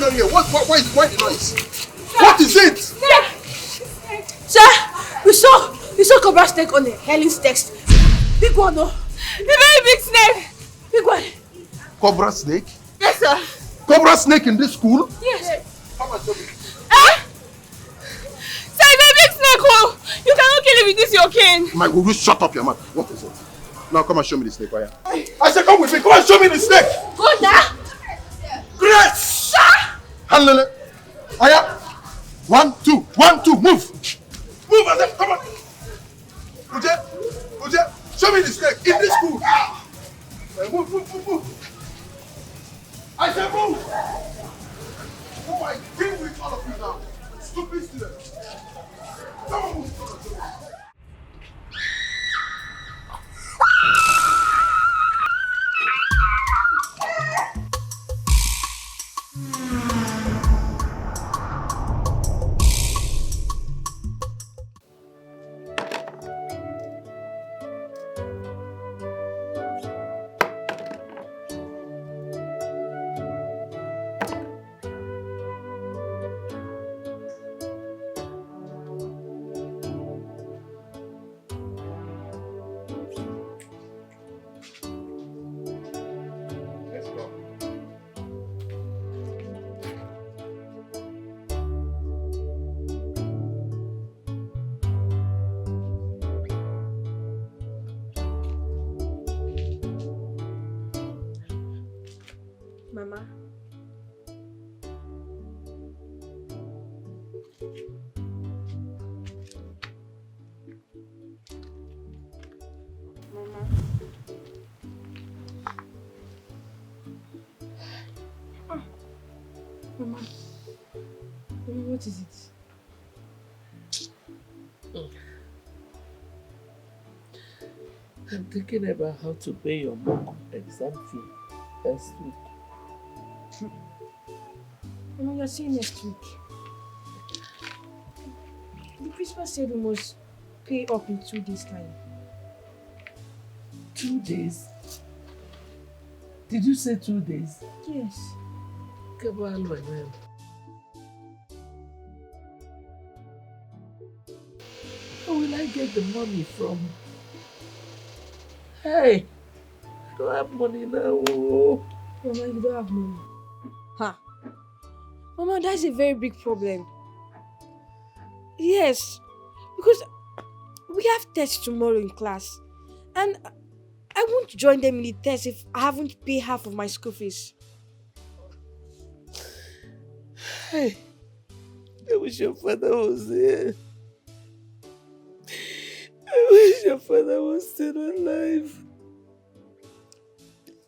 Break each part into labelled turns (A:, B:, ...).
A: on here? Why the noise? What is it?
B: Sir, we saw cobra snake on Helen's text. Big one, no? A very big snake. Big one.
A: Cobra snake?
B: Yes, sir.
A: Cobra snake in this school?
B: Yes.
A: How much?
B: Sir, it's a big snake, oh! You cannot kill it with this your cane.
A: Mike, will you shut up your mouth? What is it? Now come and show me the snake, Aya. I said come with me, come and show me the snake!
B: Go now!
A: Great! Sir! Helen! Aya! 1, 2, 1, 2, move! Move, I said, come on! Uje, show me the snake in this school! Move! I said move! Oh, I deal with all of you now. Stupid students. Come on, move.
B: Mama. Mama, what is it?
C: I'm thinking about how to pay your mock exam fee next week.
B: Mama, you're saying next week. The principal said we must pay up in 2 days' time.
C: 2 days? Did you say 2 days?
B: Yes.
C: Come on, my man. How will I get the money from? Hey, I don't have money now.
B: Mama, you don't have money. Ha! Mama, that's a very big problem. Yes, because we have tests tomorrow in class, and I won't join them in the test if I haven't paid half of my school fees.
C: Hey, I wish your father was here. I wish your father was still alive.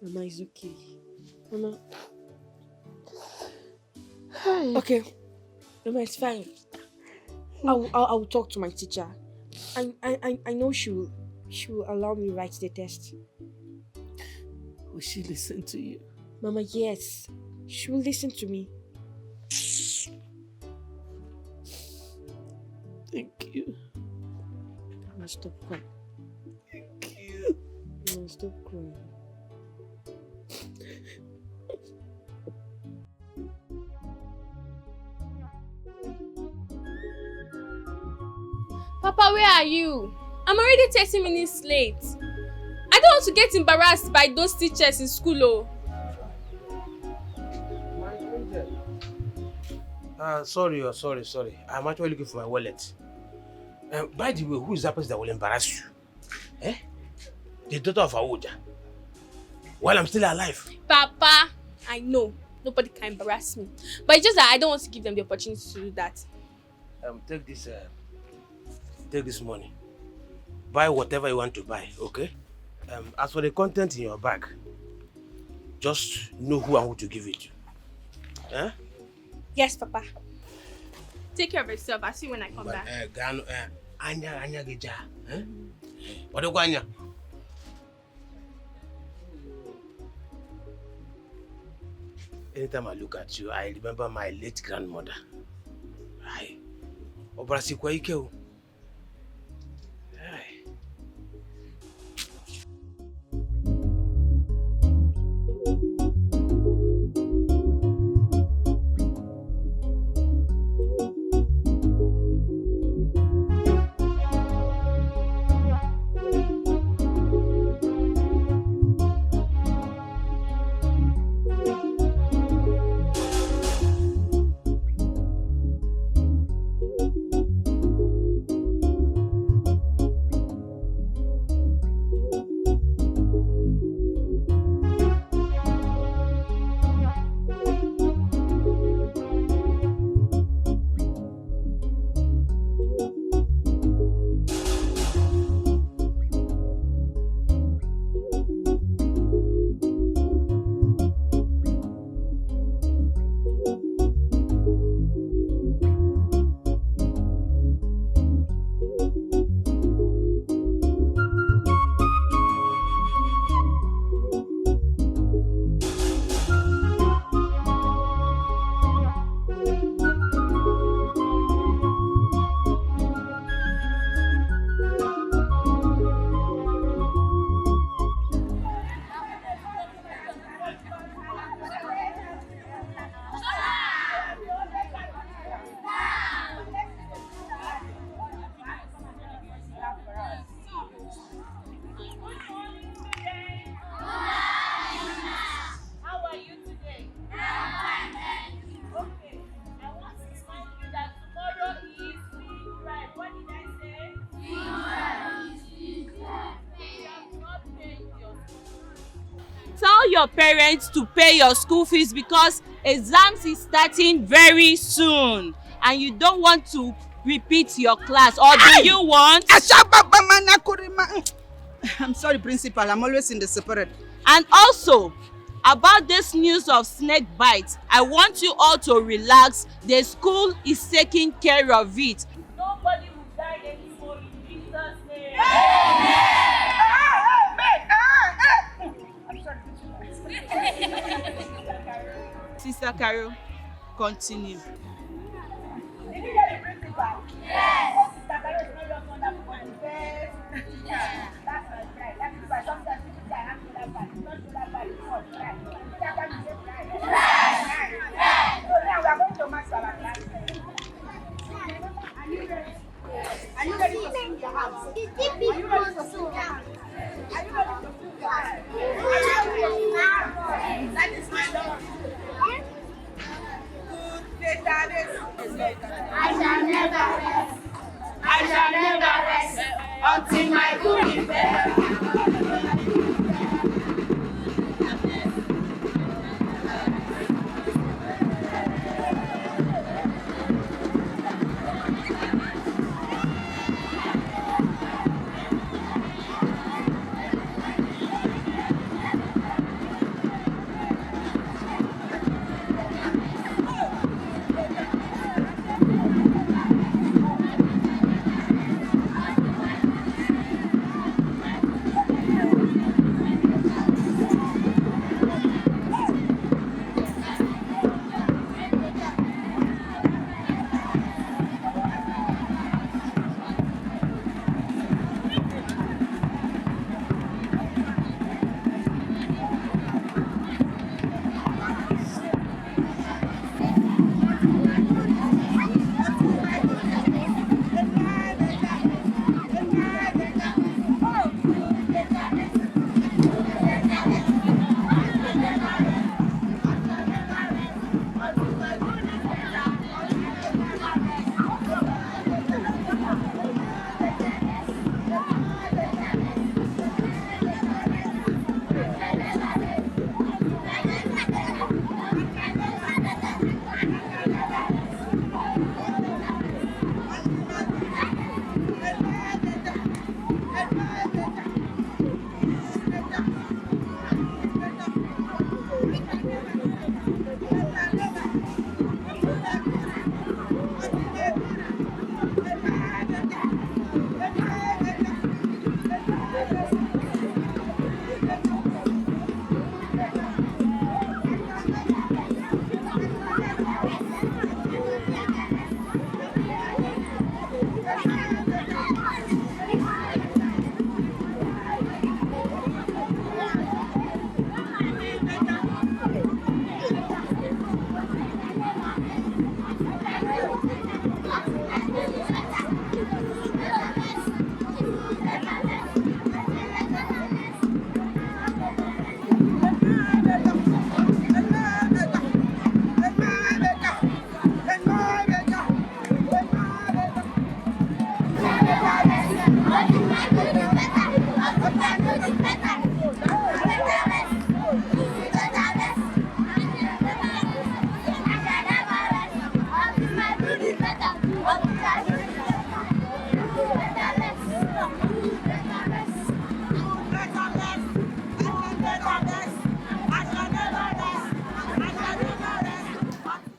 B: Mama, it's okay. Mama.
C: Hi.
B: Okay. Mama, it's fine. I'll talk to my teacher. I know she will allow me to write the test.
C: Will she listen to you?
B: Mama, yes. She will listen to me.
C: Thank you.
B: Mama, stop crying.
C: Thank you.
B: Mama, stop crying.
D: Papa, where are you? I'm already 30 minutes late. I don't want to get embarrassed by those teachers in school, oh.
E: Sorry. I'm actually looking for my wallet. By the way, who is that person that will embarrass you? Eh? The daughter of Awoja. While I'm still alive.
D: Papa, I know. Nobody can embarrass me. But it's just that I don't want to give them the opportunity to do that.
E: Take this money. Buy whatever you want to buy, okay? As for the content in your bag, just know who and who to give it to. Eh?
D: Yes, Papa. Take care of yourself. I'll see you when I come back.
E: Anya geja. Eh? What do Anya? Anytime I look at you, I remember my late grandmother. Aye. Obrasi kwa ike o.
F: your parents to pay your school fees because exams is starting very soon and you don't want to repeat your class, or do you want?
G: I'm sorry, principal. I'm always in the separate.
F: And also, about this news of snake bites, I want you all to relax. The school is taking care of it. Nobody will die anymore in Jesus' name. Sister Carol, continue.
H: Did you get the principal? Yes. Sister Carol is not just wonderful and best. That's my guy. That's why sometimes people say I have to that bad. It's not to that bad. It's not right. That bad is just right. So now we are going to master our class. Are you ready? Are you ready to sing your house? Are you ready to sing your house? Are you ready to sing your house? That is my Lord. I shall never rest. I shall never rest until my good is there.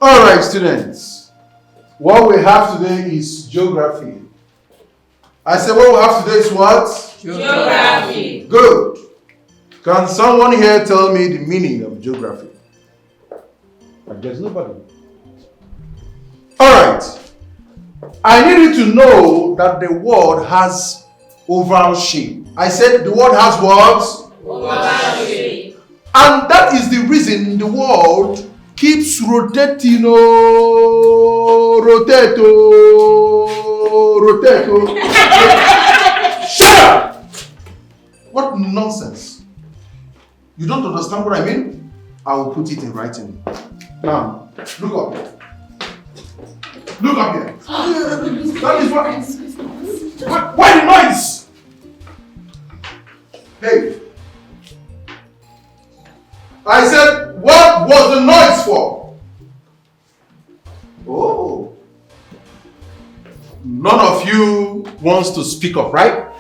A: All right, students. What we have today is geography. I said what we have today is what?
F: Geography.
A: Good. Can someone here tell me the meaning of geography? There's nobody. All right. I need you to know that the world has oval shape. I said the world has what?
F: Oval shape.
A: And that is the reason the world keeps rotating, rotato. Shut up! What nonsense. You don't understand what I mean? I will put it in writing. Now, look up. Look up here. That is what. Why the noise? Hey. I said, what was the noise for? Oh. None of you wants to speak up, right?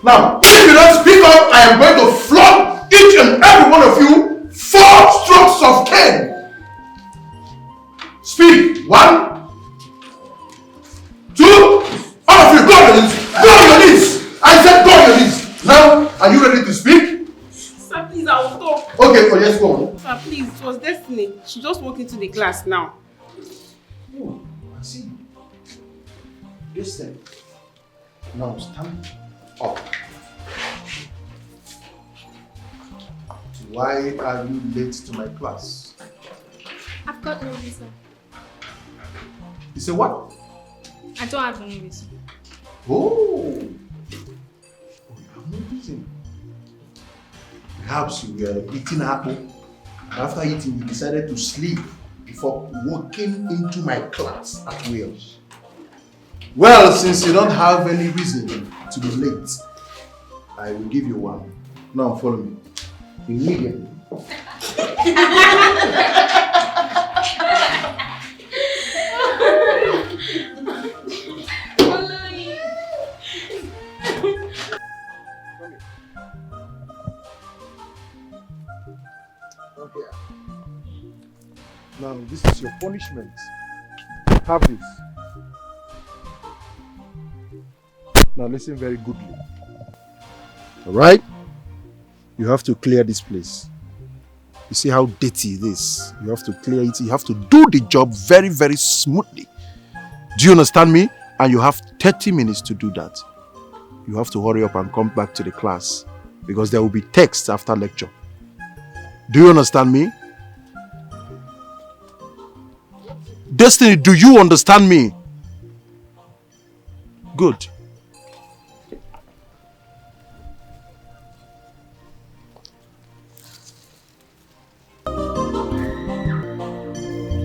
A: Now, if you don't speak up, I am going to flog each and every one of you 4 strokes of cane. Speak. 1, 2, all of you, go on your knees. Go on your knees. I said go on your knees. Now, are you ready to speak?
I: Sir, please, I will talk.
A: Okay, so let's go on.
I: Sir, please, it was Destiny. She just walked into the class now.
A: Oh, I see. Listen. Now stand up. Why are you late to my class?
D: I've got no reason.
A: You say what?
D: I don't have any reason.
A: Oh, you have no reason. Perhaps you were eating apple, and after eating you decided to sleep before walking into my class at will. Well, since you don't have any reason to be late, I will give you one. Now follow me. Immediately. Okay. Now this is your punishment. Have this. Now listen very goodly. Alright? You have to clear this place. You see how dirty it is. You have to clear it. You have to do the job very, very smoothly. Do you understand me? And you have 30 minutes to do that. You have to hurry up and come back to the class because there will be text after lecture. Do you understand me? Destiny, do you understand me? Good.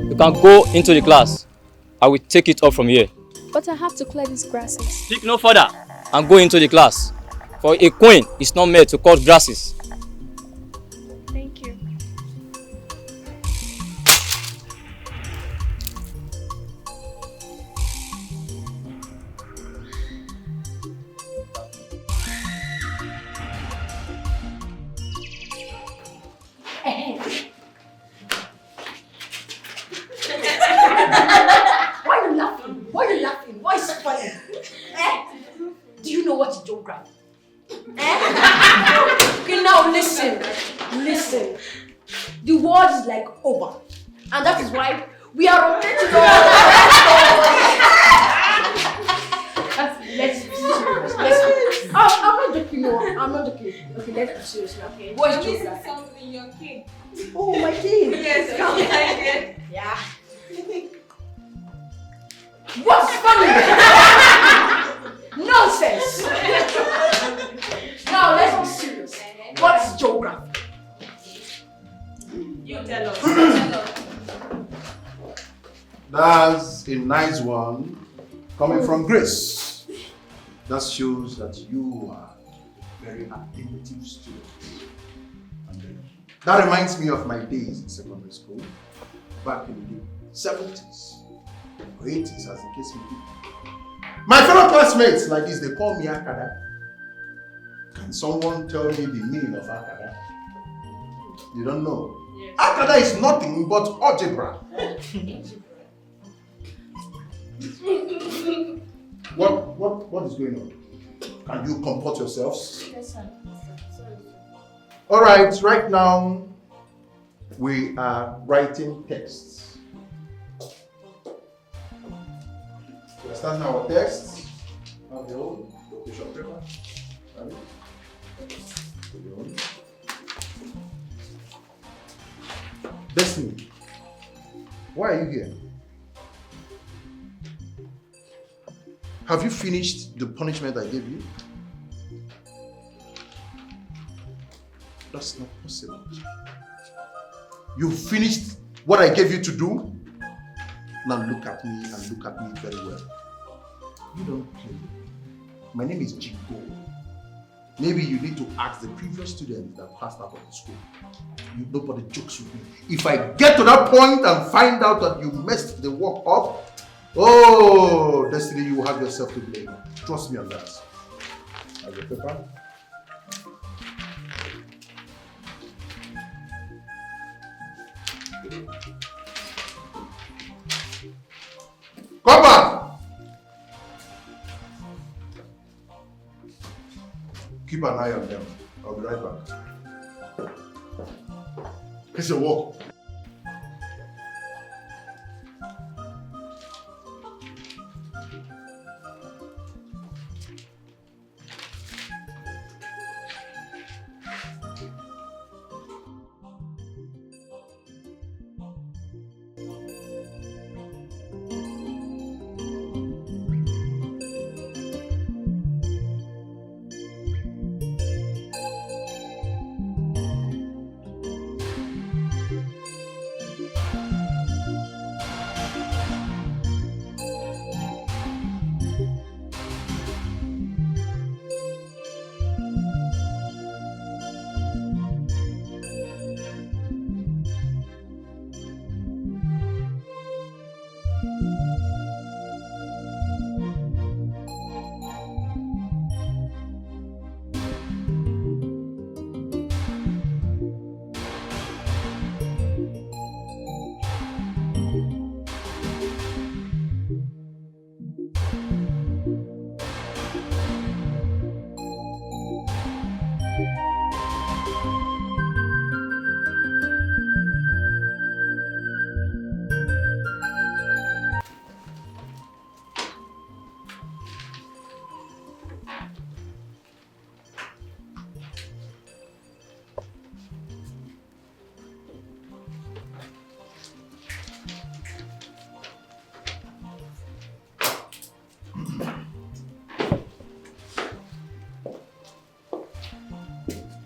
J: You can go into the class. I will take it up from here.
D: But I have to clear these grasses.
J: Speak no further and go into the class. For a queen is not made to cut grasses.
D: Thank you.
K: Why are you laughing? Why are you laughing? Why is it funny? Do you know what is geography? Okay, now listen. Listen. The world is like over. And that is why we are rotating Let's be serious. I'm not joking, no. I'm not joking. Okay, let's be serious now. Okay. What is geography?
I: Something, your kid.
K: Oh, my kid.
I: Yes, come here.
K: Yeah. What's funny? Nonsense. Now let's be serious. What's geography?
I: You tell us. Tell us.
A: That's a nice one coming from Grace. That shows that you are a very attentive student. And that reminds me of my days in secondary school, back in the 70s, or 80s as the case may be. My fellow classmates like this, they call me Akada. Can someone tell me the meaning of Akada? You don't know? Yes. Akada is nothing but algebra. What is going on? Can you comport yourselves?
K: Yes, sir.
A: Alright, right now we are writing texts. We are starting our text. Have your own quotation paper. Have it. Your own. Destiny, why are you here? Have you finished the punishment I gave you? That's not possible. You finished what I gave you to do? Now look at me and look at me very well. You don't play. My name is Jingo. Maybe you need to ask the previous students that passed out of the school. Nobody jokes with me. If I get to that point and find out that you messed the work up, oh, Destiny, you will have yourself to blame. Trust me on that. Have your paper? Come back! Keep an eye on them. I'll be right back. It's a walk.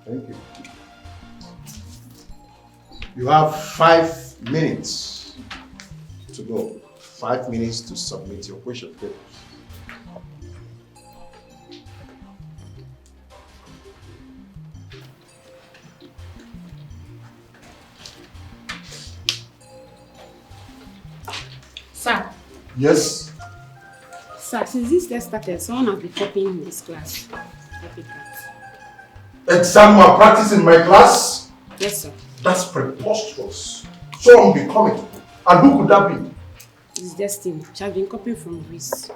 A: Thank you. You have 5 minutes to go. 5 minutes to submit your question papers.
I: Sir.
A: Yes?
I: Sir, since this test started, someone has been copying in this class.
A: Exam malpractice in my class?
I: Yes, sir.
A: That's preposterous. So unbecoming. And who could that be?
I: It's Destiny. She has been copying from Greece.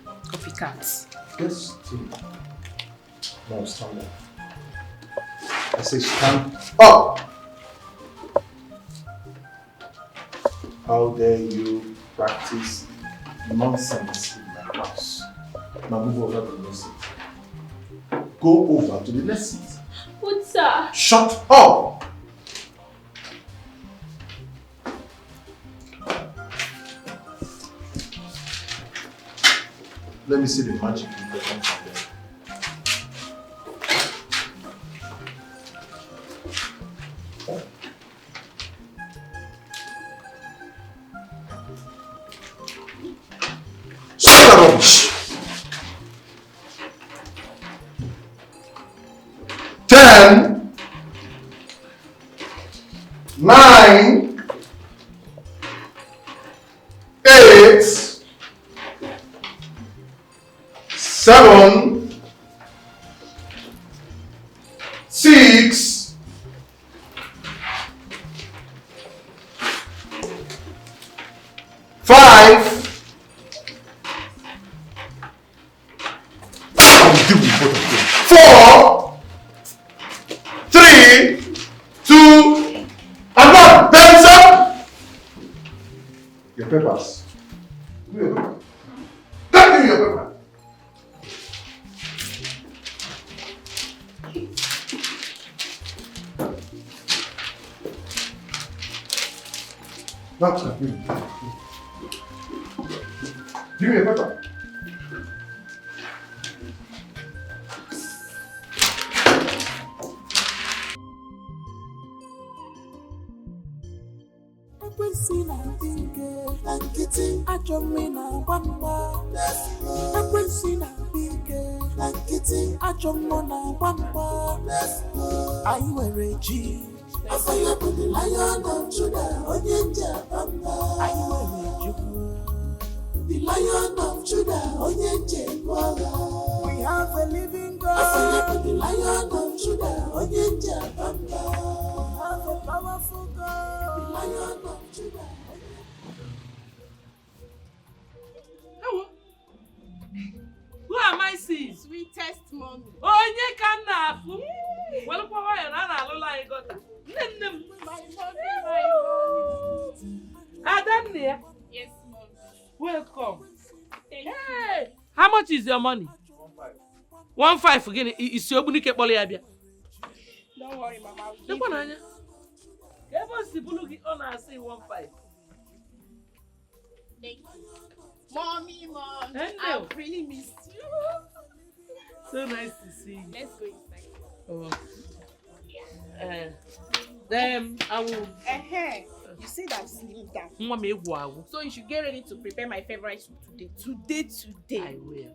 I: Copycats.
A: Destiny. No, stand up. I say stand up! How dare you practice nonsense in my house? Now move over to the next seat. Go over to the next seat.
D: But sir.
A: Shut up! Let me see the magic you perform from there. Shut up, rubbish! 10, 9, 8, 7, 6, 5. I'll deal with both of them. 4, 3, 2, and 1. Hands up! Your papers. Give me your paper. Give me your paper. That's not me. Give me your paper.
L: nkịtị ajọ mmụọ na-agba mgba. Anyị nwere ji. Afọ ya bụ the Lion of Judah, onye nje abamba. Anyị nwere Chukwu. The Lion of Judah, onye nje bụ agha. We have a living God. Afọ ya bụ the Lion of Judah, onye nje abamba. We have a powerful God. The Lion of Judah.
C: Who am I seeing?
F: Sweetest mommy.
C: Onye ka m na-afụ? Welụkwa nwayọ na a na-alụla anyị gọta. Nne m.
F: My mommy.
C: Adanne ya?
F: Yes, mommy.
C: Welcome.
F: Thank
C: Hey! How much is your money? 1.5 gịnị? Isi ogbunike kpọrọ ya bịa.
F: Don't worry, mama. I'll give
C: Lekwa
F: you.
C: n'anya. Ka ebe o si bụrụ gị ọ na-asị 1.5.
F: Thank you. Mommy, mom.
C: Hello.
F: I've really missed you.
C: So nice to see you.
F: Let's go inside.
C: Oh. Then I will.
F: You said I've slimmed down.
C: Nwa m egwu agwụ.
F: So you should get ready to prepare my favorite soup today. Today.
C: I will.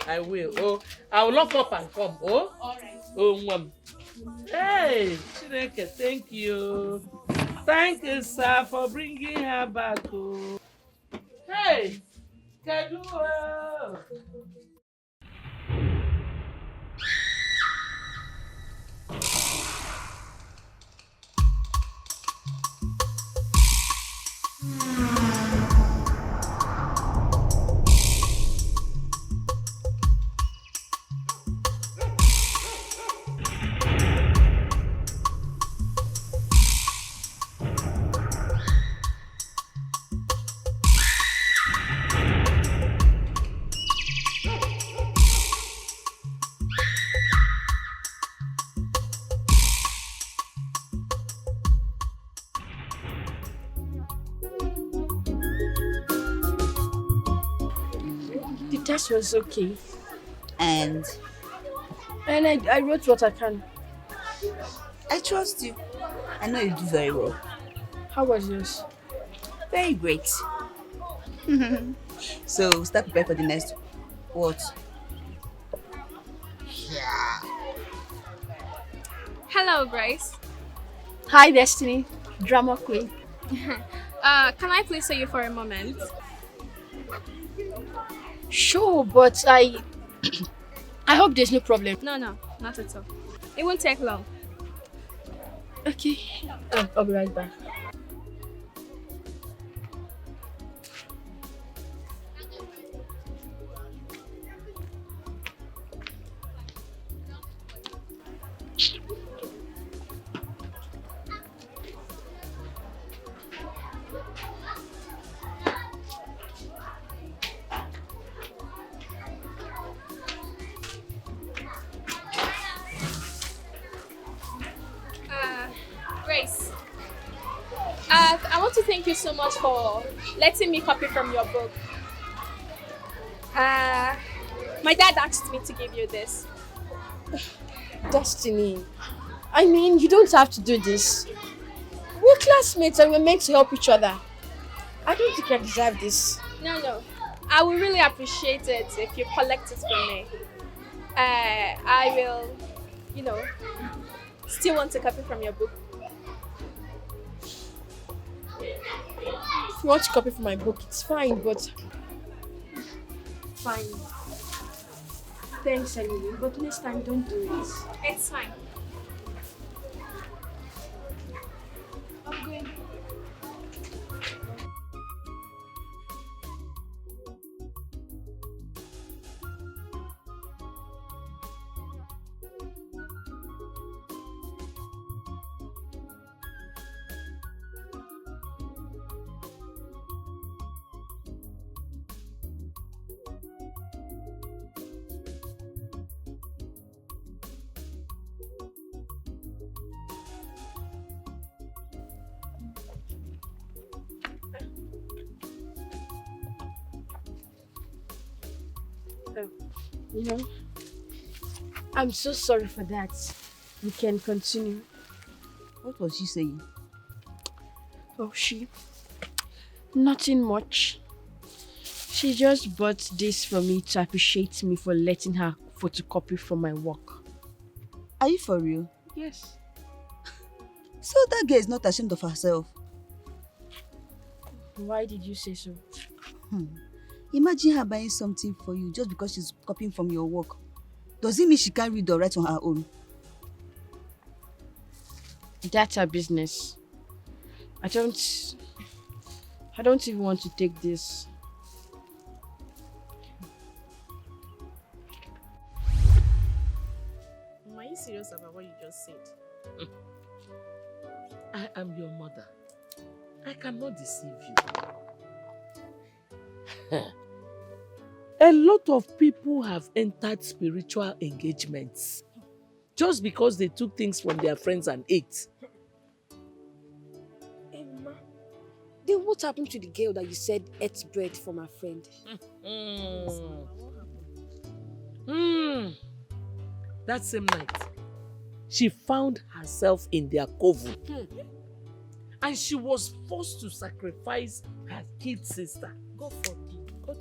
C: I will. Oh, I will lock up and come. Oh.
F: All right.
C: Oh, nwa m. Hey, Chineke, thank you. Thank you, sir, for bringing her back. Oh. Hey, Kedu.
B: The test was okay.
G: And
B: I wrote what I can.
G: I trust you. I know you do very well.
B: How was yours?
G: Very great. So start preparing for the next what?
D: Hello, Grace.
B: Hi, Destiny. Drama queen.
D: Can I please see you for a moment?
B: Sure, but I hope there's no problem.
D: No, not at all. It won't take long.
B: Okay. I'll be right back.
D: Grace, I want to thank you so much for letting me copy from your book. My dad asked me to give you this.
B: Destiny, I mean, you don't have to do this. We're classmates and we're meant to help each other. I don't think I deserve this.
D: No. I would really appreciate it if you collect it for me. I will, still want to copy from your book.
B: If you want to copy from my book, it's fine, but... Fine. Thanks anyway, but next time don't do it.
D: It's fine. I'm going.
B: I'm so sorry for that. We can continue.
G: What was she saying?
B: Oh, nothing much. She just bought this for me to appreciate me for
C: photocopy from my work.
G: Are you for real?
C: Yes.
G: So that girl is not ashamed of herself.
B: Why did you say so?
G: Imagine her buying something for you just because she's copying from your work. Does it mean she can't read or write on her own?
B: That's her business. I don't even want to take this.
D: Are you serious about what you just said?
C: I am your mother. I cannot deceive you. A lot of people have entered spiritual engagements just because they took things from their friends and ate.
B: Emma, then what happened to the girl that you said ate bread from her friend?
C: That same night, she found herself in their coven. And she was forced to sacrifice her kid sister. God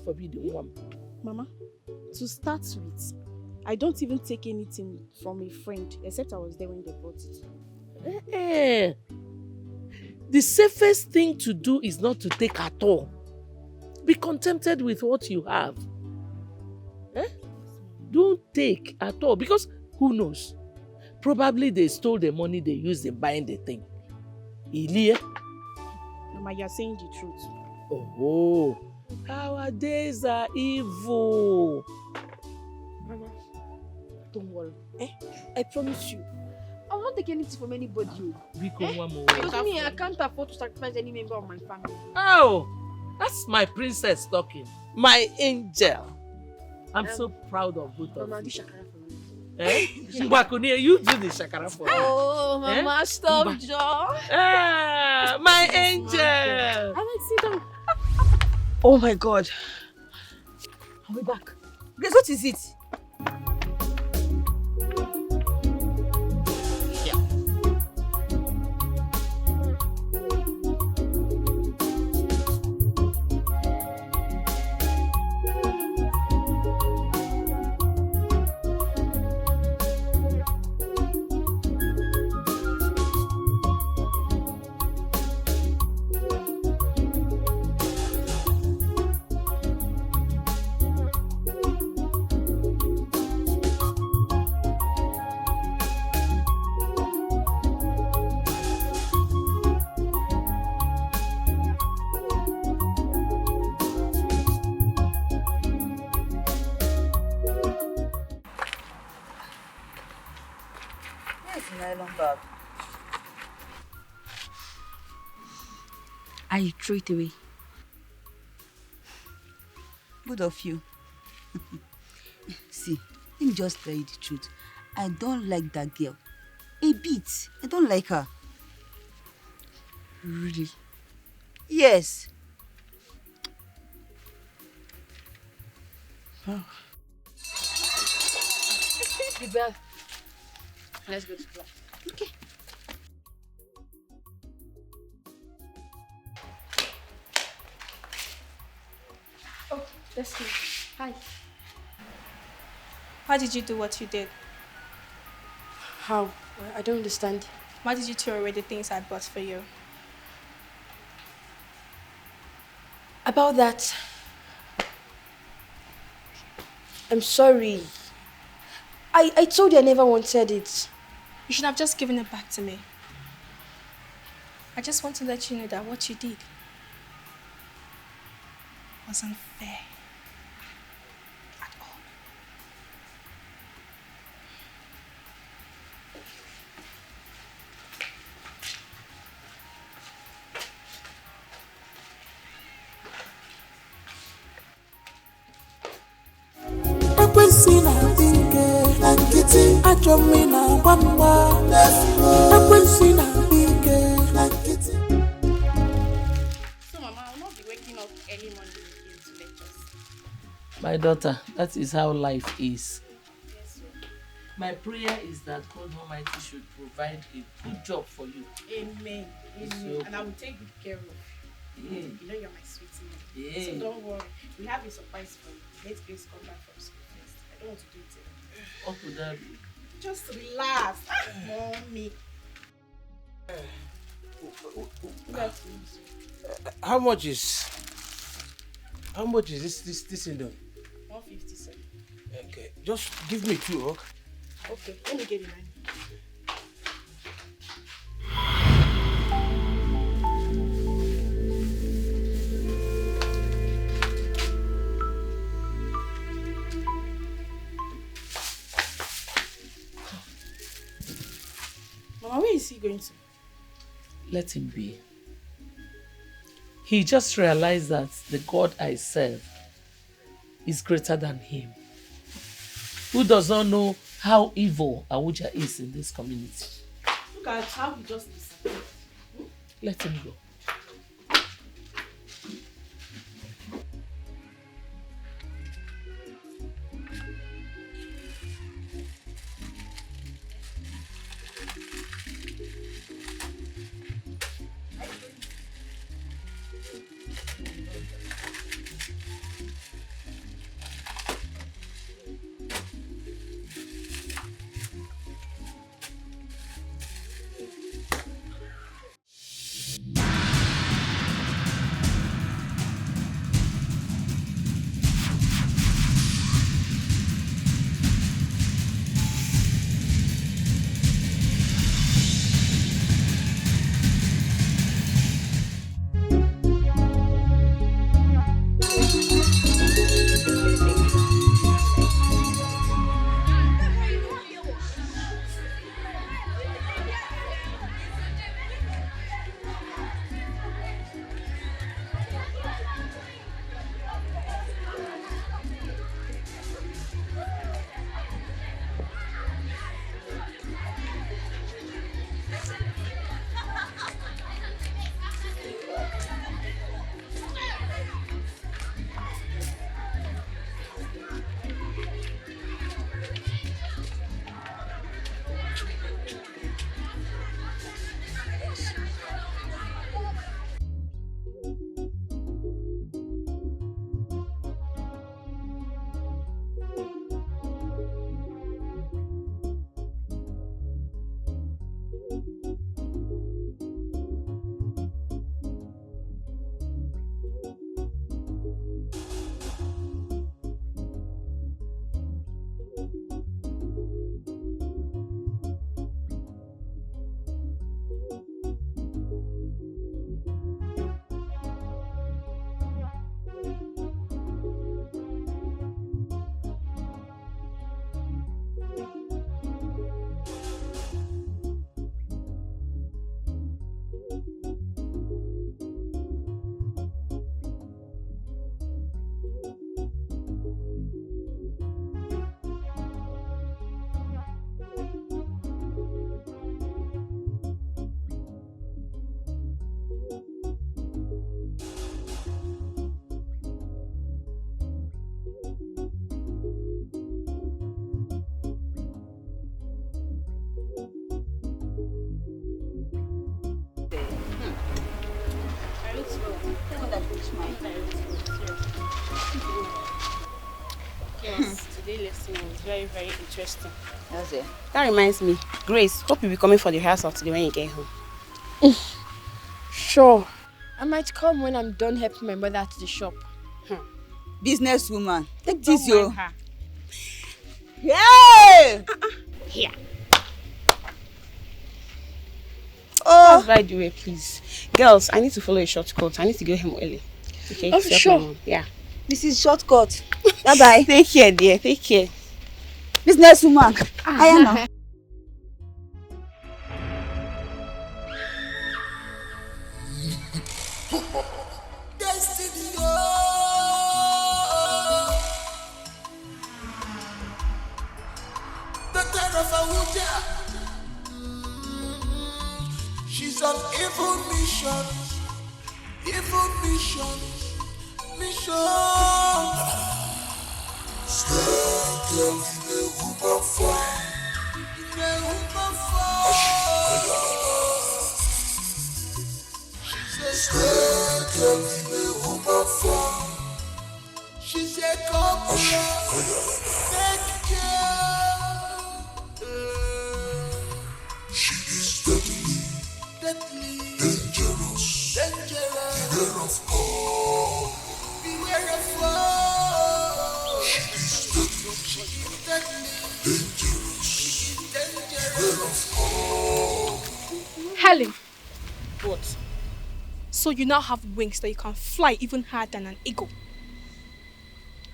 C: forbid the woman.
I: Mama, to start with, I don't even take anything from a friend, except I was there when they bought it.
C: The safest thing to do is not to take at all. Be contented with what you have. Don't take at all, because who knows? Probably they stole the money they used in buying the thing. Ilie?
I: Mama, you're saying the truth.
C: Oh, our days are evil.
B: Mama, don't worry. I promise you, I will not take anything from anybody. Because me, I can't afford to sacrifice any member of my family.
C: Oh, that's my princess talking. My angel. I'm so proud of both of you. Mbakuni, you do the shakara for me.
K: Oh, Mama, stop, Joe.
C: My angel.
K: I like sit down.
B: Oh my God. Are we back?
G: Grace, what is it?
B: I threw it away.
G: Good of you. See, let me just tell you the truth. I don't like that girl. A bit. I don't like her.
B: Really?
G: Yes.
B: Oh. The bell. Let's go to class.
G: Okay.
B: Oh, that's me. Hi.
D: Why did you do what you did?
B: How? I don't understand.
D: Why did you throw away the things I bought for you?
B: About that, I'm sorry. I told you I never wanted it.
D: You should have just given it back to me. I just want to let you know that what you did was unfair. At all.
I: So, Mama, I will not be waking up early Monday again to lectures.
C: My daughter, that is how life is.
I: Yes, sir.
C: My prayer is that God Almighty should provide a good job for you.
I: Amen. Amen. And I will take good care of you.
C: Yeah.
I: You know you're my sweetie.
C: Yeah.
I: So don't worry. We have a surprise for you. Let Grace come back from school first. I don't want to do it
C: Uncle Daddy.
I: Just relax. Mommy.
E: How much is this in doing?
I: 157.
E: Okay, just give me 2, okay?
I: Okay, let me get the money. Mama, where is he going to?
C: Let him be. He just realized that the God I serve is greater than him. Who does not know how evil Awuja is in this community?
I: Look at how he just disappeared.
C: Let him go.
I: Yes, today's lesson was very, very interesting.
G: How's it?
I: That reminds me, Grace, hope you'll be coming for the rehearsal today when you get home. Sure. I might come when I'm done helping my mother at the shop.
G: Businesswoman, take this,
I: Don't
G: yo.
I: mind her.
G: Yay!
I: Here.
G: Oh,
I: By the way, please. Girls, I need to follow a shortcut. I need to go home early. Okay?
G: Oh,
I: to help
G: sure.
I: my mom. Yeah.
G: this is shortcut. Bye-bye.
I: Take care, dear. Take care.
G: Businesswoman. I am now.
L: Destiny, the terror of Awuja. She's on evil mission. Evil mission. Stay girl in the woman form. In the woman form. She said, stay girl in the woman form. She said, cobra. Take care.
D: Helen,
E: What?
D: so you now have wings that you can fly even higher than an eagle.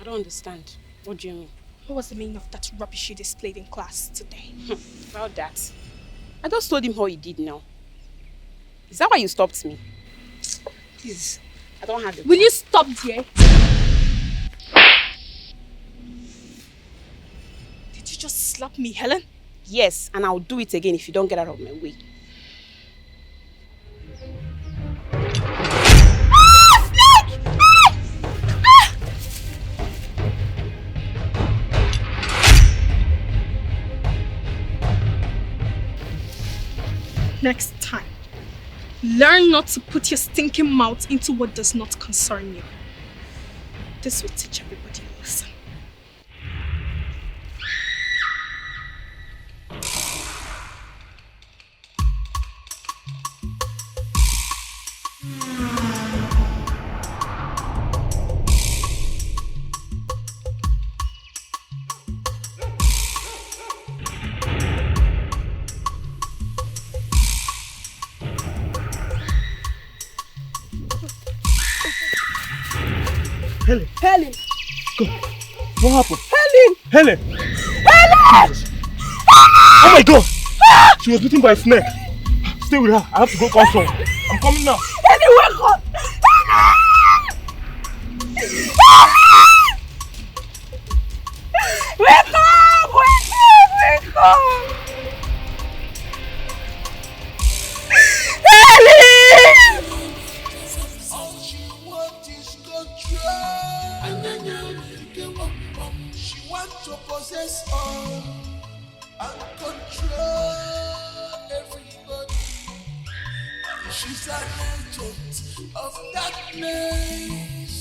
I: I don't understand. What do you mean?
D: What was the meaning of that rubbish you displayed in class today?
I: About that. I just told him how he did now. Is that why you stopped me? Please, I don't have the
D: Will you stop there? Did you just slap me, Helen?
I: Yes, and I'll do it again if you don't get out of my way.
D: Next time, learn not to put your stinking mouth into what does not concern you. This will teach everybody a lesson.
E: Helen.
D: Helen!
E: Go. What happened?
D: Helen!
E: Helen!
D: Helen!
E: Oh my God! She was bitten by a snake. Stay with her. I have to go console. I'm coming now.
D: Helen, wake up! Wake up! Wake up! Helen!
L: She wants to possess all and control everybody. She's an agent of darkness.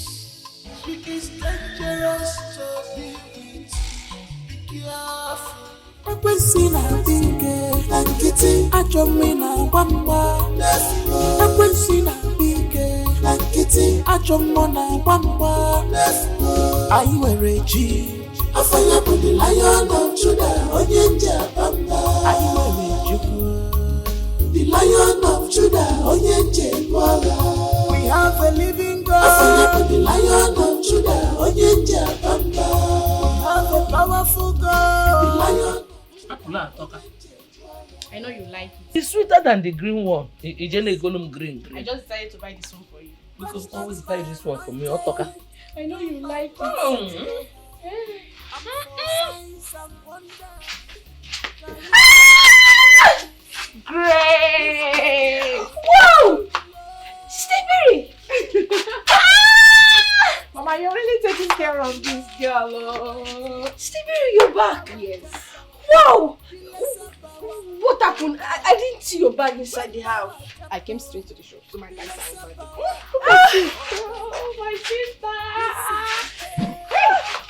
L: She is dangerous to be with. Be careful. Ekwensina bike na nkịtị ajọ mmiri na-agba mgba. Ekwensina bike na nkịtị ajọ mmụọ na-agba mgba. Anyị nwere ji afọ ya bụ the Lion of Judah, onye nje abamba. Anyị nwere Chukwu, the Lion of Judah, onye nje gwara. We have a living God. Afọ ya bụ the Lion of Judah, onye nje abamba. We have a powerful God. The Lion.
C: I know you like it. It's sweeter than the green one. Green.
I: I just decided to buy this one for you.
C: You could always buy this one for me, Otoka.
I: I know you like it.
K: Great! Wow! Stevie!
I: Mama, you're really taking care of this girl. Oh.
K: Stevie, you're back.
I: Yes.
K: Wow! What happened? I didn't see your bag inside the house.
I: I came straight to the shop, so my bags are inside.
K: Oh, my sister!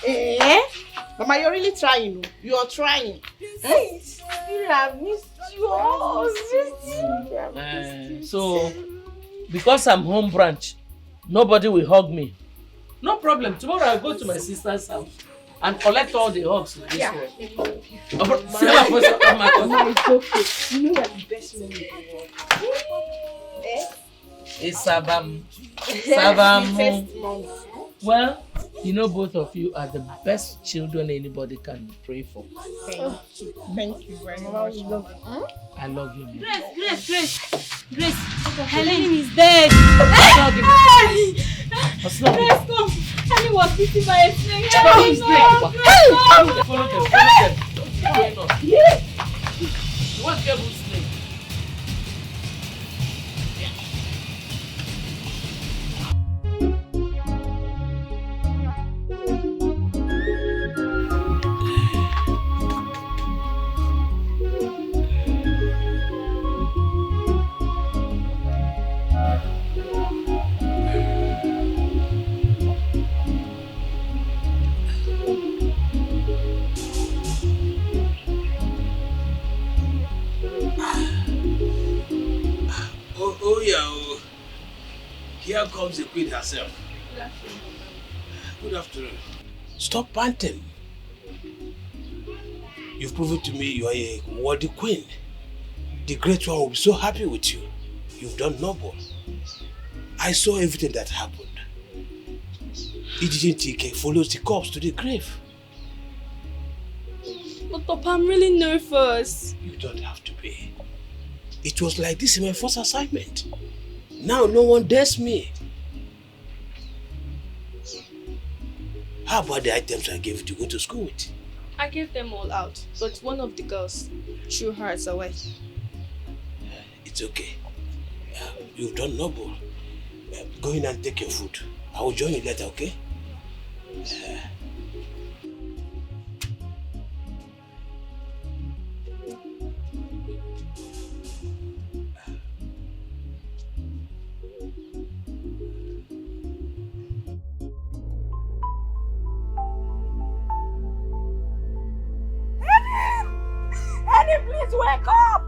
I: Eh? Mama, you're really trying. You're trying.
K: Yes. I missed you. Oh, missed you.
C: So, because I'm home branch, nobody will hug me. No problem. Tomorrow I'll go to my sister's house and collect all the hugs with this one.
K: It's okay.
C: You
K: know what the best moment in the world?
C: It's Sabam. Well, you know both of you are the best children anybody can pray for.
I: Thank you very much.
C: I love you.
D: Grace, Helen is dead.
C: What's wrong?
D: Grace, come. Helen was bitten by a snake.
C: Follow them. You want to get snake?
E: Here comes the queen herself. Good afternoon. Stop panting. You've proven to me you are a worthy queen. The great one will be so happy with you. You've done noble. I saw everything that happened. Dikeh follows the corpse to the grave.
D: But Papa, I'm really nervous.
E: You don't have to be. It was like this in my first assignment. Now no one dares me. How about the items I gave you to go to school with?
D: I gave them all out, but one of the girls threw hers away.
E: It's okay. You've done noble. Go in and take your food. I will join you later, okay?
H: Helen, please wake up!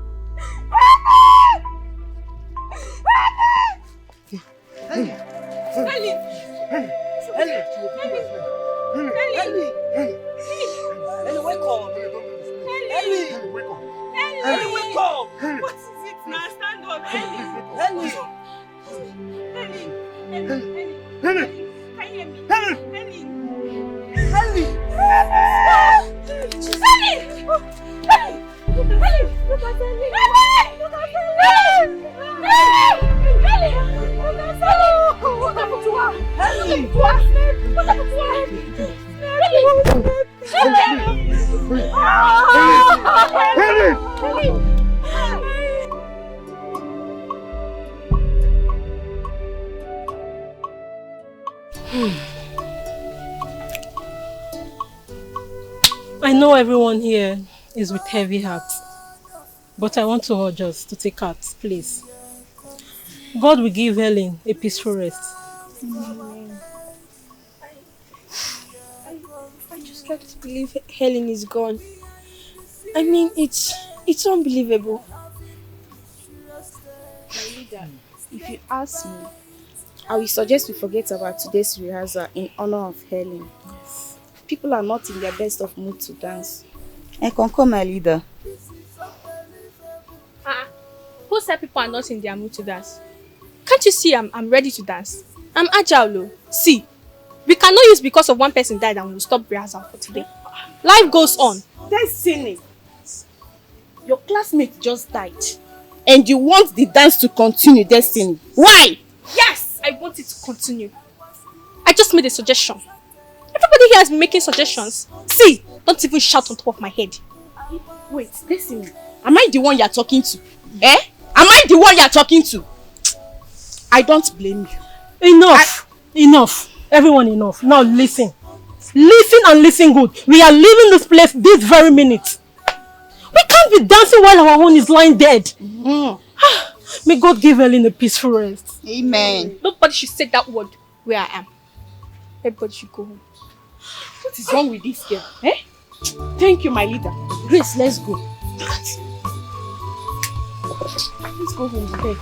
H: Helen! Helen!
C: Helen! Helen! Helen, wake up! Helen, wake up! Helen, wake up!
D: What is it now? Stand up, Helen!
C: Helen!
D: Helen! Can you hear me?
C: Helen!
D: Helen! Look at Helen! Look at Helen! What happened to her? Helen! What happened to her?
M: I know everyone here is with heavy hearts, but I want to urge us to take heart, please. God will give Helen a peaceful rest.
I: I just can't believe Helen is gone. I mean, it's unbelievable. My leader, if you ask me, I will suggest we forget about today's rehearsal in honor of Helen. Yes. People are not in their best of mood to dance.
G: I concur, my leader.
D: Who said people are not in their mood to dance? Can't you see I'm ready to dance? I'm agile. See, we cannot use because of one person died and we'll stop rehearsal for today. Life goes on.
K: Destiny, your classmate just died and you want the dance to continue, Destiny. Why?
D: Yes, I want it to continue. I just made a suggestion. Everybody here has been making suggestions. See, don't even shout on top of my head.
K: Wait, Destiny, am I the one you're talking to? Eh? Am I the one you're talking to? I don't blame you.
M: Enough! Enough! Everyone enough. Now listen. Listen and listen good. We are leaving this place this very minute. We can't be dancing while our own is lying dead. May God give Helen a peaceful rest.
K: Amen.
D: Nobody should say that word where I am. Everybody should go home.
K: What is wrong with this girl? Eh? Thank you, my leader. Grace, let's go. Let's go home today.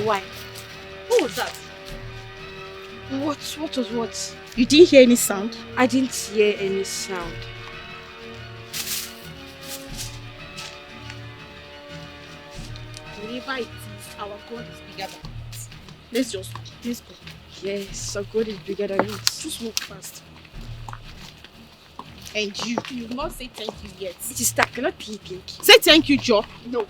I: Why?
K: Who was that?
I: What was what?
K: You didn't hear any sound?
I: I didn't hear any sound.
K: Whatever it is, our God is bigger than it. Let's go.
I: Yes, our God is bigger than it.
K: Just walk fast. And you will not say thank you yet.
I: It is that cannot be thank you.
K: Say thank you, Joe.
I: No.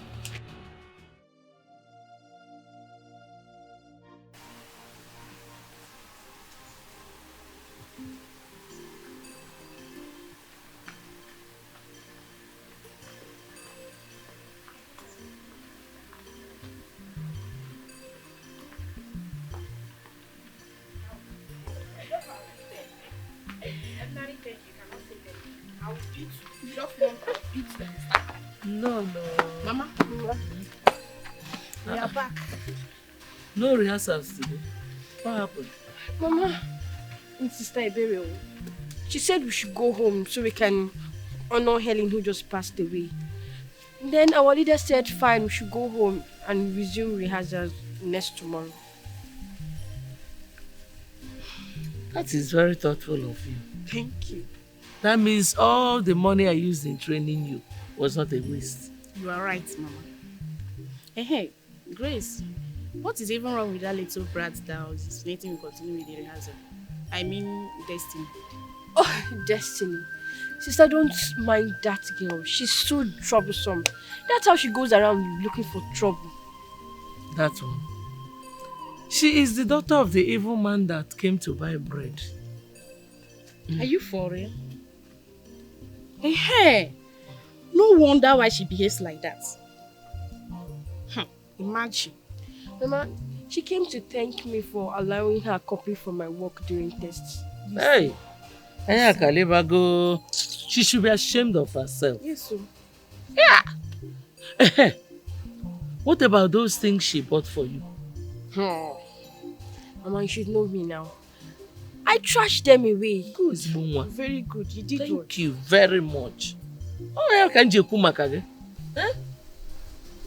C: Mama.
B: We are back.
C: No rehearsals today. What happened?
B: Mama, it's Sister Iberial. She said we should go home so we can honor Helen who just passed away. Then our leader said fine, we should go home and resume rehearsals next tomorrow.
C: That is very thoughtful of you.
B: Thank you.
C: That means all the money I used in training you was not a waste.
K: You are right, Mama. Hey, Grace, what is even wrong with that little brat that was insinuating we continue with the rehearsal? I mean, Destiny.
B: Oh, Destiny. Sister, don't mind that girl. She's so troublesome. That's how she goes around looking for trouble.
C: That one. She is the daughter of the evil man that came to buy bread.
K: Are you for real? Hey, no wonder why she behaves like that. Imagine.
B: Mama, she came to thank me for allowing her copy from my work during tests.
C: Hey, she should be ashamed of herself.
B: Yes, sir.
C: Yeah. What about those things she bought for you?
B: Mama, you should know me now. I trashed them away.
C: Good, Mama.
B: Very good. You did
C: Thank you very much. Oh, yeah, can you come back again? Huh?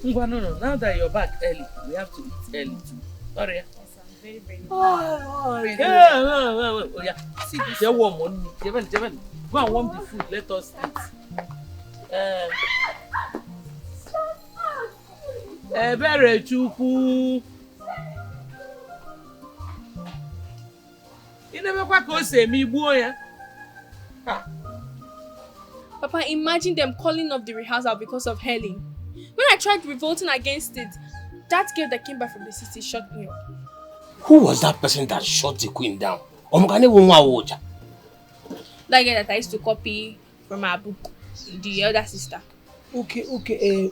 C: No. Now that you're back early, we have to eat early too. Sorry.
K: Yes, I'm very, very
C: Oh, yeah. See this. You're warm on me. Go and warm the food. Let us eat. Ebere chukwu. You never quite say me boy.
D: Papa, imagine them calling off the rehearsal because of Helen. When I tried revolting against it, that girl that came back from the city shut me up.
E: Who was that person that shot the queen down? That
D: girl that I used to copy from our book, the elder sister.
E: Okay.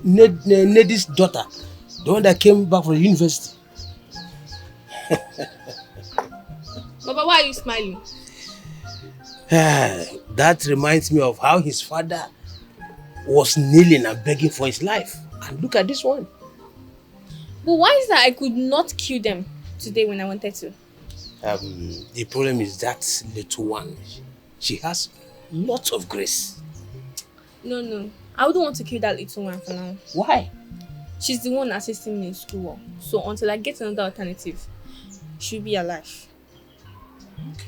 E: Neddy's daughter, the one that came back from the university.
D: Papa, why are you smiling?
E: That reminds me of how his father was kneeling and begging for his life. And look at this one.
D: But why is that I could not kill them today when I wanted to?
E: The problem is that little one. She has lots of grace.
D: No. I wouldn't want to kill that little one for now.
E: Why?
D: She's the one assisting me in school. So until I get another alternative, she'll be alive.
E: Okay.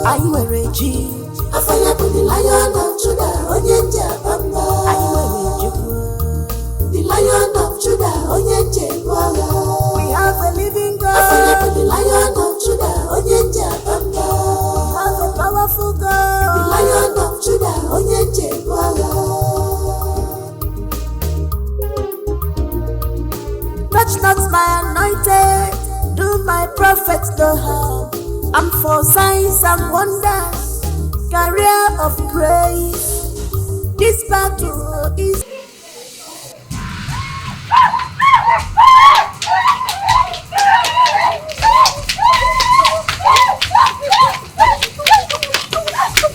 L: I wear a jean. I fire for the Lion of Judah, Onyenja Bamba. I wear a the Lion of Judah, Onyenja Bamba. We have a living God. I fire for the Lion of Judah, Onyenja Bamba. We have a powerful God. The Lion of Judah, Onyenja Bamba. Touch not my anointed, do my prophets no harm. I'm for signs and wonders, career of grace. This battle is.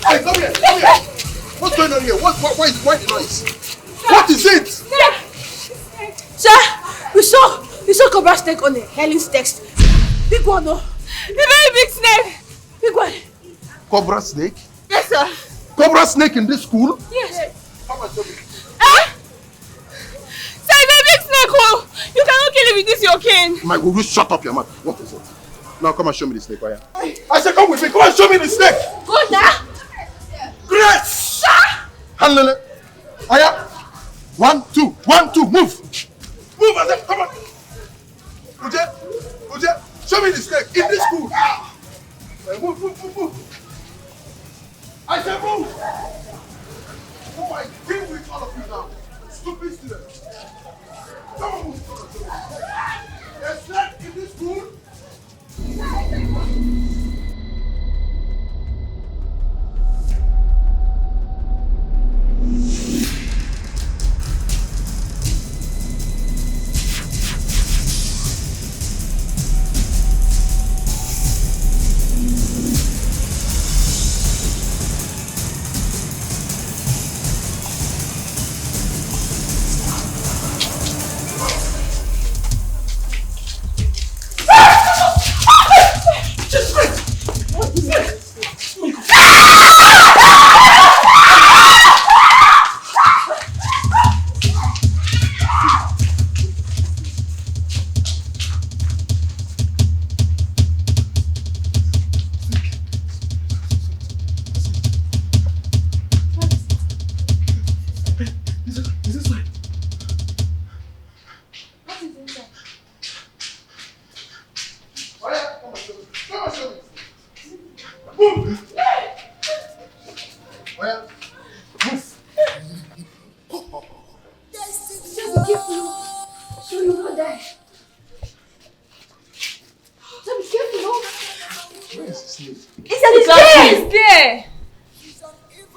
A: Hey, come here. What's going on here? Why the noise? What is it?
B: Sir, we saw cobra snake on the Helen's text. Big one, though. A very big snake! Big one!
A: Cobra snake?
B: Yes, sir.
A: Cobra snake in this school?
B: Yes.
A: Come and show me.
B: Sir, it's a big snake, oh! You cannot kill it with this, your cane.
A: Will you shut up your mouth? What is it? Now come and show me the snake, Aya. I said come with me, come and show me the snake!
B: Go there!
A: Great! Sir! Helen! Aya! 1, 2, 1, 2, move! Move, I said, come on! Uje! Show me the snake in this school. Move. I said move. Oh, I deal with all of you now. stupid students. There's not in this school.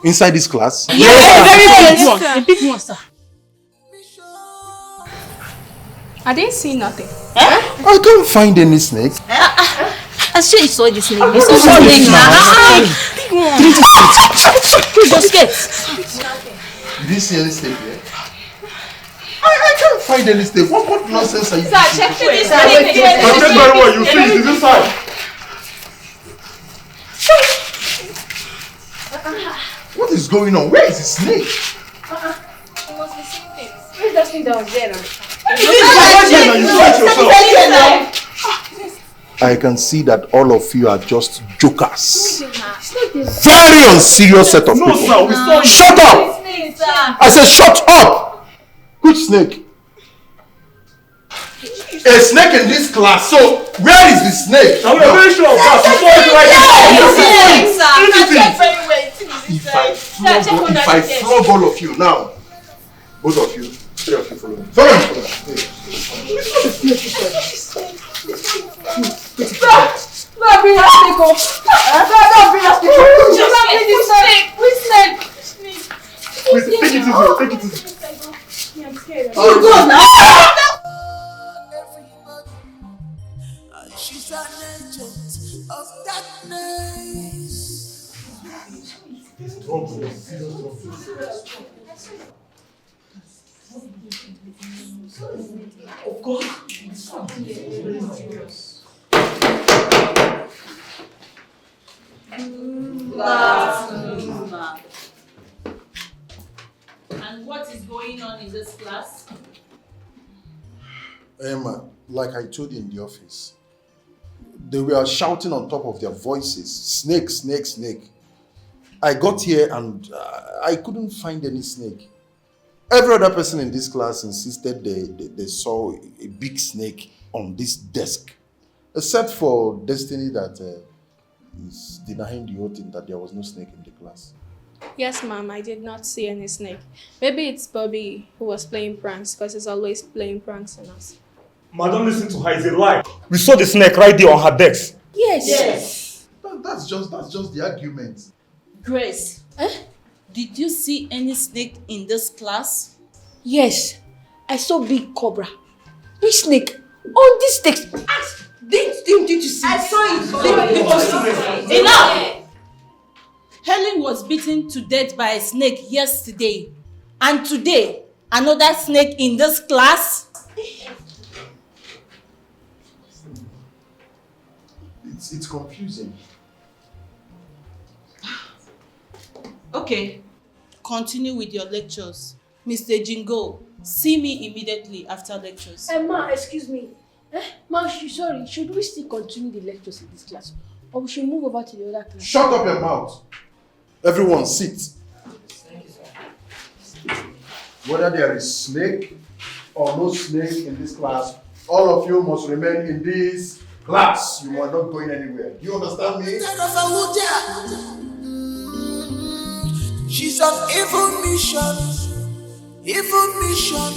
A: Inside this class?
D: Yes, very big one, sir. I didn't see nothing.
A: I can't find any snake.
N: I sure you saw the snake.
A: You saw the snake.
N: Big one. Just get.
A: You didn't see any snake here? I can't find any snake. What nonsense are you doing?
N: Sir, check for this.
A: Check very well. You see it inside. What is going on? Where is the snake?
N: You must be seeing things. Where's that snake that was there now?
A: I can see that all of you are just jokers. Very unserious set of people. Shut up! I said shut up! Which snake? A snake in this class. So where is the snake? I'm very sure of that. If I flog all of you now, both of you, three of you follow me. Follow me.
B: Don't bring us snake up. Don't bring us snake up. Which snake?
A: Take it easy.
B: I'm scared.
A: Oh, go now.
L: She's an agent of darkness.
A: Oh God.
F: And what is going on in this class?
A: Emma, like I told you in the office, they were shouting on top of their voices, snake, snake, snake. I got here and I couldn't find any snake. Every other person in this class insisted they saw a big snake on this desk. Except for Destiny that is denying the whole thing that there was no snake in the class.
D: Yes, ma'am, I did not see any snake. Maybe it's Bobby who was playing pranks because he's always playing pranks on us.
O: Madam, listen to her, it's a lie. We saw the snake right there on her desk.
B: Yes.
A: That's just the argument.
F: Grace, did you see any snake in this class?
B: Yes. I saw big cobra. Big snake. On this text. Did you see?
F: I saw it. Enough! Helen was beaten to death by a snake yesterday. And today, another snake in this class?
A: It's confusing.
F: Okay, continue with your lectures. Mr. Jingo, see me immediately after lectures.
B: Ma, excuse me. Ma, sorry, should we still continue the lectures in this class? Or we should move over to the other class?
A: Shut up your mouth. Everyone sit. Whether there is snake or no snake in this class, all of you must remain in this class. You are not going anywhere. Do you understand me?
L: She's on evil mission. Evil mission.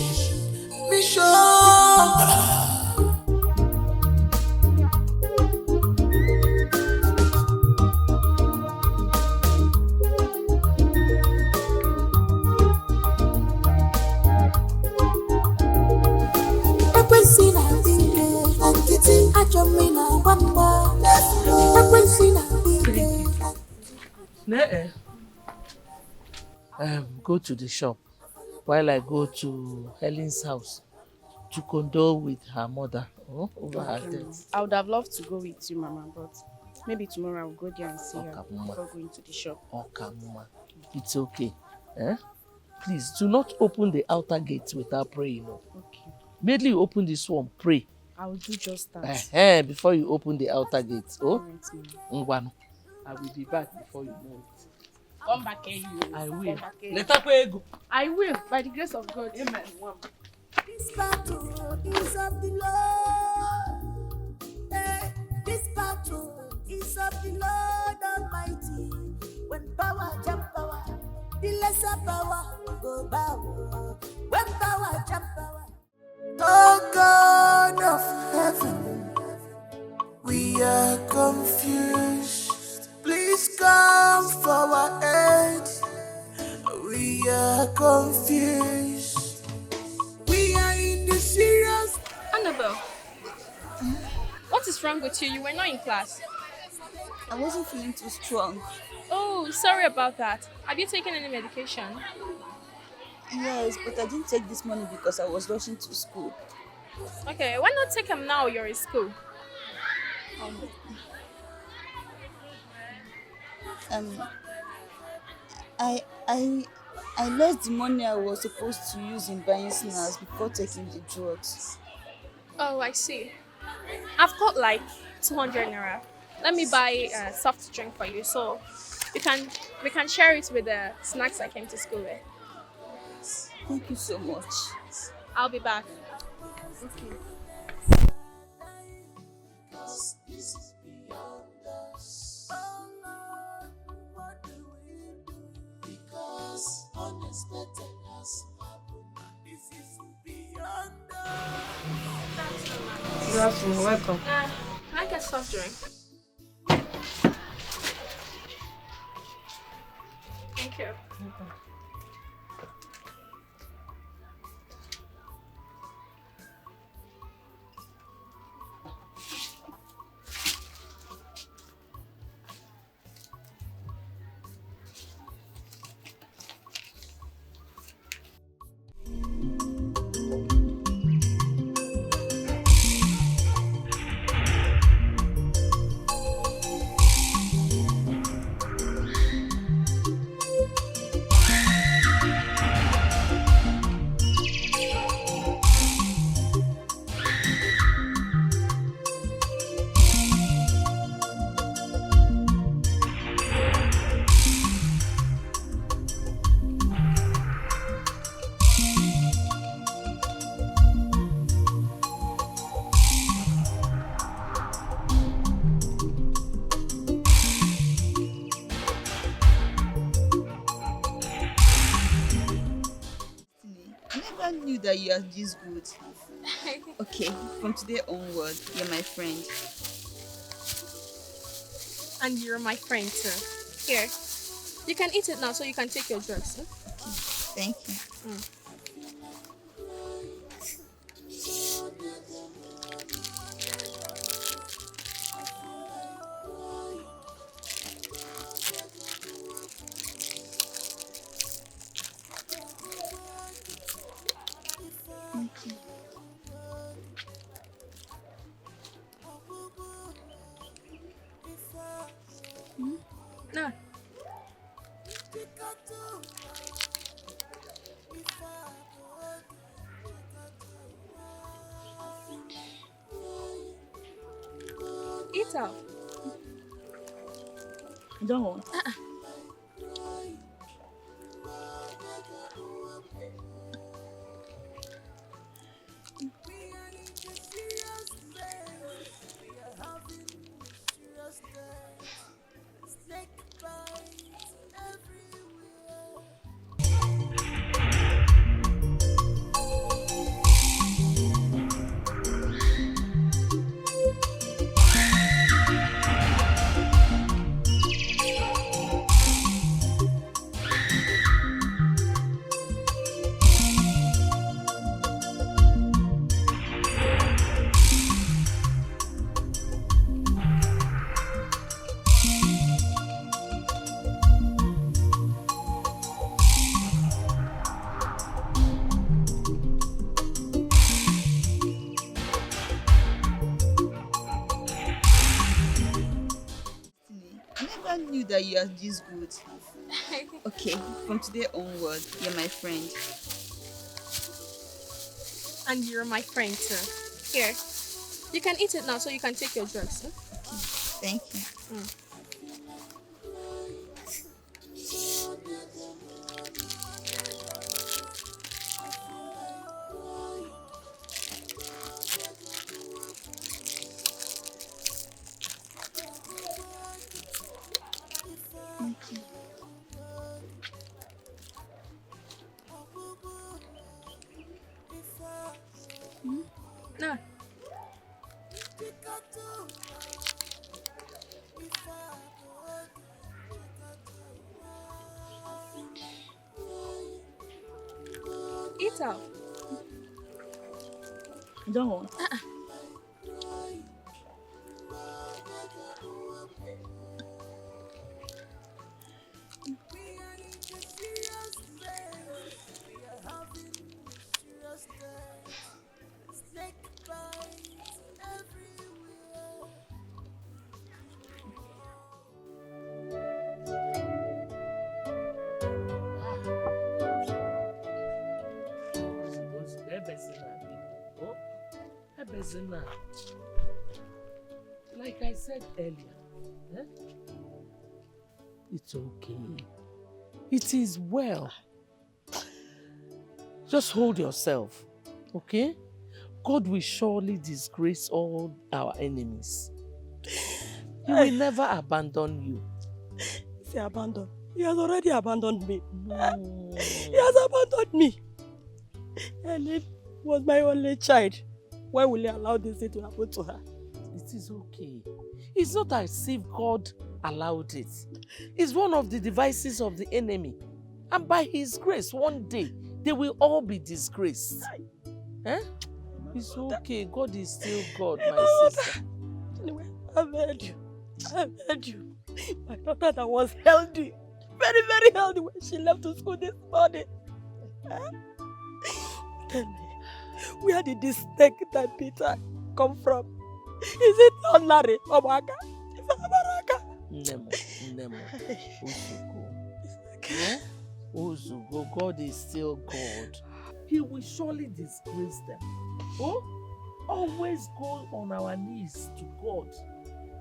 C: Go to the shop while I go to Helen's house to condole with her mother over her death.
K: I would have loved to go with you, Mama, but maybe tomorrow I'll go there and see her before going to the shop.
C: Okay, Mama. It's okay. Please do not open the outer gate without praying.
K: Okay.
C: Immediately you open this one, pray.
K: I will do just that.
C: Before you open the outer gate.
K: Alright,
C: I will be back before you know it.
K: Come back here, you.
C: I will.
K: Let her go. I will, by the grace of God. Amen.
L: This battle is of the Lord. This battle is of the Lord Almighty. When power jump power, the lesser power go bow. When power jump power. Oh God of heaven, we are confused. Please come for our aid. We are confused. We are in the serious.
D: Annabelle, what is wrong with you? You were not in class.
G: I wasn't feeling too strong.
D: Oh, sorry about that. Have you taken any medication?
G: Yes, but I didn't take this morning because I was rushing to school.
D: Okay, why not take them now you're in school?
G: I lost the money I was supposed to use in buying snacks before taking the drugs.
D: Oh, I see. I've got like 200 naira. Let me buy a soft drink for you, so we can share it with the snacks I came to school with.
G: Thank you so much.
D: I'll be back.
G: Okay.
L: Unexpected has happened. This is beyond
B: Good afternoon, welcome.
D: Can I get soft drink? Thank you.
G: That you are this good. Okay, from today onward, you're my friend.
D: And you're my friend too. Here, you can eat it now so you can take your drugs.
G: Okay, thank you.
D: No. Eat up.
G: Don't want. that you are this good. Okay, from today onward, you're my friend.
D: And you're my friend too. Here, you can eat it now so you can take your drugs. Huh?
G: Thank you.
D: No. Eat up.
G: Don't want.
C: Like I said earlier, it's okay. It is well. Just hold yourself, okay? God will surely disgrace all our enemies. He will never abandon you.
M: He abandoned. He has already abandoned me.
C: No.
M: He has abandoned me. Helen was my only child. Why will he allow this thing to happen to her?
C: It is okay. It's not as if God allowed it. It's one of the devices of the enemy. And by his grace, one day, they will all be disgraced. Eh? It's okay. God is still God, my sister.
M: Anyway, I've heard you. I've heard you. My daughter that was healthy, very, very healthy when she left to school this morning. Tell me, where did this snake that Peter come from? Is it ordinary or Baraka?
C: Nemo, Uzugo. Yeah? Uzugo, God is still God. He will surely disgrace them. Oh, always go on our knees to God,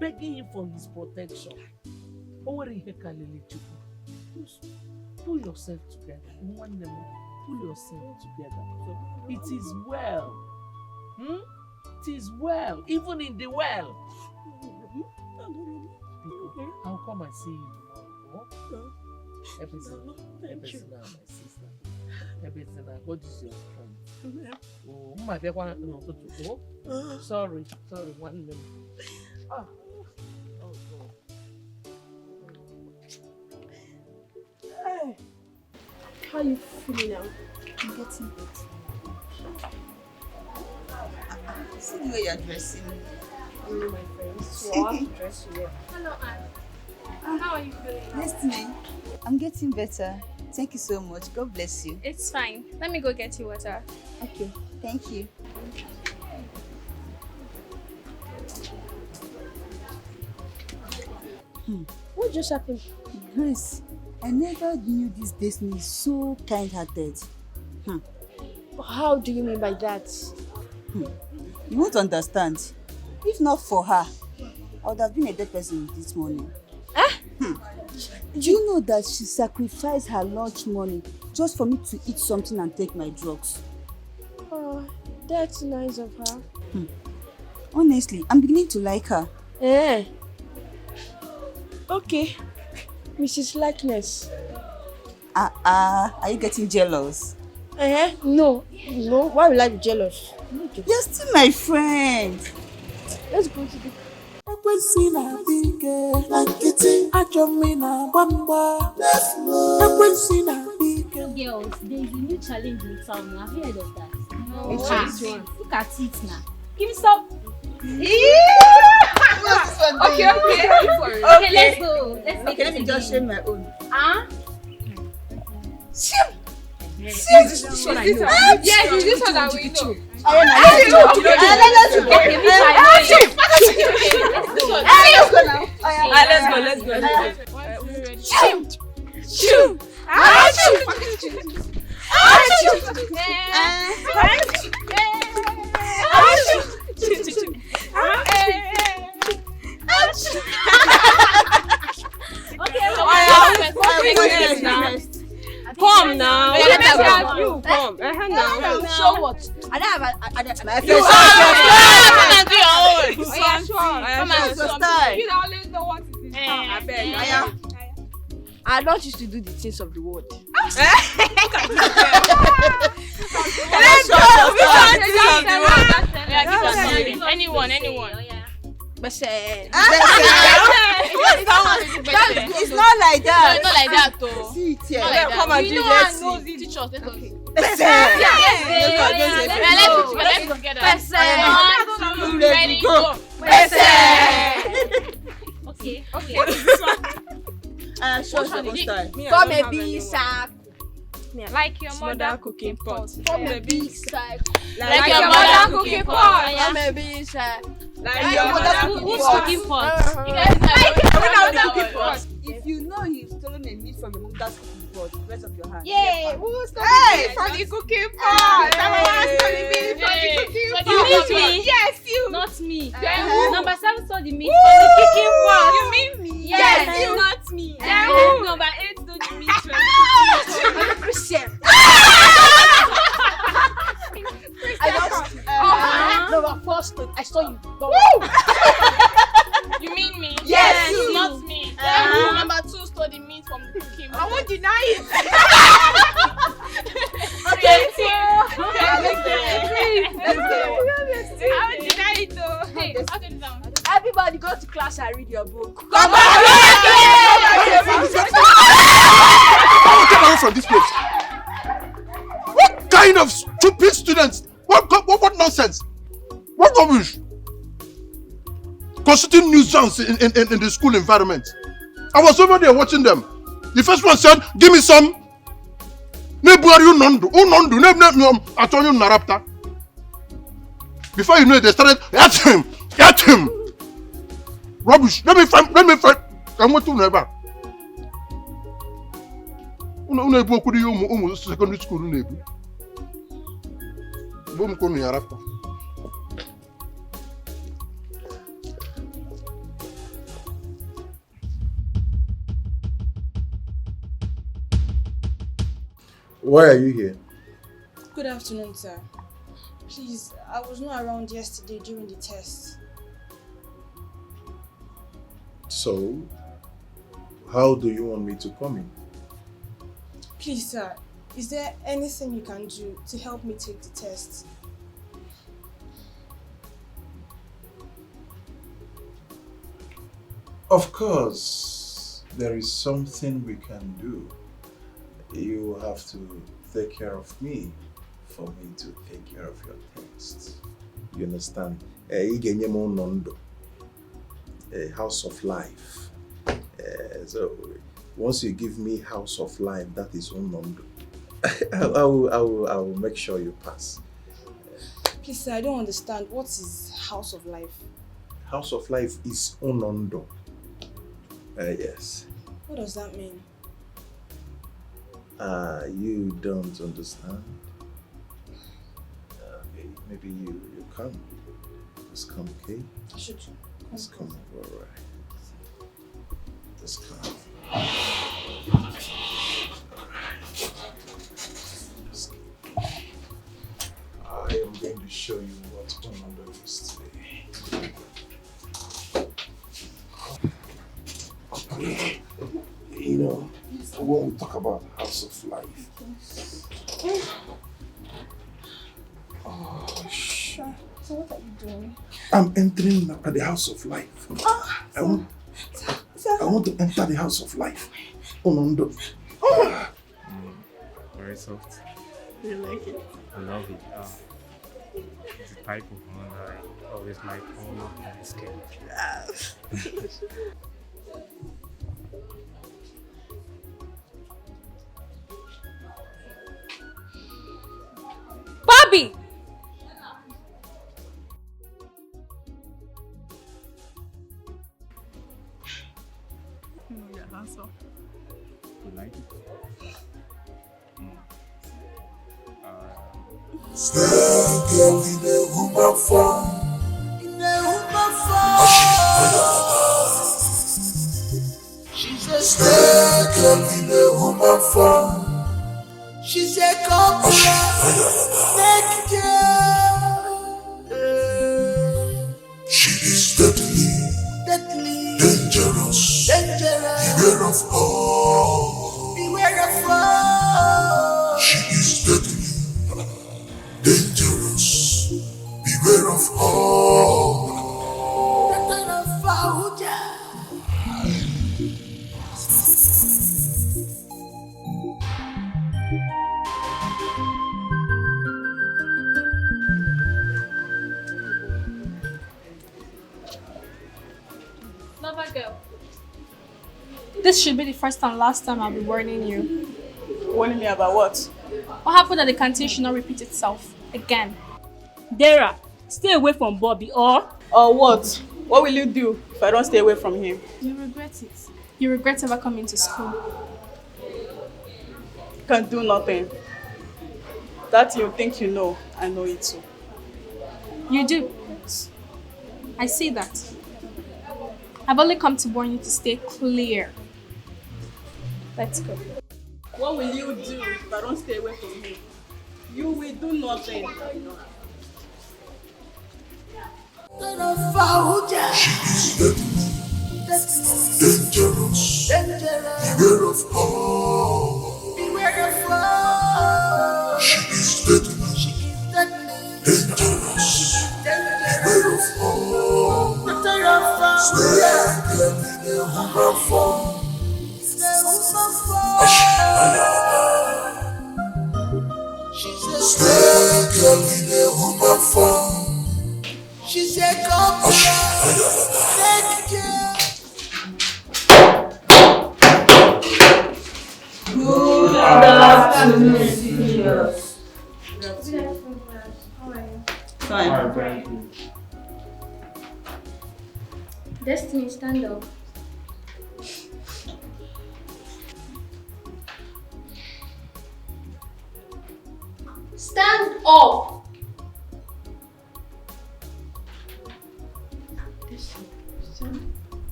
C: begging him for his protection. Pull yourself together. Pull yourself together. It is well. It is well, even in the well. I'll come and see you tomorrow. Everything now, my sister. Everything now. God is your strength. Oh, my baby, sorry, 1 minute. Oh, God.
B: Hey, how are you feeling now?
G: I'm getting better. See the way you're dressing.
B: Only my friends. So I have to dress you well.
D: Hello, Anne. How are you feeling?
G: Nice to meet you. I'm getting better. Thank you so much. God bless you.
D: It's fine. Let me go get you water.
G: Okay. Thank you.
B: What just happened?
G: Grace, I never knew this Destiny is so kind-hearted.
B: How do you mean by that?
G: You won't understand. If not for her, I would have been a dead person this morning. Do you know that she sacrificed her lunch money just for me to eat something and take my drugs?
B: Oh, that's nice of her.
G: Honestly, I'm beginning to like her.
B: Okay, Mrs. Likeness.
G: Are you getting jealous?
B: No. Why will I be jealous?
G: You're still my friend.
B: Let's go to the...
P: Girls, there is a new challenge in town. Have you heard of that?
B: No.
P: Look at it now. Give me some.
G: Okay,
P: let's go. Let's make it.
G: Let me just share my own.
P: This one I know.
H: Yes, it's this one that we know.
P: Let's go.
B: Come now. You come. Show what? I don't have my face.
F: Come and do your own.
B: Come and do style.
F: You always know what it is. I beg.
B: I don't used to do the things of the world.
F: Anyone.
B: But
G: it's not like that.
F: No, it's not like that though.
G: See it here.
F: Come and do let's see. Teach us. Let's do together. Ready, go. Okay.
B: Come and be sack.
F: Like your mother cooking pot.
B: Come and be sack.
F: Like your mother cooking pot.
B: Come and be sack.
F: Like your mother cooking pot. You guys know
G: If you know you've stolen a meat from your mother's cooking pot, raise up your hand.
F: Yay! Who stole the meat from the cooking pot? Someone stole the meat from the cooking pot.
P: You mean me?
F: Yes, you.
P: Not me.
F: Then who?
P: Number 7 saw the meat from the cooking pot.
F: You mean me?
P: Yes,
F: you.
P: not me.
F: Then who?
P: Number 8 stole the meat from the cooking pot.
B: Christian. Number 4 stood. I saw you.
F: You mean me?
B: Yes,
F: you.
B: you.
F: Not me. Then who? Number 2 stole the meat from the cooking pot.
B: I won't deny it.
F: Okay,
B: I won't deny it though.
F: Hey, I'll get it down.
B: Everybody go to class and read your book.
A: Come away from this place. What kind of stupid students? What nonsense? What rubbish? Constituting nuisance in the school environment. I was over there watching them. The first one said, "Give me some." Before you know it, they started at him. Rubbish. Let me find. I want to never. Secondary school. Why are you here?
Q: Good afternoon, sir. Please, I was not around yesterday during the test.
A: So, how do you want me to come in?
Q: Please, sir, is there anything you can do to help me take the test?
A: Of course, there is something we can do. You have to take care of me for me to take care of your test. You understand? A house of life. So once you give me house of life, that is unondo. I will make sure you pass.
Q: Please, sir, I don't understand. What is house of life?
A: House of life is unondo. Yes.
Q: What does that mean?
A: You don't understand? Maybe you come. Just come, okay?
Q: Should you?
A: Just come, alright. Just come. I am going to show you what's going on with this today. You know, when we talk about house of life. Oh, shit.
Q: So what are you doing?
A: I'm entering the house of life. I want to enter the house of life. Onondo.
R: Very soft.
Q: You like it?
R: I love it. It's the type of one that I always like on my skin.
B: Bobby!
Q: You're handsome.
R: you like it.
L: Stay girl in a woman form. In a woman form. She's a stay girl in a woman form. She's a cobra. Naked girl. She is deadly. Deadly. Dangerous. Dangerous. Beware of all. Beware of all. She is deadly. Dangerous, beware of all. Beware of Fauja.
D: Lover girl. This should be the first and last time I'll be warning you.
G: Warning me about what?
D: What happened at the canteen should not repeat itself again.
S: Dara, stay away from Bobby or
G: what? What will you do if I don't stay away from him?
D: You regret it. You regret ever coming to school.
G: Can't do nothing. That you think you know, I know it too.
D: You do. I see that. I've only come to warn you to stay clear. Let's go.
G: What will you do if I don't stay away from him? You will do nothing.
L: She is deadly. Dangerous. Beware of all.
H: Beware of all.
L: She is deadly. Dangerous. Beware of all. Stay girl in a woman form. Stay girl in a woman form.
H: She's a cobra.
T: Good afternoon, seniors.
G: Fine.
R: Thank you.
N: Destiny, stand up. Stand up!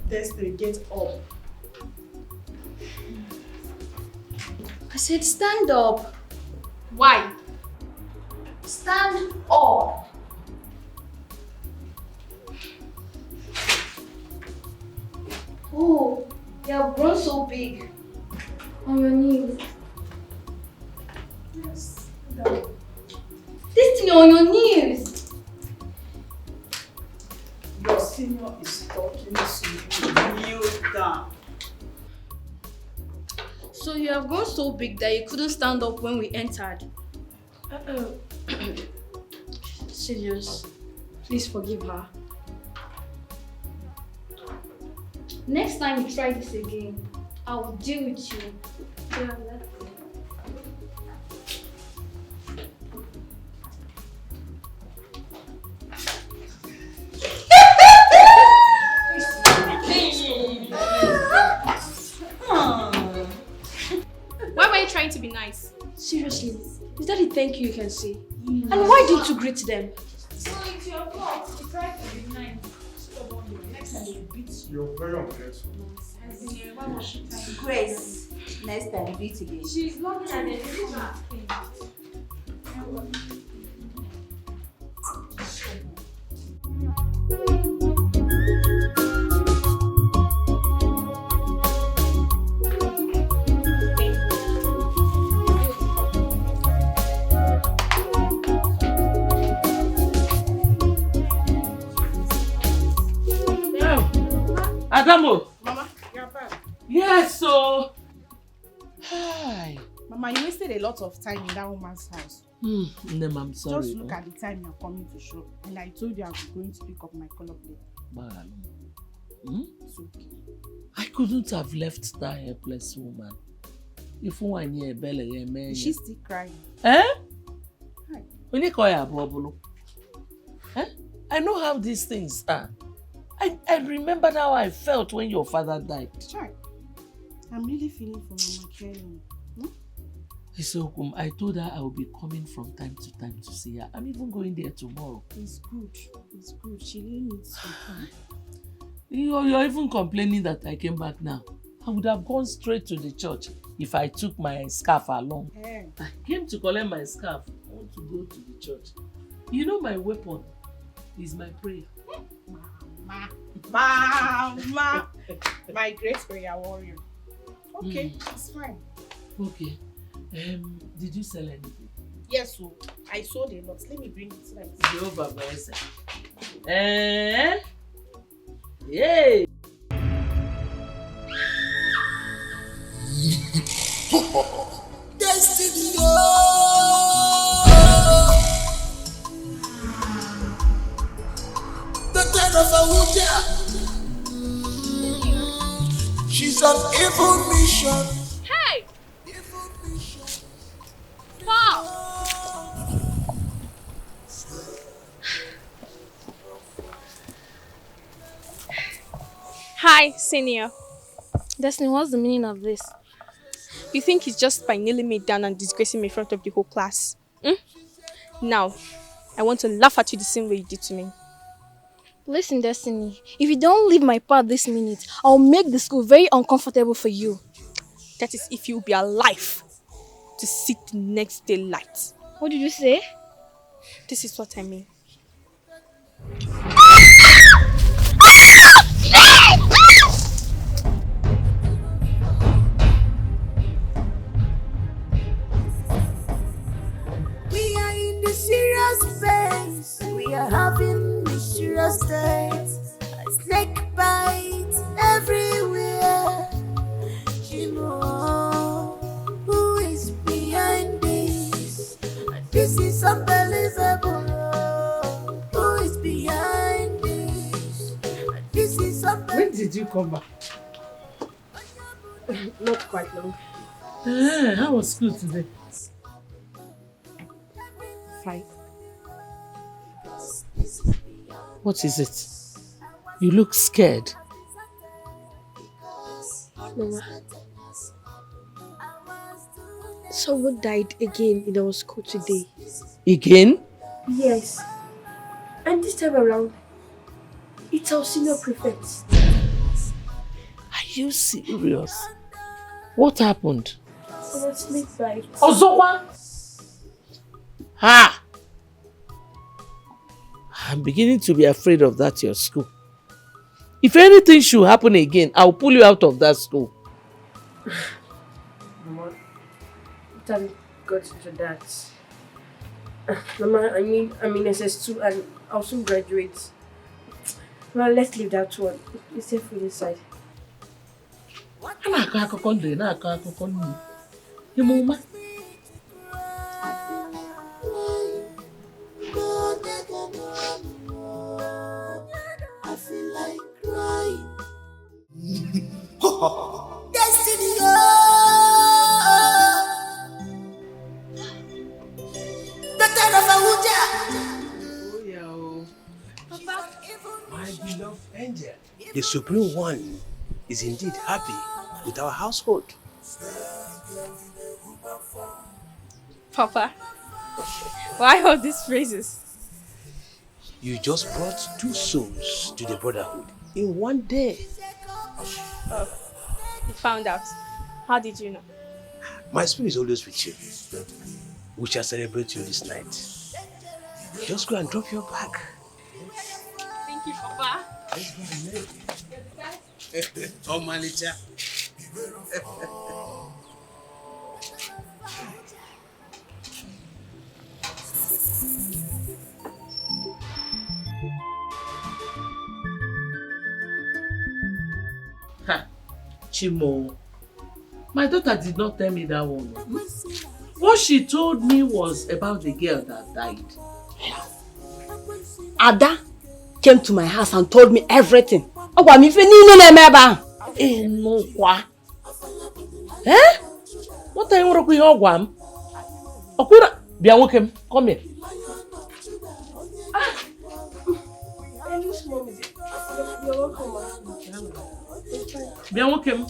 G: Destiny, get up.
N: I said stand up.
D: Why?
N: Stand up. Oh, you have grown so big. On your knees.
G: Yes.
N: Destiny, on your knees.
G: Your senior is talking to you. Kneel down.
N: So you have grown so big that you couldn't stand up when we entered. Serious, please forgive her. Next time you try this again, I will deal with you. Yeah, that's it.
D: Why were you trying to be nice?
N: Seriously, is that the thank you can say? And why didn't you greet them?
Q: So it's your fault. You tried to be nice. Next time you beat you.
R: You're very ungrateful.
Q: Why was she trying?
G: Grace, next time beat again.
Q: She's looking at the different
C: Adamo!
Q: Mama, you're back.
C: Yes, so. Hi.
Q: Mama, you wasted a lot of time in that woman's house.
C: Nem, I'm sorry.
Q: Just look at the time you're coming to shop. And I told you I was going to pick up my color plate.
C: Man.
Q: It's okay.
C: I couldn't have left that helpless woman. If one year belly,
Q: Is she still crying?
C: Eh?
Q: Hi.
C: When you call her Bobolo. Eh? I know how these things are. I remembered how I felt when your father died.
Q: Sure.
K: I'm really feeling for Mama Helen.
C: So, I told her I will be coming from time to time to see her. I'm even going there tomorrow.
K: It's good. It's good. She really needs some time.
C: You're even complaining that I came back now. I would have gone straight to the church if I took my scarf along.
K: Hey.
C: I came to collect my scarf. I want to go to the church. You know my weapon is my prayer.
K: Mama! My great prayer warrior. Okay, it's fine.
C: Okay. Did you sell anything?
K: Yes, so I sold a lot. Let me bring it right.
C: Jehovah bless. Yay!
L: Destiny, the kind of a Abuja. She's on evil mission.
D: Hey! Wow! Hi, senior.
I: Destiny, what's the meaning of this?
D: You think it's just by kneeling me down and disgracing me in front of the whole class? Now, I want to laugh at you the same way you did to me.
I: Listen, Destiny, if you don't leave my path this minute, I'll make the school very uncomfortable for you.
D: That is if you'll be alive to see the next day light.
I: What did you say?
D: This is what I mean.
L: We are in the serious phase. We are having mysterious days. A snake bites everywhere. You know who is behind this? This is unbelievable. Who is behind this? This is unbelievable.
C: When did you come back?
B: Not quite long.
C: How was school today?
B: Fine.
C: What is it? You look scared.
B: Mama, someone died again in our school today.
C: Again?
B: Yes. And this time around, it's our senior prefect.
C: Are you serious? What happened?
B: Our snake bite.
C: Ozowa! Ha! I'm beginning to be afraid of that your school. If anything should happen again, I'll pull you out of that school.
B: Mama, thank God to that. Mama, I'm in SS2 and I'll soon graduate. Well, let's leave that one. It's safe for inside.
L: I feel like crying. Destiny, the kind of Abuja.
E: My beloved angel, the Supreme One is indeed happy with our household.
D: Papa, why all these phrases?
E: You just brought 2 souls to the brotherhood in one day.
D: Oh, you found out. How did you know?
E: My spirit is always with you. We shall celebrate you this night. Just go and drop your bag.
D: Thank you, Papa.
E: Oh, Malicha.
C: Chimo, my daughter did not tell me that one. What she told me was about the girl that died.
M: Ada came to my house and told me everything. Eh? What
C: are you working on? Okura, Biawokem, come here.
B: You're welcome, Ma.
C: Biawokem.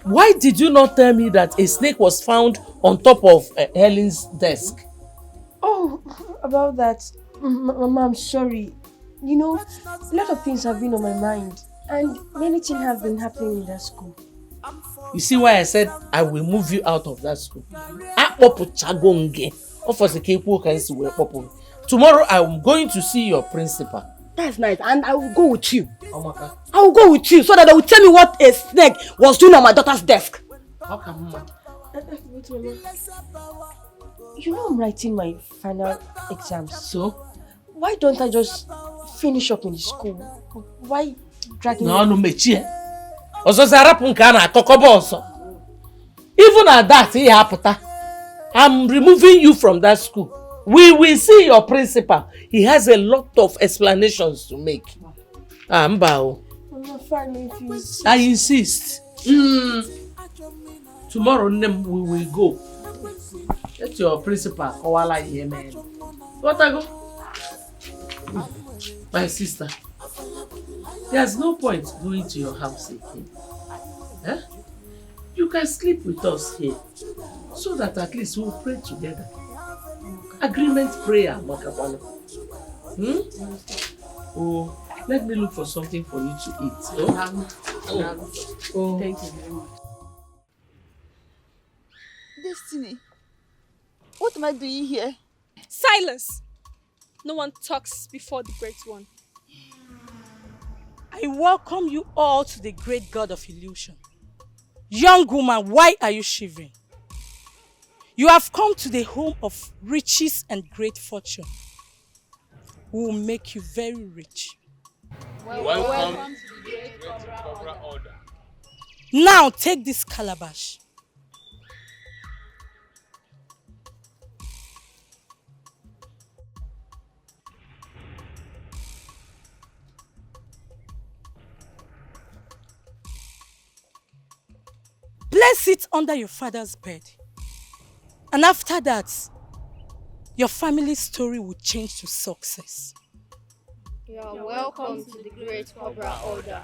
C: Why did you not tell me that a snake was found on top of Helen's desk?
B: Oh, about that. Mama, I'm sorry. You know, a lot of things have been on my mind. And many things have been happening in that school.
C: You see why I said I will move you out of that school? Tomorrow I am going to see your principal.
M: That's nice, and I will go with you. I will go with you so that they will tell me what a snake was doing on my daughter's desk.
C: How come, Mama?
B: Wait, Mama. You know I'm writing my final exams.
C: So?
B: Why don't I just finish up in the school? Why drag me?
C: No, mechie. Even at that, I'm removing you from that school. We will see your principal. He has a lot of explanations to make. Mbao.
B: Mama, fine if you insist.
C: I insist. Tomorrow we will go. Let your principal Kowala here, man. What I go? My sister, there's no point going to your house again. Eh? You can sleep with us here, so that at least we'll pray together. Agreement prayer, Makapano. Oh, let me look for something for you to eat. Oh.
B: Thank you very much.
G: Destiny, what am I doing here?
D: Silence! No one talks before the Great One.
M: I welcome you all to the great god of illusion. Young woman, why are you shivering? You have come to the home of riches and great fortune. We will make you very rich.
U: Welcome to the great cobra order.
M: Now take this calabash. Place it under your father's bed. And after that, your family's story will change to success.
N: You are welcome to the great cobra order.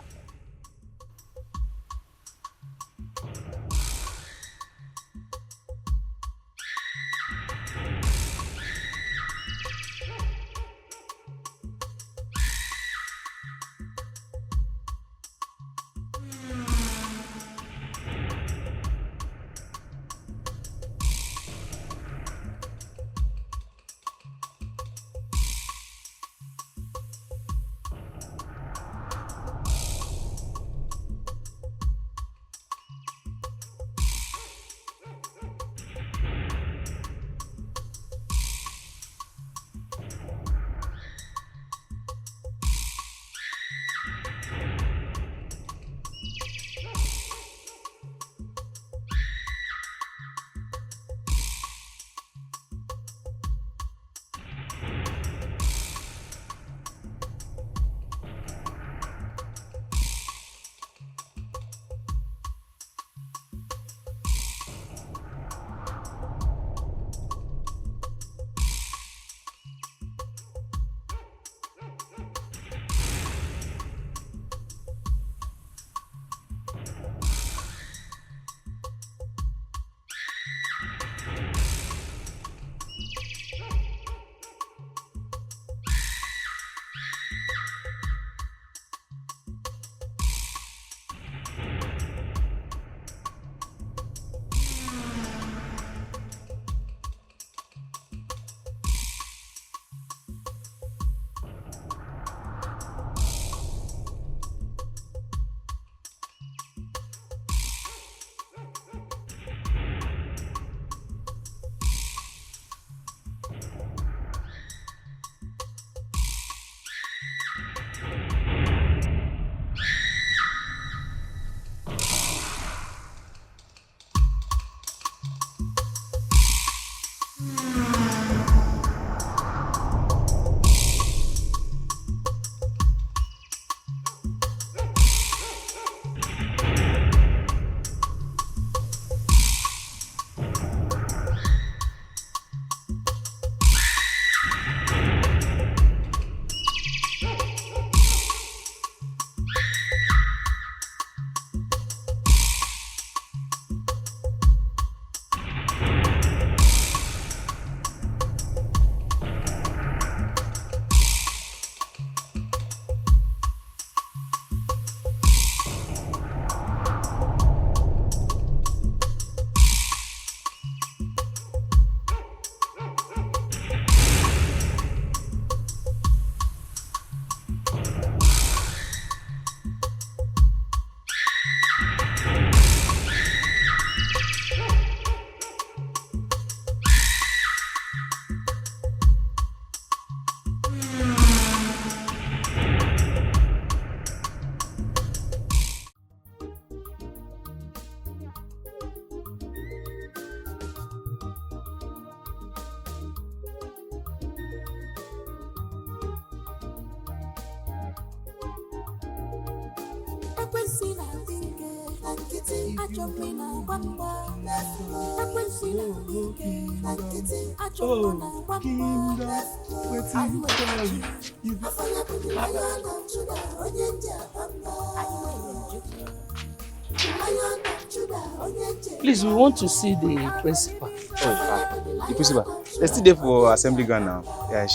C: Please, we want to see the principal.
J: Oh, the principal. They're still there for assembly ground now. Yeah,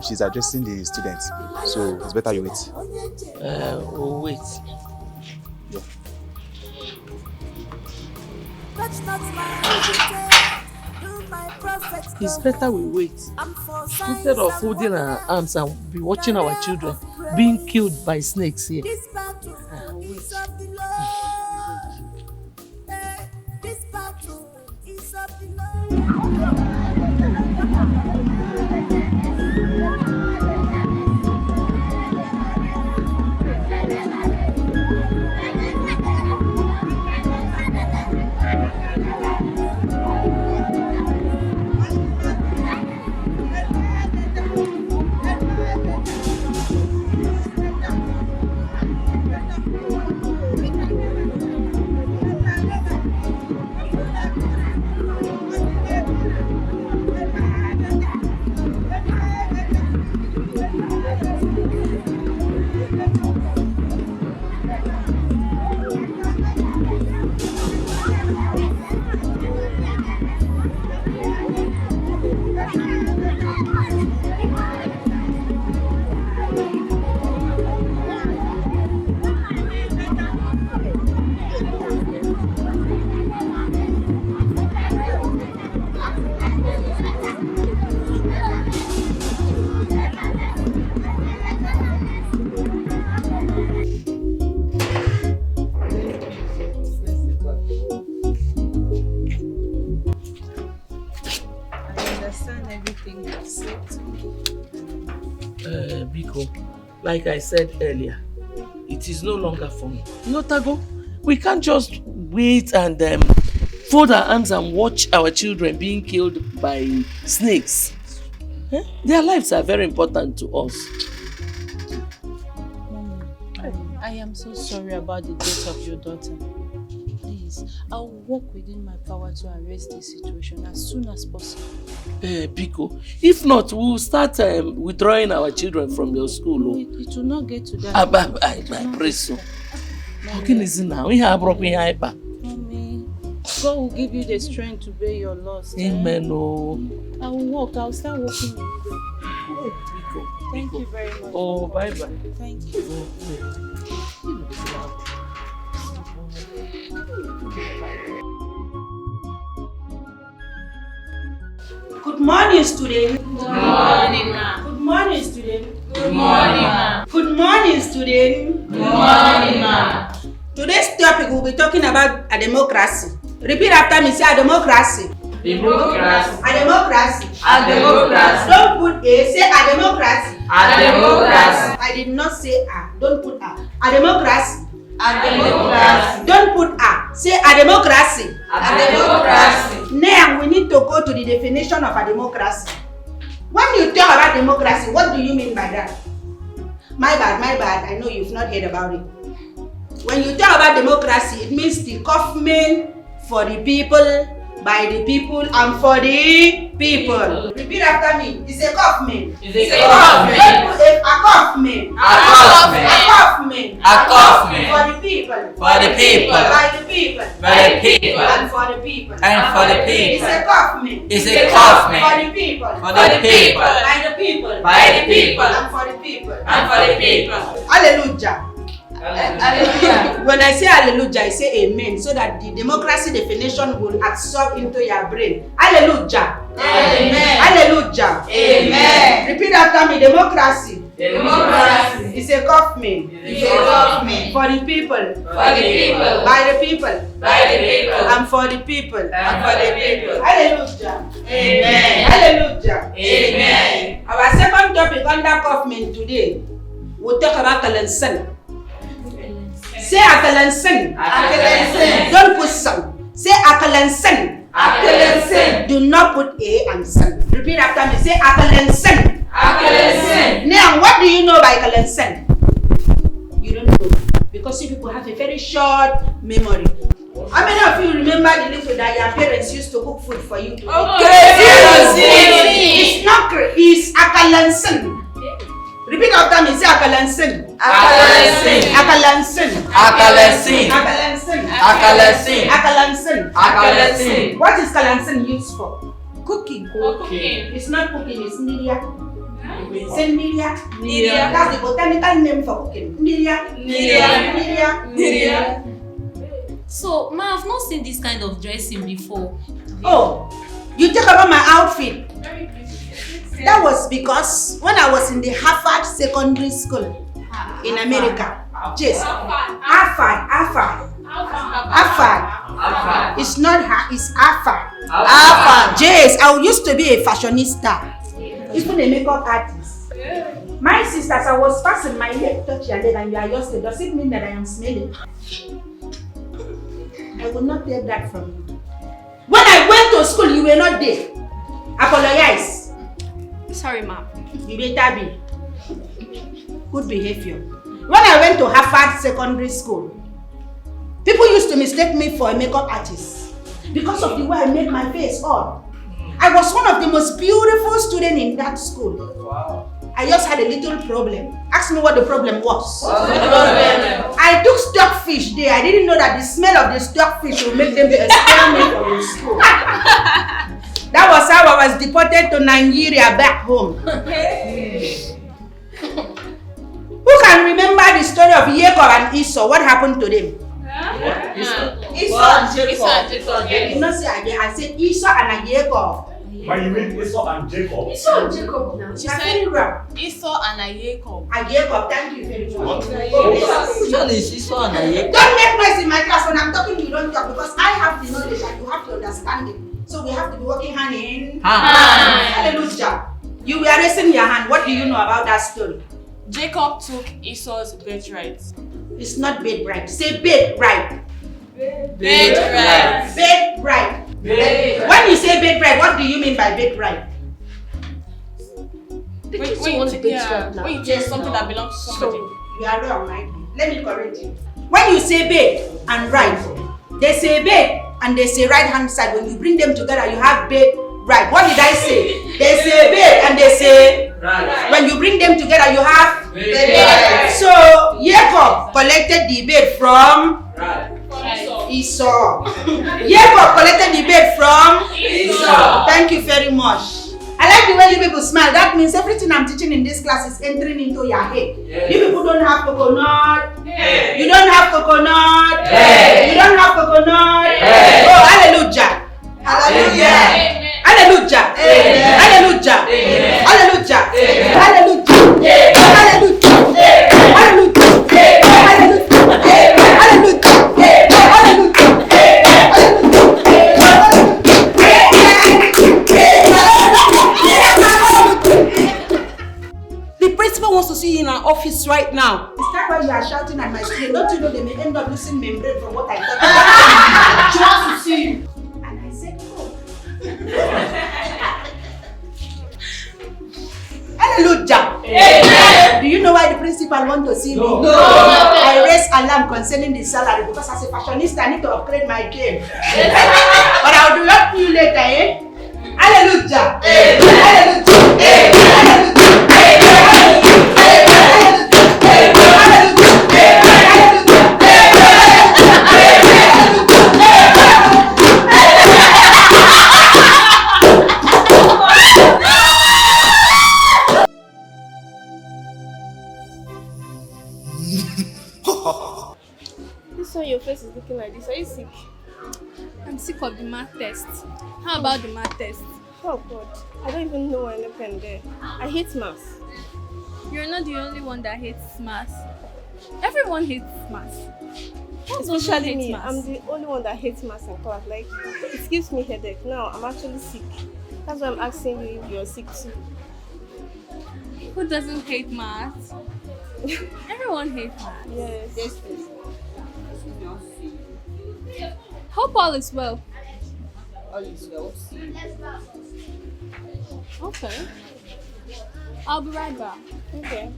J: she's addressing the students, so it's better you wait.
C: We'll wait.
J: Yeah.
C: It's better we wait instead of holding our arms and be watching our children being killed by snakes here. Wait. Like I said earlier, it is no longer funny. Tago, we can't just wait and fold our arms and watch our children being killed by snakes. Their lives are very important to us.
K: Mommy, I am so sorry about the death of your daughter. Please, I'll work within my power to arrest this situation as soon as possible.
C: Biko, if not, we'll start withdrawing our children from your school.
K: No, it will not get to that.
C: I pray so. How can it now? We have broken hyper.
K: Mommy, God will give you the strength to bear your loss.
C: Amen.
K: I will walk. I'll start walking.
C: Biko.
K: Thank you very much.
C: Oh, bye-bye.
K: Thank you.
H: Good morning, student.
T: Good morning, ma'am.
H: Good morning, student.
T: Good morning, ma'am.
H: Good morning, student.
T: Good morning, ma'am.
H: Today's topic will be talking about a democracy. Repeat after me, say a democracy.
T: Democracy.
H: A democracy.
T: A democracy.
H: Don't put a, say a democracy.
T: A democracy.
H: I did not say a, don't put a. A democracy.
T: A democracy.
H: Don't put a, say a democracy.
T: A democracy.
H: Now we need to go to the definition of a democracy. When you talk about democracy, what do you mean by that? My bad, I know you've not heard about it. When you talk about democracy, it means the government for the people, by the people, and for the people. Repeat after me. It's a government.
T: It's a government.
H: A government.
T: A government.
H: A government.
T: A government.
H: For the people.
T: For the people.
H: By the people.
T: By the people.
H: And for the people.
T: And for the people.
H: It's a government.
T: It's a government.
H: For the people.
T: For the people.
H: By the people.
T: By the people.
H: And for the people.
T: And for the people.
H: Hallelujah.
T: Hallelujah.
H: When I say hallelujah, I say amen, so that the democracy definition will absorb into your brain. Hallelujah.
T: Amen.
H: Hallelujah.
T: Amen.
H: Repeat after me. Democracy.
T: Democracy.
H: It's a government.
T: It's a government.
H: For the people.
T: For the people.
H: By the people.
T: By the people.
H: And for the people.
T: And for the people.
H: Hallelujah.
T: Amen.
H: Hallelujah.
T: Amen.
H: Our second topic under government today, we'll talk about Helen. Say Helen.
T: Helen.
H: Don't put son. Say Helen.
T: Helen.
H: Do not put a and son. Repeat after me. Say Helen.
T: Helen.
H: Now, what do you know by Helen? You don't know. Because you people have a Akalansin. Repeat after me. Say Akalansin.
T: Akalansin.
H: Akalansin.
T: Akalansin.
H: Akalansin.
T: Akalansin.
H: Akalansin.
T: Akalansin.
H: What is Kalansin used for? Cooking.
T: Cooking.
H: It's not cooking, it's Nidia. Say Nidia.
T: Nidia.
H: That's the botanical name for cooking. Nidia. Nidia.
P: So, ma, I've not seen this kind of dressing before.
H: Oh, you talk about my outfit. That was because when I was in the Harvard Secondary School in America. Yes. Harvard. It's not her, it's Harvard. Yes, I used to be a fashionista. Even a makeup artist. My sisters, I was passing my leg, touch your leg, and you are yours. Does it mean that I am smelling? I will not take that from you. When I went to school, you were not there. Apologize.
D: Sorry, ma'am.
H: You better be. Good behavior. When I went to Harvard Secondary School, people used to mistake me for a makeup artist because of the way I made my face on. I was one of the most beautiful students in that school. Wow. I just had a little problem. Ask me what the problem was. I took stockfish there. I didn't know that the smell of the stockfish would make them to expel me from the school. That was how I was deported to Nigeria back home. Who can remember the story of Jacob and Esau? What happened to them? Esau and Jacob. I did not say again. I said Esau and Jacob.
O: But you mean Esau and Jacob?
H: Esau and Jacob now.
Q: She said Esau and Jacob.
H: Jacob, thank you very much.
T: Esau and Jacob.
H: Don't make noise in my class. When I'm talking, you don't talk because I have the knowledge and you have to understand it. So we have to be working hand in hand. Hallelujah. You were raising your hand. What do you know about that story?
Q: Jacob took Esau's birthright.
H: It's not birthright. Say birthright.
Q: Birthright.
H: Birthright. When you say birthright, what do you mean by birthright?
Q: When you take something that belongs to somebody.
H: So, you are wrong, right? Let me correct you. When you say bed and right, they say bed and they say right hand side. When you bring them together, you have bed, right. What did I say? They say bed and they say right. When you bring them together, you have bed. Right. So Jacob collected the bed from Esau. Jacob collected the bed from Esau. Thank you very much. I like the way you people smile. That means everything I'm teaching in this class is entering into your head. Yes. You people don't have coconut. Yes. You don't have coconut. Yes. You don't have coconut. Yes. Oh, hallelujah. Hallelujah. Hallelujah. Hallelujah. Hallelujah. Hallelujah. Hallelujah.
V: The principal wants to see you in our office right now.
H: Is that why you are shouting at my students? Don't you know they may end up losing membrane from what I thought about? She wants to see you. And I said, oh. Hallelujah. Amen. Do you know why the principal wants to see me? No. I raised alarm concerning the salary because as a fashionista I need to upgrade my game. But I will do that to you later, eh? Hallelujah. Amen. Hallelujah. Amen.
D: This one, your face is looking like this. Are you sick? I'm sick of the math test. How about the math test? Oh God, I don't even know any pen there. I hate math. You're not the only one that hates math. Everyone hates math. Especially me. I'm the only one that hates math in class. Like, it gives me headache. Now I'm actually sick. That's why I'm asking you if you're sick too.
P: Who doesn't hate math? Everyone hates math.
D: Yes. Hope all is well.
G: All is well.
D: Okay. I'll be right back. Okay.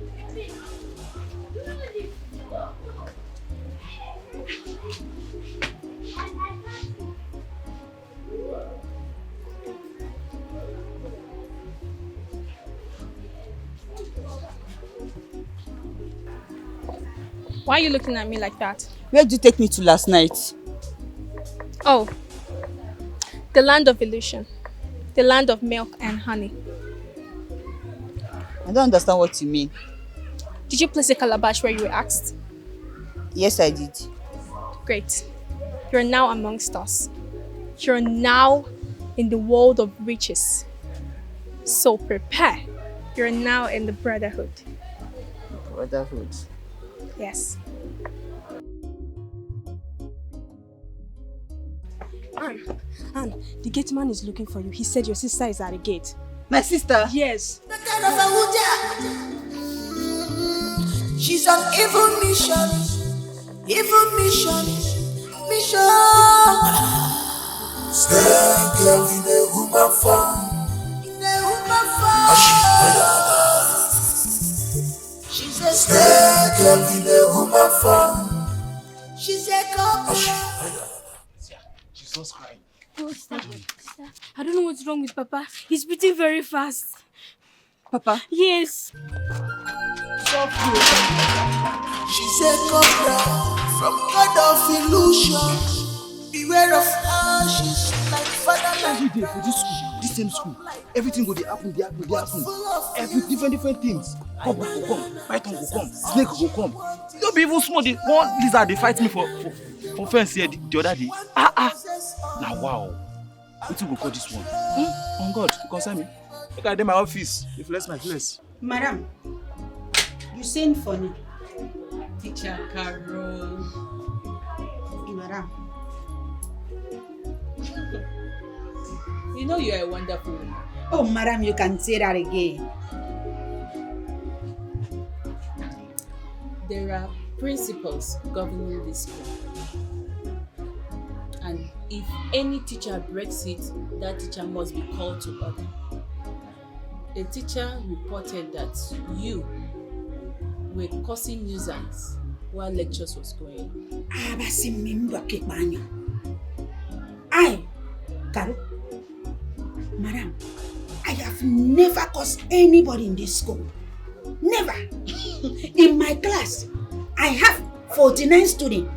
D: Why are you looking at me like that?
G: Where did you take me to last night?
D: Oh, the land of illusion. The land of milk and honey.
G: I don't understand what you mean.
D: Did you place a calabash where you were asked?
G: Yes, I did.
D: Great. You're now amongst us. You're now in the world of riches. So prepare. You're now in the brotherhood.
G: Brotherhood?
D: Yes.
M: Anne, the gate man is looking for you. He said your sister is at the gate.
G: My sister?
M: Yes.
L: She's on evil mission. Evil mission. Mission. Stay girl in a human form. In a human form. She's a stay girl in a human form. She's a cobra.
E: She's just crying.
P: Oh, stop. I don't know what's wrong with Papa. He's breathing very fast.
G: Papa?
P: Yes.
L: Softly. She's a cobra from God of illusion. Beware of her, she's like fatherland.
J: Every day for this school, this same school, everything go dey happen. Every different things. Cobra go come, python go come, snake go come. No be even small. One lizard they fight me for fence here the other day. Now wow. Wetin go call this one? On God, you concern me. Look at them my office. They flex my flesh.
V: Madam, you seem funny.
T: Teacher Carol.
V: Madam.
T: You know you are a wonderful woman.
V: Oh, madam, you can say that again.
T: There are principles governing this school. And if any teacher breaks it, that teacher must be called to order. A teacher reported that you were causing nuisance while lectures was going on.
V: Carol, madam, I have never caused anybody in this school. Never. In my class, I have 49 students.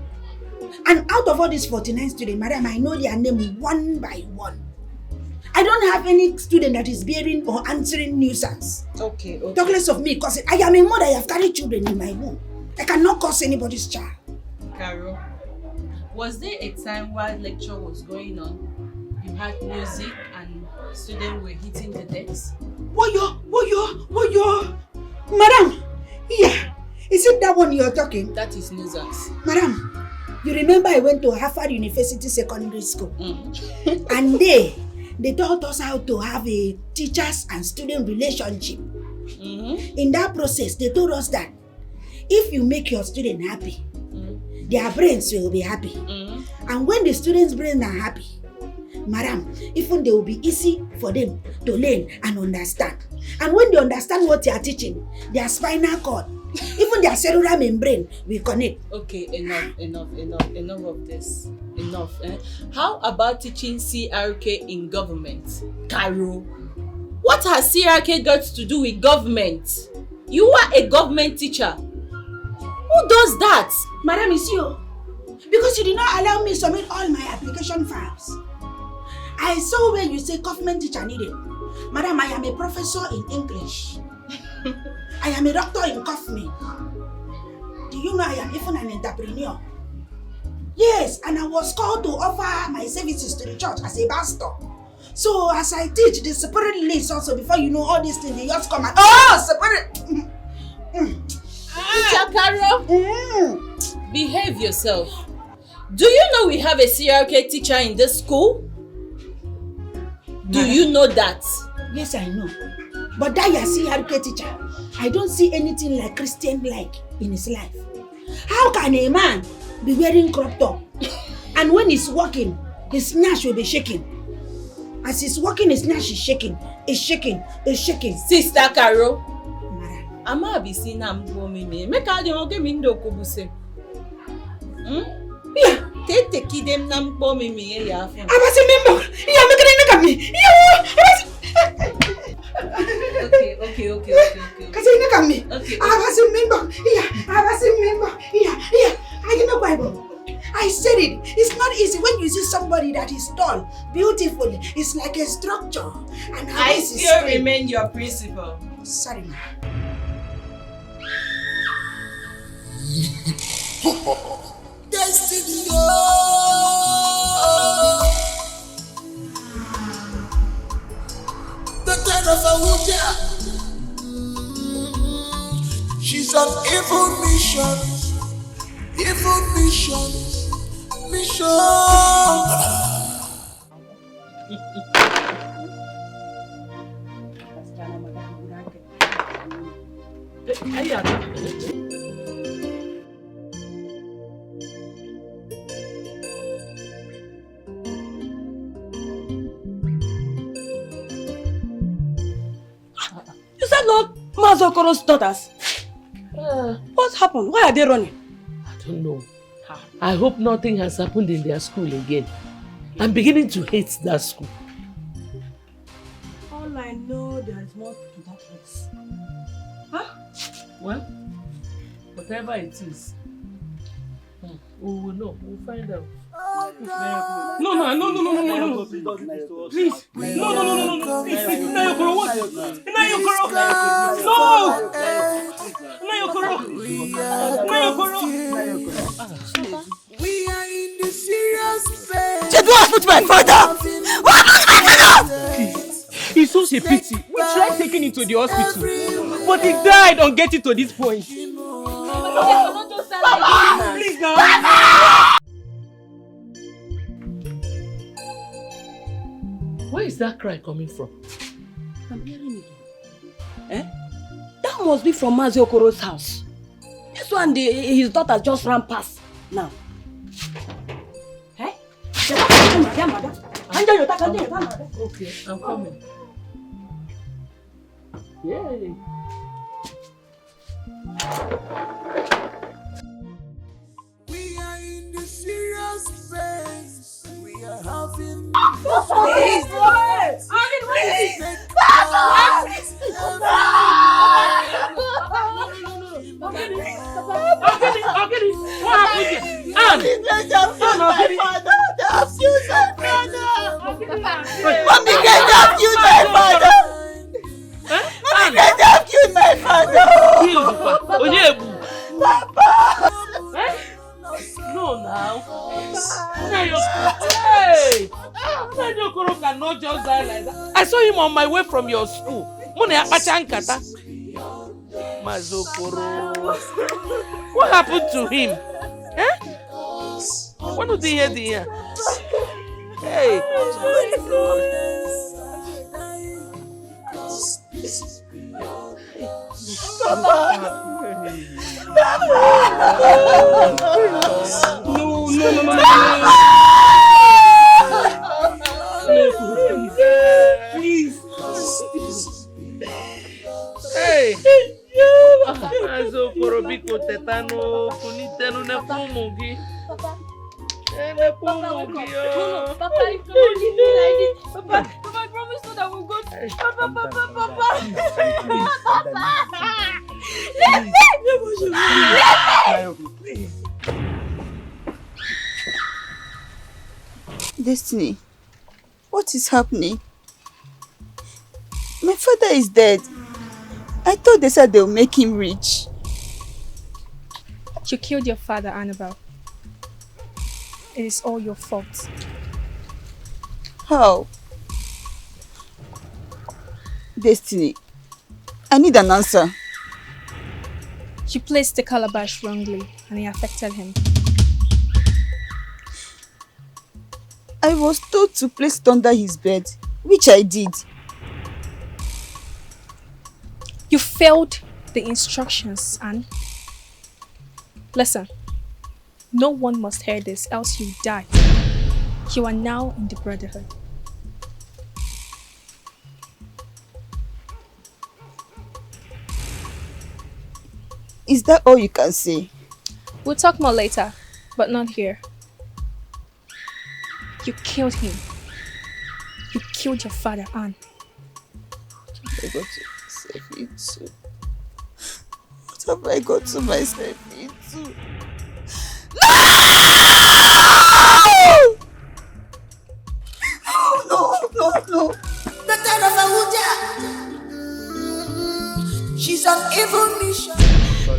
V: And out of all these 49 students, madam, I know their name one by one. I don't have any student that is bearing or answering nuisance.
T: Okay.
V: Talk less of me, because I am a mother. I have carried children in my womb. I cannot cause anybody's child.
T: Carol, was there a time while lecture was going on, you had music and students were hitting the decks?
V: Woyo! Madam, yeah. Is it that one you're talking?
T: That is nuisance.
V: Madam, you remember I went to Harvard University Secondary School? And they taught us how to have a teachers and student relationship. In that process, they told us that if you make your student happy, their brains will be happy. And when the students' brains are happy, madam, even they will be easy for them to learn and understand. And when they understand what you are teaching, their spinal cord, even their cellular membrane will connect.
T: Okay, enough of this. Enough. How about teaching CRK in government? Carol, what has CRK got to do with government? You are a government teacher. Who does that?
V: Madam, it's you. Because you did not allow me to submit all my application files. I saw where you say government teacher needed. Madam, I am a professor in English. I am a doctor in coffee. Do you know I am even an entrepreneur? Yes, and I was called to offer my services to the church as a pastor. So as I teach the separate list also, before you know all these things, they just come and separate.
T: Teacher Carol, behave yourself. Do you know we have a CRK teacher in this school? Do you know that?
V: Yes, I know. But that your CRK teacher, I don't see anything like Christian-like in his life. How can a man be wearing crop top and when he's walking, his snatch will be shaking? As he's walking, his snatch is shaking. It's shaking.
T: Sister Carol, Ama be seen am go me. Make all the okay me ndo kubuse. Yeah, take them nam go me ya phone.
V: Abasi member. Yeah, make it look at me. Okay. Kasi look at me.
T: Okay.
V: Abasi member. Yeah, Abasi member. Yeah, somebody that is tall, beautiful, is like a structure. And her
T: I
V: voice is
T: still
V: straight.
T: remain your principal.
V: Sorry, ma.
L: Destiny, the turn of a Wuja. She's on evil mission.
B: Is that not Mazokoro's daughters? What happened? Why are they running?
C: I don't know. I hope nothing has happened in their school again. I'm beginning to hate that school.
B: All I know, there is more to that place. Huh?
C: Well, whatever it is, we will know. We'll find out.
M: No. Please. No. Please. Inayokoro, what? Inayokoro. No! Inayokoro.
L: We are in the serious phase.
M: They don't put my father! It's such a pity. We tried taking him to the hospital, but he died on getting to this point. Papa! Please now!
C: Where is that cry coming from?
B: I'm hearing it. That must be from Maziokoro's house. This one, his daughter just ran past now.
C: Okay, I'm coming. Yay!
L: We are in the serious phase. We are having
M: Please!
C: No, now. Hey! Nayokoro cannot just die like that. I saw him on my way from your school. Mazokoro. What happened to him? What did he hear here? Hey!
M: Please.
C: Hey! Azokoro biko tetano kunitenu ne pumugi. Ne pumugi yo.
P: Papa, you cannot leave me like this. Papa, I promise you that we'll go to Papa.
G: Destiny, what is happening? My father is dead. I thought they said they'll make him rich.
D: You killed your father, Annabelle. It is all your fault.
G: How? Destiny, I need an answer.
D: You placed the calabash wrongly and it affected him.
G: I was told to place it under his bed, which I did.
D: You failed the instructions, Anne. Listen, no one must hear this, else you die. You are now in the Brotherhood.
G: Is that all you can say?
D: We'll talk more later, but not here. You killed him. You killed your father, Anne.
G: What have I got myself into? What have I got to myself into? No!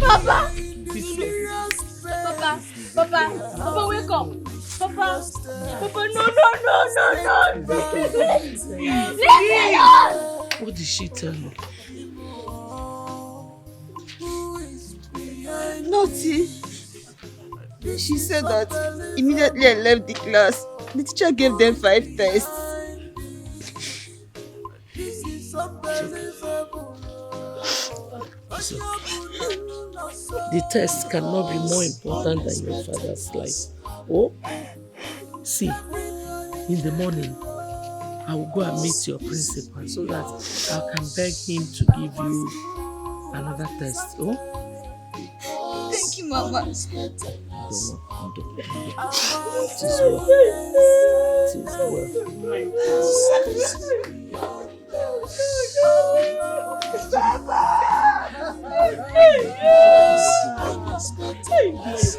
D: Papa! Papa, wake up! Papa, no!
C: What did she tell you?
G: Nothing. She said that immediately I left the class, the teacher gave them 5 tests.
C: So, the test cannot be more important than your father's life. Oh, see, in the morning, I will go and meet your principal so that I can beg him to give you another test. Oh?
G: Thank you, Mama.
C: Don't. It is well. It is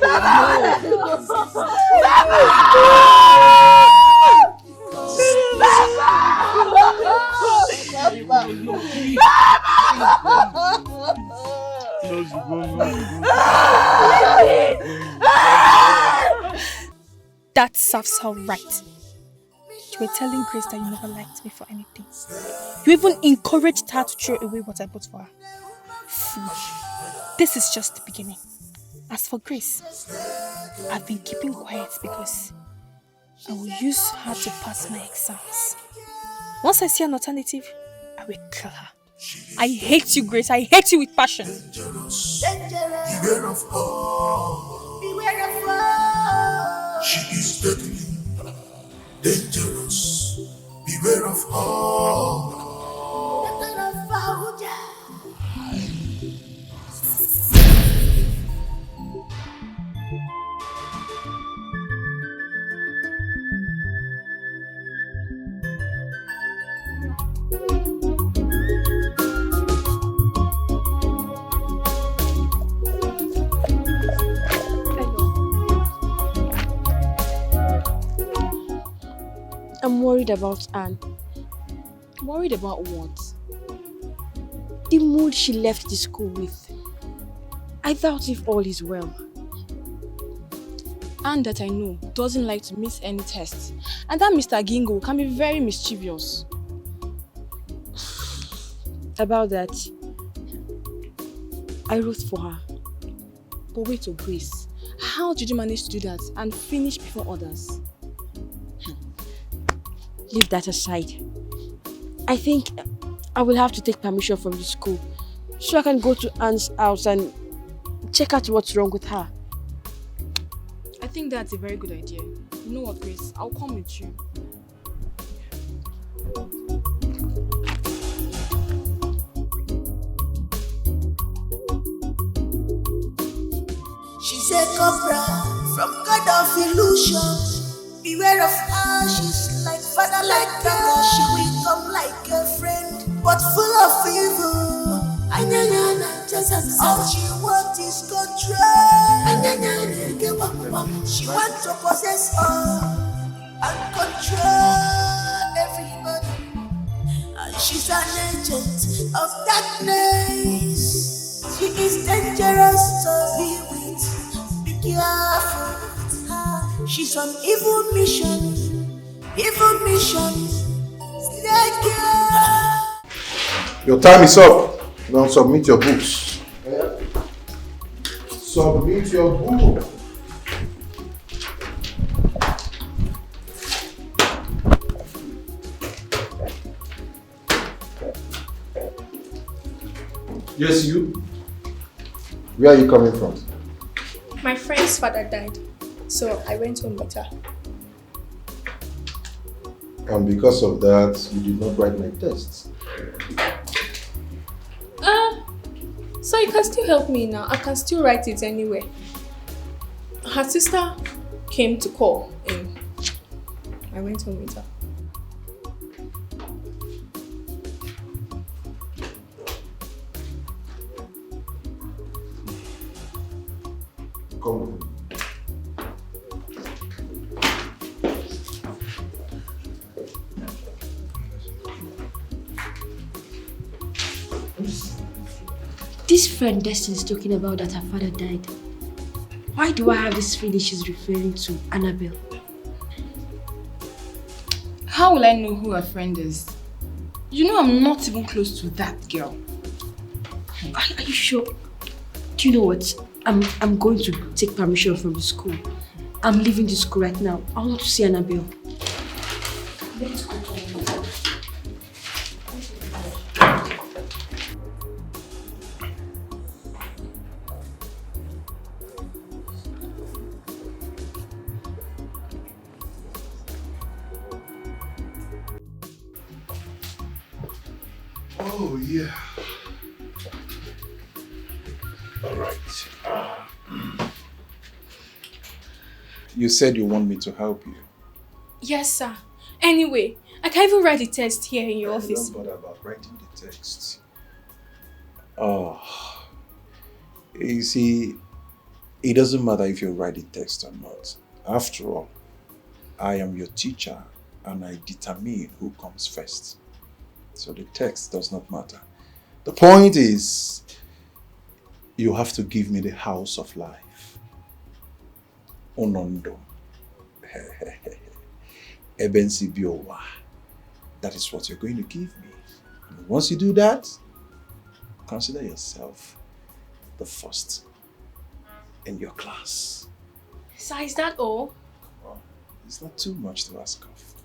C: well.
D: That serves her right. You were telling Grace that you never liked me for anything. You even encouraged her to throw away what I bought for her. Foolish. This is just the beginning. As for Grace, I've been keeping quiet because I will use her to pass my exams. Once I see an alternative, I will kill her. I hate you, Grace. I hate you with passion.
L: Beware of her. Beware of her. She is deadly, dangerous. Beware of her.
B: I'm worried about Anne.
K: Worried about what?
B: The mood she left the school with. I doubt if all is well.
K: Anne that I know doesn't like to miss any tests. And that Mr. Gingo can be very mischievous.
B: About that, I wrote for her.
K: But wait, Grace, how did you manage to do that and finish before others?
B: Leave that aside. I think I will have to take permission from the school so I can go to Anne's house and check out what's wrong with her.
K: I think that's a very good idea. You know what, Grace? I'll come with you.
L: She's a cobra from God of illusion. Beware of her, she's like father, like brother. She will come like a friend, but full of evil. All she wants is control. She wants to possess all and control everybody. And she's an agent of darkness. She is dangerous to be with. Be careful. She's on evil mission. Evil mission.
A: Your time is up. Now submit your books. Submit your book. Yes, you. Where are you coming from?
D: My friend's father died, so I went home with her.
A: And because of that, you did not write my tests.
D: So you can still help me now. I can still write it anyway. Her sister came to call and I went home with her.
A: Come with me.
B: this friend Destiny is talking about that her father died. Why do I have this feeling she's referring to Annabelle?
Q: How will I know who her friend is? You know I'm not even close to that girl.
B: Are you sure? Do you know what? I'm going to take permission from the school. I'm leaving the school right now. I want to see Annabelle. Let's go.
A: Oh, yeah. All right. You said you want me to help you.
D: Yes, sir. Anyway, I can even write the text here in your office.
A: Don't bother about writing the text. Oh. You see, it doesn't matter if you write the text or not. After all, I am your teacher and I determine who comes first. So the text does not matter. The point is, you have to give me the house of life. Onondo. Ebensi biowa. That is what you're going to give me. And once you do that, consider yourself the first in your class.
D: Sir, is that all?
A: Well, it's not too much to ask of.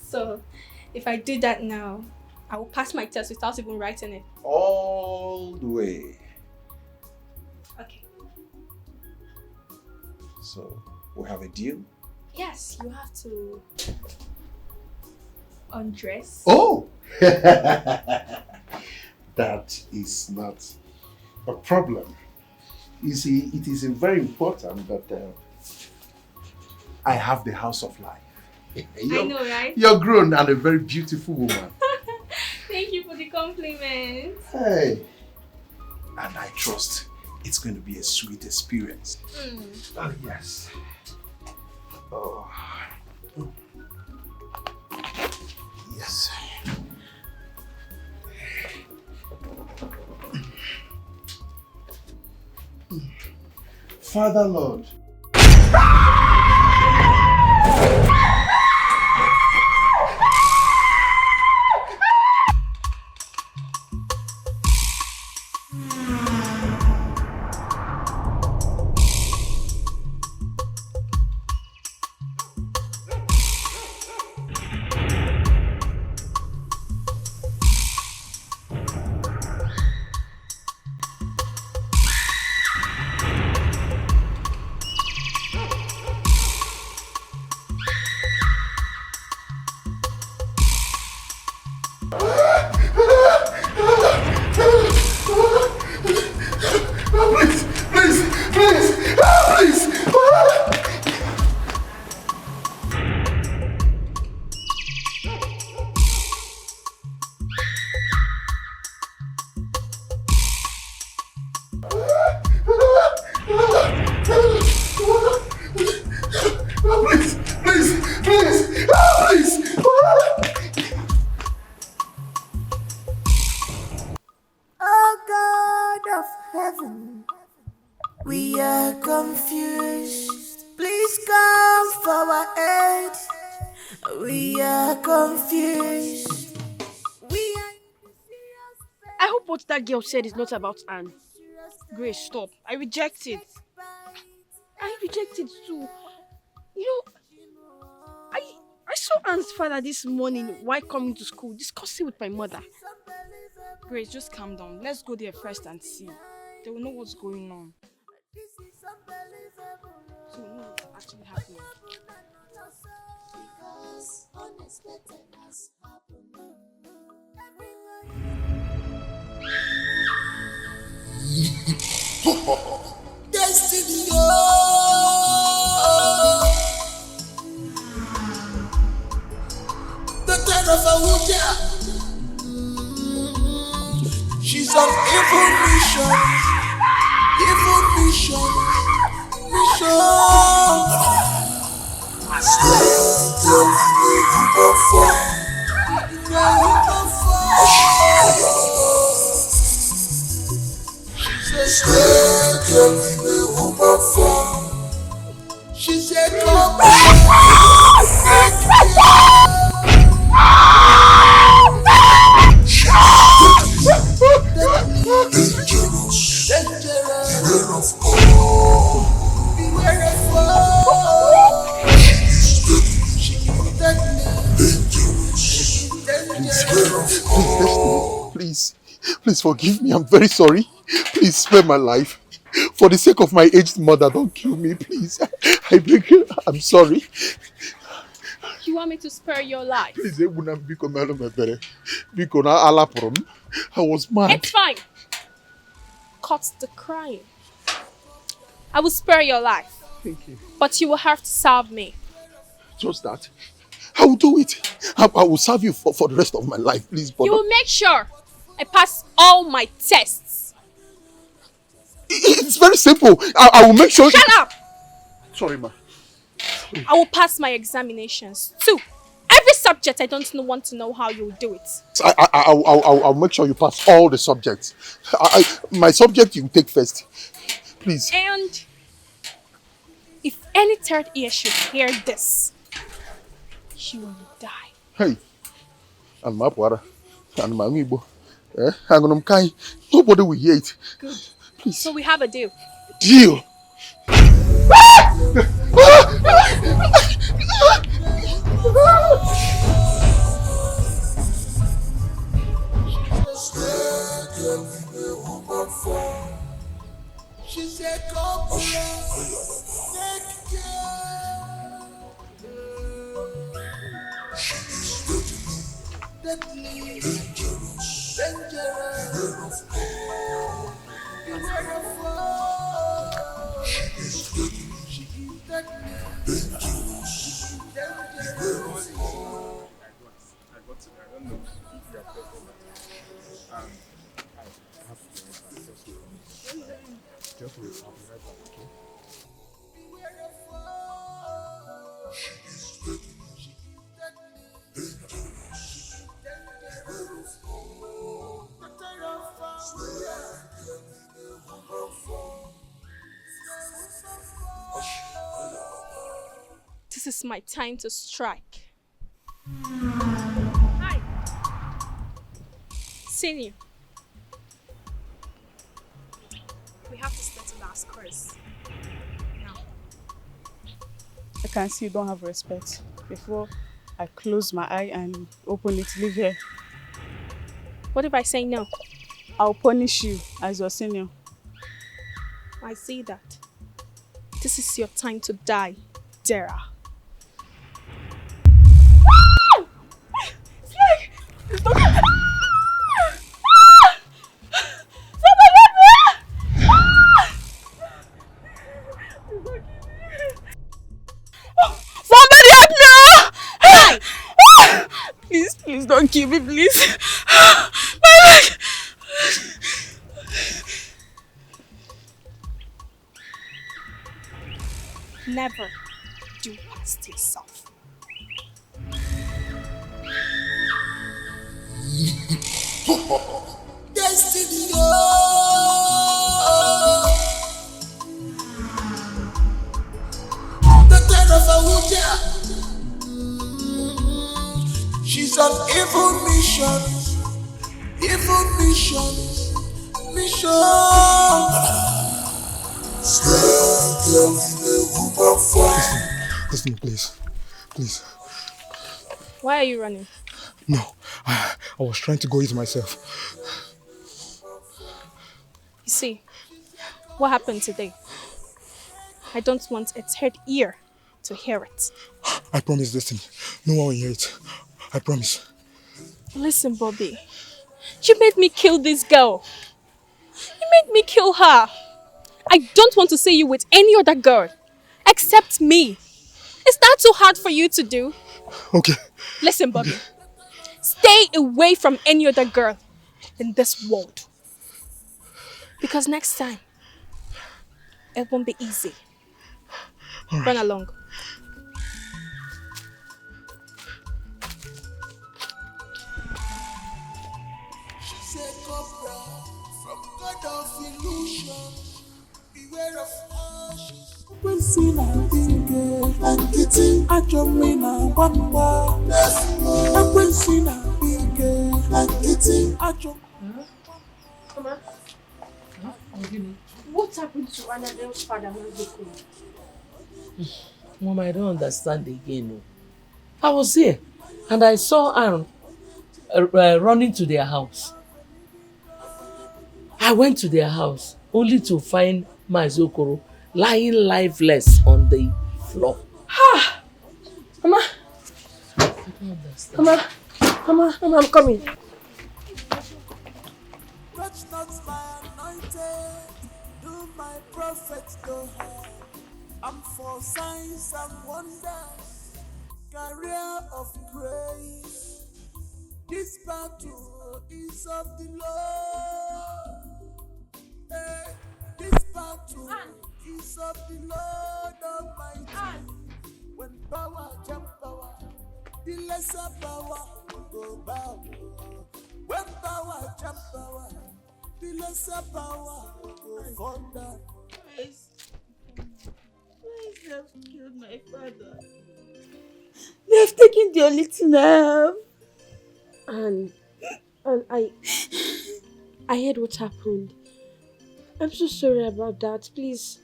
D: So, if I do that now, I will pass my test without even writing it.
A: All the way.
D: Okay.
A: So, we have a deal?
D: Yes, you have to undress.
A: Oh! That is not a problem. You see, it is very important that I have the house of life.
D: I know, right?
A: You're grown and a very beautiful woman.
D: Thank you for the compliment.
A: Hey. And I trust it's going to be a sweet experience. Oh, yes. Oh. Yes. Father Lord.
B: Girl said it's not about Anne. Grace, stop. I reject it. I reject it too. You know, I saw Anne's father this morning while coming to school discussing with my mother.
Q: Grace, just calm down. Let's go there first and see. They will know what's going on. So we know what's actually happening. Because unexpected has happened.
L: Destiny, the turn of a Abuja. She's on evil mission. She said, come
A: Please forgive me. I'm very sorry. Please spare my life. For the sake of my aged mother, don't kill me, please. I beg you. I'm sorry.
D: You want me to spare your life?
A: Please, I was mad.
D: It's fine. Cut the crying. I will spare your life.
A: Thank you.
D: But you will have to serve me.
A: Just that. I will do it. I will serve you for the rest of my life, please. But
D: you will make sure I pass all my tests.
A: It's very simple. I will make sure.
D: Shut up!
A: Sorry, ma.
D: I will pass my examinations too. Every subject, I don't want to know how you will do it.
A: I'll make sure you pass all the subjects. My subject you take first. Please.
D: And if any third ear should hear this, she will die.
A: Hey. And my brother. And my Igbo. Nobody will hear it.
D: Good.
A: Please.
D: So we have a deal.
A: Deal?
L: She said, come deadly, dangerous, she is deadly, dangerous.
D: This is my time to strike. Hi. Senior. We have to settle our scores. Now.
I: I can see you don't have respect. Before I close my eye and open it, leave here.
D: What if I say no?
I: I'll punish you as your senior.
D: I see that. This is your time to die, Dara.
I: Somebody help me! Please don't kill me, please. My leg!
D: Never do past yourself.
L: Destiny, the third of a Wuja. She's on evil mission.
A: Listen, please.
D: Why are you running?
A: No, I was trying to go eat myself.
D: You see, what happened today? I don't want a third ear to hear it.
A: I promise this thing. No one will hear it. I promise.
D: Listen, Bobby. You made me kill this girl. You made me kill her. I don't want to see you with any other girl except me. Is that too hard for you to do?
A: Okay.
D: Listen, Bobby. Stay away from any other girl in this world. Because next time, it won't be easy.
A: Right.
D: Run along.
L: She said, cobra from God of illusion. beware of ashes. When sin and Dikeh, and kitty, Ajomina, Bamba. And when sin and Dikeh, and kitty, Ajomina.
B: Mama, what happened to Anadel's father, Mazoko?
C: Mom, I don't understand again. No. I was here and I saw Aaron running to their house. I went to their house only to find Mazokoro lying lifeless on the floor.
B: Ha! Mama!
C: I don't understand.
B: Mama, I'm coming.
L: Touch not my anointed, do my prophets no harm. I'm for signs and wonders, career of grace. This battle is of the Lord. Hey, this battle is of the Lord Almighty. When power jump power, the lesser power go bow. When power jump power, the lesser power go fall down.
G: They have killed my father. They have taken the only thing I have.
B: And I heard what happened. I'm so sorry about that. Please,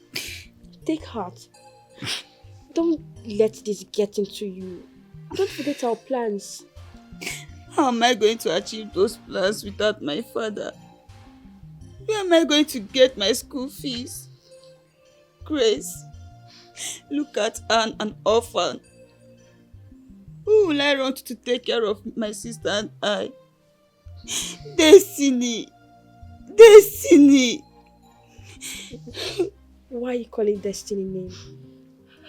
B: take heart. Don't let this get into you. Don't forget our plans.
G: How am I going to achieve those plans without my father? Where am I going to get my school fees? Grace, look at Anne, an orphan. Who will I run to take care of my sister and I? Destiny! Destiny!
B: Why are you calling Destiny name?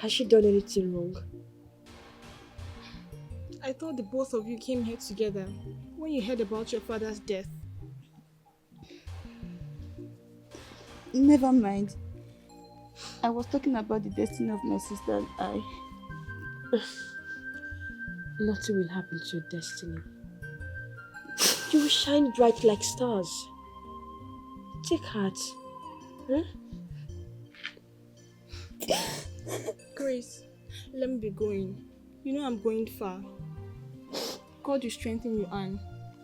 B: Has she done anything wrong?
D: I thought the both of you came here together when you heard about your father's death.
G: Never mind. I was talking about the destiny of my sister and I.
B: Nothing will happen to your destiny. You will shine bright like stars. Take heart. Huh?
D: Grace, let me be going. You know I'm going far. God will strengthen you, Anne.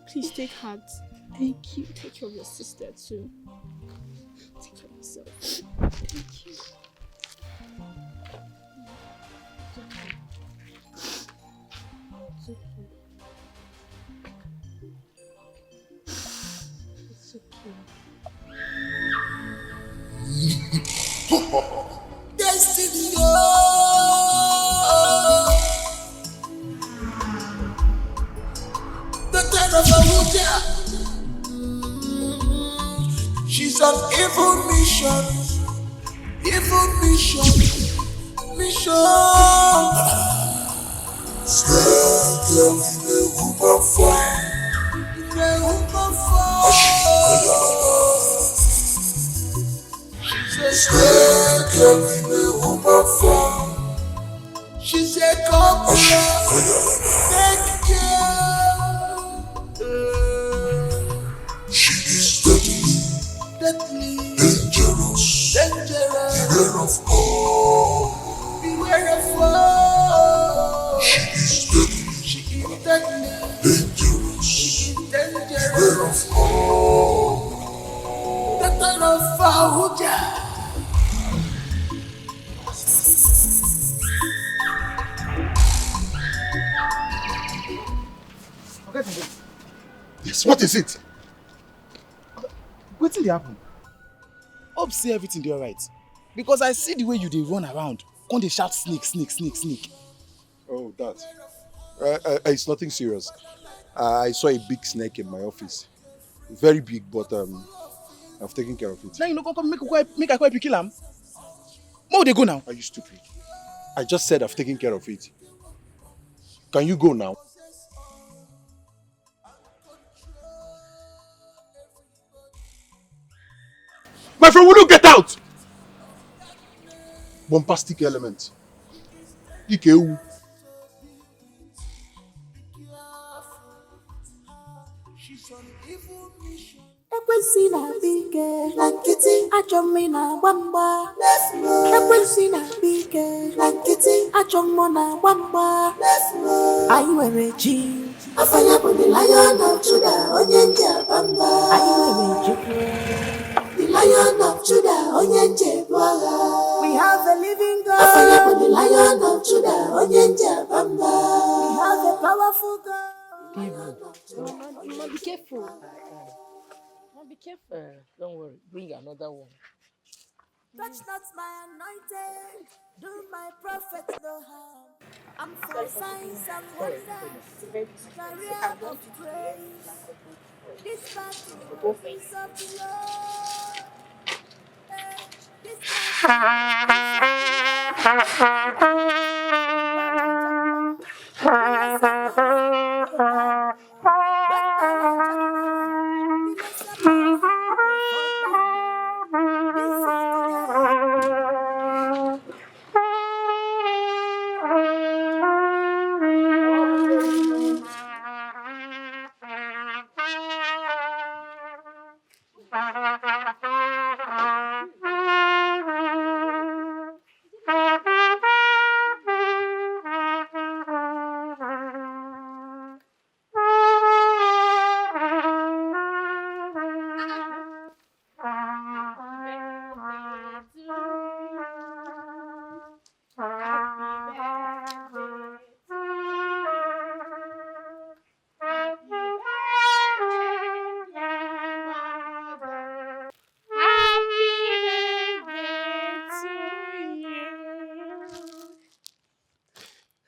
D: Please take heart.
G: Thank you.
D: Take care of your sister too. Take care of yourself.
B: Thank you. It's okay. It's okay.
L: Destiny, oh, the turn of a Abuja. She's on evil mission, she's a cobra. Take care. She is deadly, dangerous. Beware of all. She is deadly, dangerous. Beware of all. The turn of Abuja.
J: Yes, what is it? What did happen? Hope say everything dey alright. Because I see the way you dey run around. Come dey shout snake.
A: Oh, that. It's nothing serious. I saw a big snake in my office. Very big, but I've taken care of it.
J: Now you no come make I quiet kill am. Where they go now?
A: Are you stupid? I just said I've taken care of it. Can you go now? My friend, will you get out? Bombastic element. Dikeh.
L: Ekwensị na Dikeh, na nkịtị Achomi na bamba. Ekwensi na bike. Achomo na bamba. Ayi were ji. Afanya bụ the lion of Judah, onye nje bamba. Ayi were ji. The lion of Judah, onye nje bụ agha. We have a living God. Afanya bụ the lion of Judah, onye nje bamba. We have a powerful God.
B: Mama, be careful. Mama, be careful.
C: Don't worry, bring another one.
L: Touch not my anointed, do my prophet no harm. I'm for signs and wonders, career of praise. This battle is of the Lord. This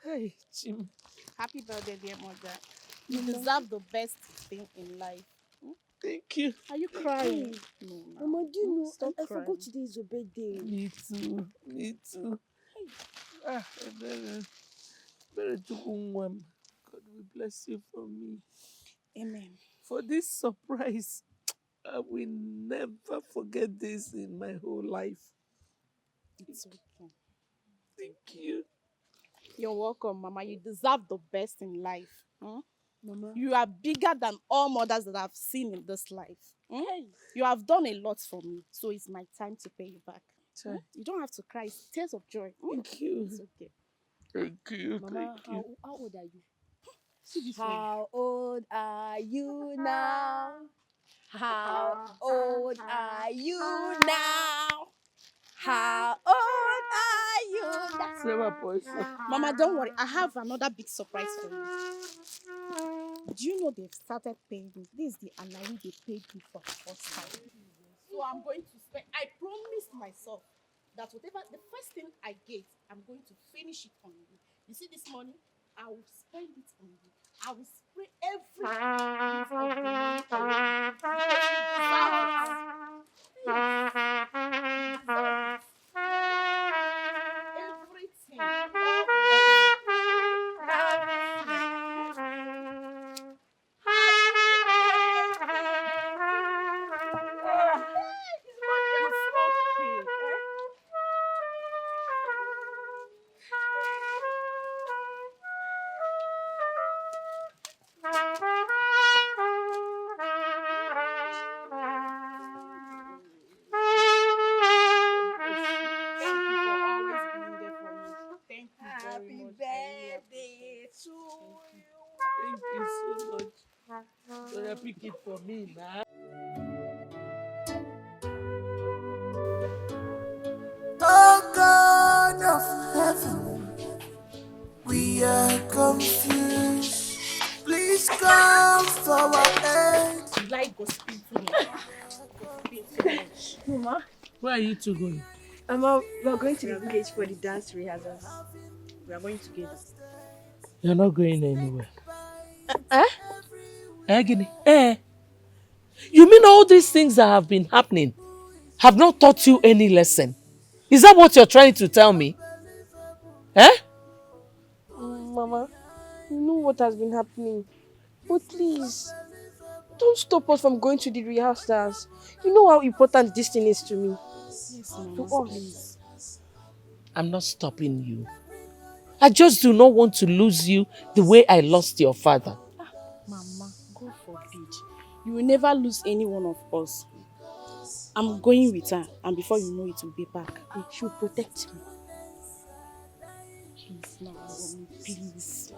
C: Hey, Jim.
K: Happy birthday, dear mother. You deserve the best thing in life.
C: Thank you.
K: Are you crying?
B: No, Mama, do you know?
K: Stop
B: I
K: crying.
B: forgot today is your birthday.
C: Me too. Me too. Very God will bless you for me.
K: Amen.
C: For this surprise, I will never forget this in my whole life.
K: It's okay.
C: Thank you.
K: You're welcome, Mama. You deserve the best in life.
B: Mama.
K: You are bigger than all mothers that I've seen in this life. You have done a lot for me, so it's my time to pay you back. You don't have to cry. It's tears of joy.
C: Thank you.
K: It's okay.
C: Thank you.
B: Mama,
C: Thank you.
B: how old are you?
K: See this
B: How old are you now? How old are you now? How old are you now?
K: Mama, don't worry. I have another big surprise for you. Do you know they've started paying me? This is the allowance they paid me for the first time. So I'm going to spend. I promised myself that whatever the first thing I get, I'm going to finish it on you. You see this money? I will spend it on you. I will spray every bit of the money on you. Because you deserve it. You deserve it. Everything.
C: Thank you so much. So you pick it for me now.
L: Oh God of heaven, we are confused. Please come for our aid.
K: You like gossiping too much.
B: Mama,
C: where are you two going?
B: Mama, we are going to the village for the dance rehearsals. We are going together.
C: You're not going anywhere.
B: Guinea.
C: You mean all these things that have been happening have not taught you any lesson? Is that what you're trying to tell me?
B: Mama, you know what has been happening. But please, don't stop us from going to the rehearsals. You know how important this thing is to me.
K: Yes,
B: to
K: Mama,
B: us.
K: please.
C: I'm not stopping you. I just do not want to lose you the way I lost your father.
K: Mama, God forbid. You will never lose any one of us.
I: I'm going with her, and before you know it, we'll be back.
B: She'll protect me.
I: Please, now, please.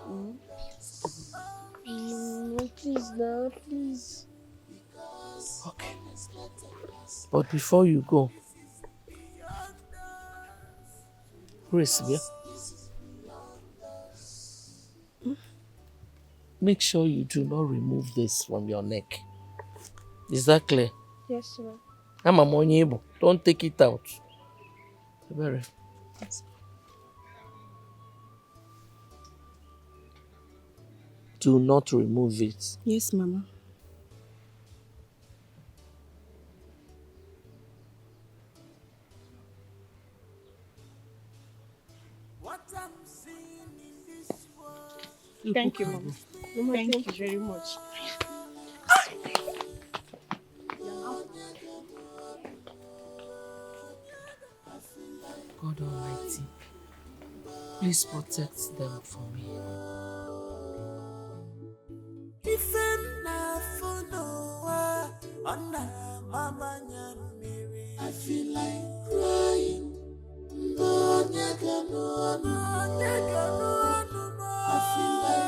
B: No, please, now, please.
C: Okay. But before you go, Grace, yeah? Make sure you do not remove this from your neck. Is that clear?
B: Yes, sir.
C: I'm a money able. Don't take it out. Very. Do not remove it.
I: Yes, Mama. Thank you, Mama. Thank you very much.
C: God Almighty, please protect them for me.
L: I feel like crying. I feel like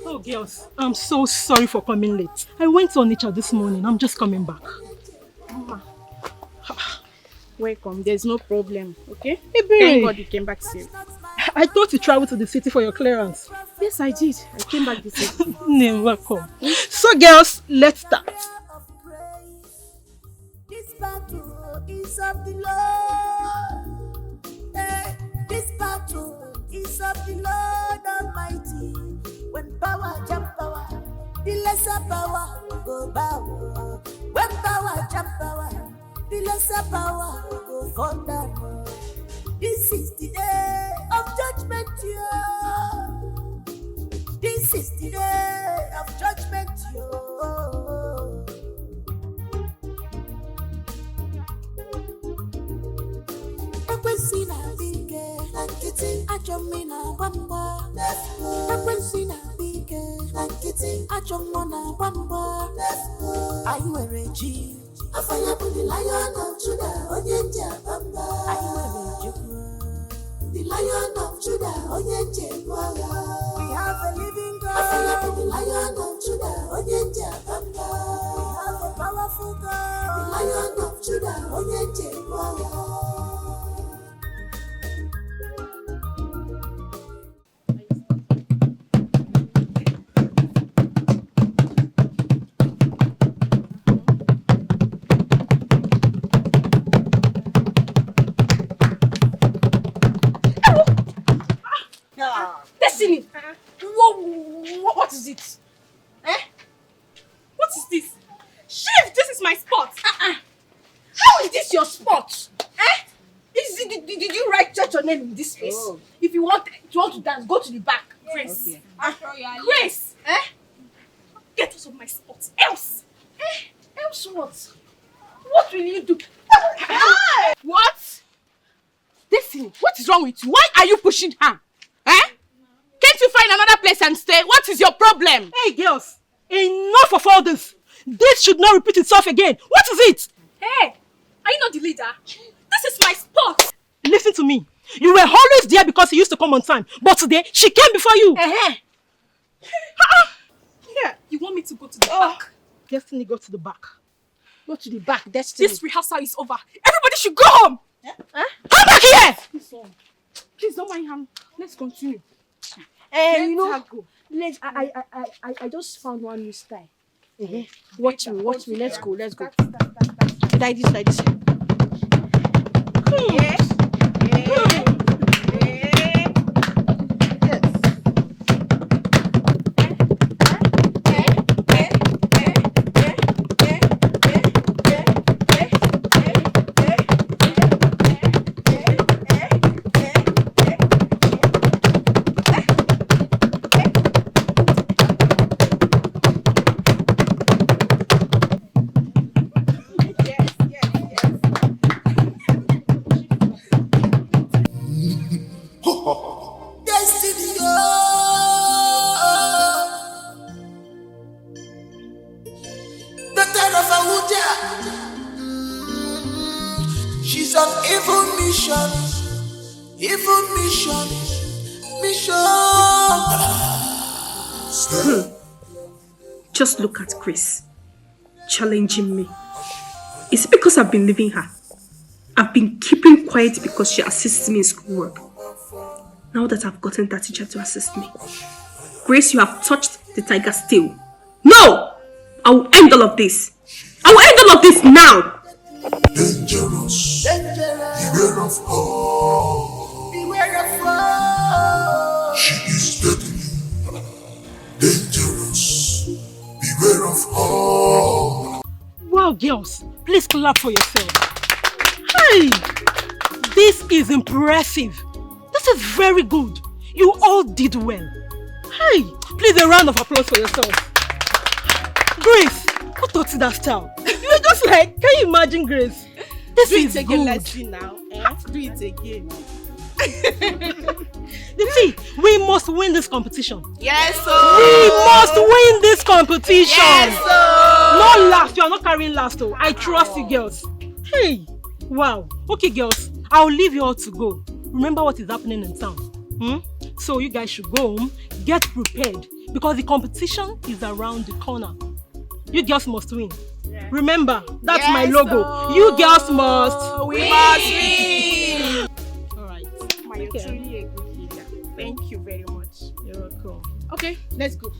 M: Oh, girls, I'm so sorry for coming late. I went on nature this morning. I'm just coming back.
I: Mama. Welcome. There's no problem, okay?
M: Hey,
I: Thank God you came back safe.
M: I thought you traveled to the city for your clearance.
I: Yes, I did. I came back this evening.
M: No, welcome. So, girls, let's start.
L: This battle is of the Lord. This battle is of the Lord Almighty. When power jump power, the lesser power will go bow. When power jump power, the lesser power will go fall down. This is the day of judgment, yeah. This is the day of judgment, yeah. Ekwesina bige, lankiti achomina wamba. Ekwesina bige, lankiti achomona wamba. Are you a reggie? Afanya the Lion of Judah, Onyenja Bamba. Are you a reggie? The Lion of Judah, Onyenja Bamba. We have a living God. Afanya the Lion of Judah, Onyenja Bamba. We have a powerful God. The Lion of Judah, Onyenja Bamba.
B: Destiny! What is it? Eh?
D: What is this? Chief, this is my spot.
B: How is this your spot? Eh? Did you write your name in this space?
D: Oh.
B: If you want to dance, go to the back.
D: Grace.
B: Okay.
D: Grace!
B: Eh?
D: Get out of my spot. Else!
B: Else what? What will you do?
D: What? Destiny, what is wrong with you? Why are you pushing her? Eh? Can't you find another place and stay? What is your problem?
M: Hey, girls, enough of all this. This should not repeat itself again. What is it?
D: Hey, are you not the leader? This is my spot.
M: Listen to me. You were always there because you used to come on time. But today, she came before you.
D: Here, you want me to go to the back?
M: Destiny, go to the back.
B: Go to the back, Destiny.
D: This rehearsal is over. Everybody should go home.
B: Huh?
M: Come back here!
D: Please don't mind him. Let's continue.
B: You know,
D: her go.
B: I just found one new style. Watch me. Let's go. Like this.
L: She's on evil mission. Evil mission.
F: Just look at Chris, challenging me. Is it because I've been leaving her? I've been keeping quiet because she assists me in schoolwork. Now that I've gotten that teacher to assist me. Grace, you have touched the tiger's tail. No! I will end all of this. I will end all of this now!
L: Dangerous. Beware of her. Beware of her. She is deadly. Dangerous. Beware of her.
M: Wow, girls, please clap for yourself. Hey, this is impressive. This is very good. You all did well. Hey, please a round of applause for yourself. Grace, who taught you that style? You were just like, can you imagine, Grace? This is
K: again,
M: good.
K: let's see now. Do it again.
M: You see, we must win this competition.
K: Yes, sir.
M: We must win this competition.
K: Yes, sir.
M: No last, you are not carrying last. Oh. I trust you, girls. Hey, wow. Okay, girls, I'll leave you all to go. Remember what is happening in town. So you guys should go home, get prepared, because the competition is around the corner. You girls must win. Yeah. Remember, that's my logo. Sir. You girls must
K: win. Alright. You're truly a good leader. Thank you very much.
M: You're welcome.
K: Okay, let's go.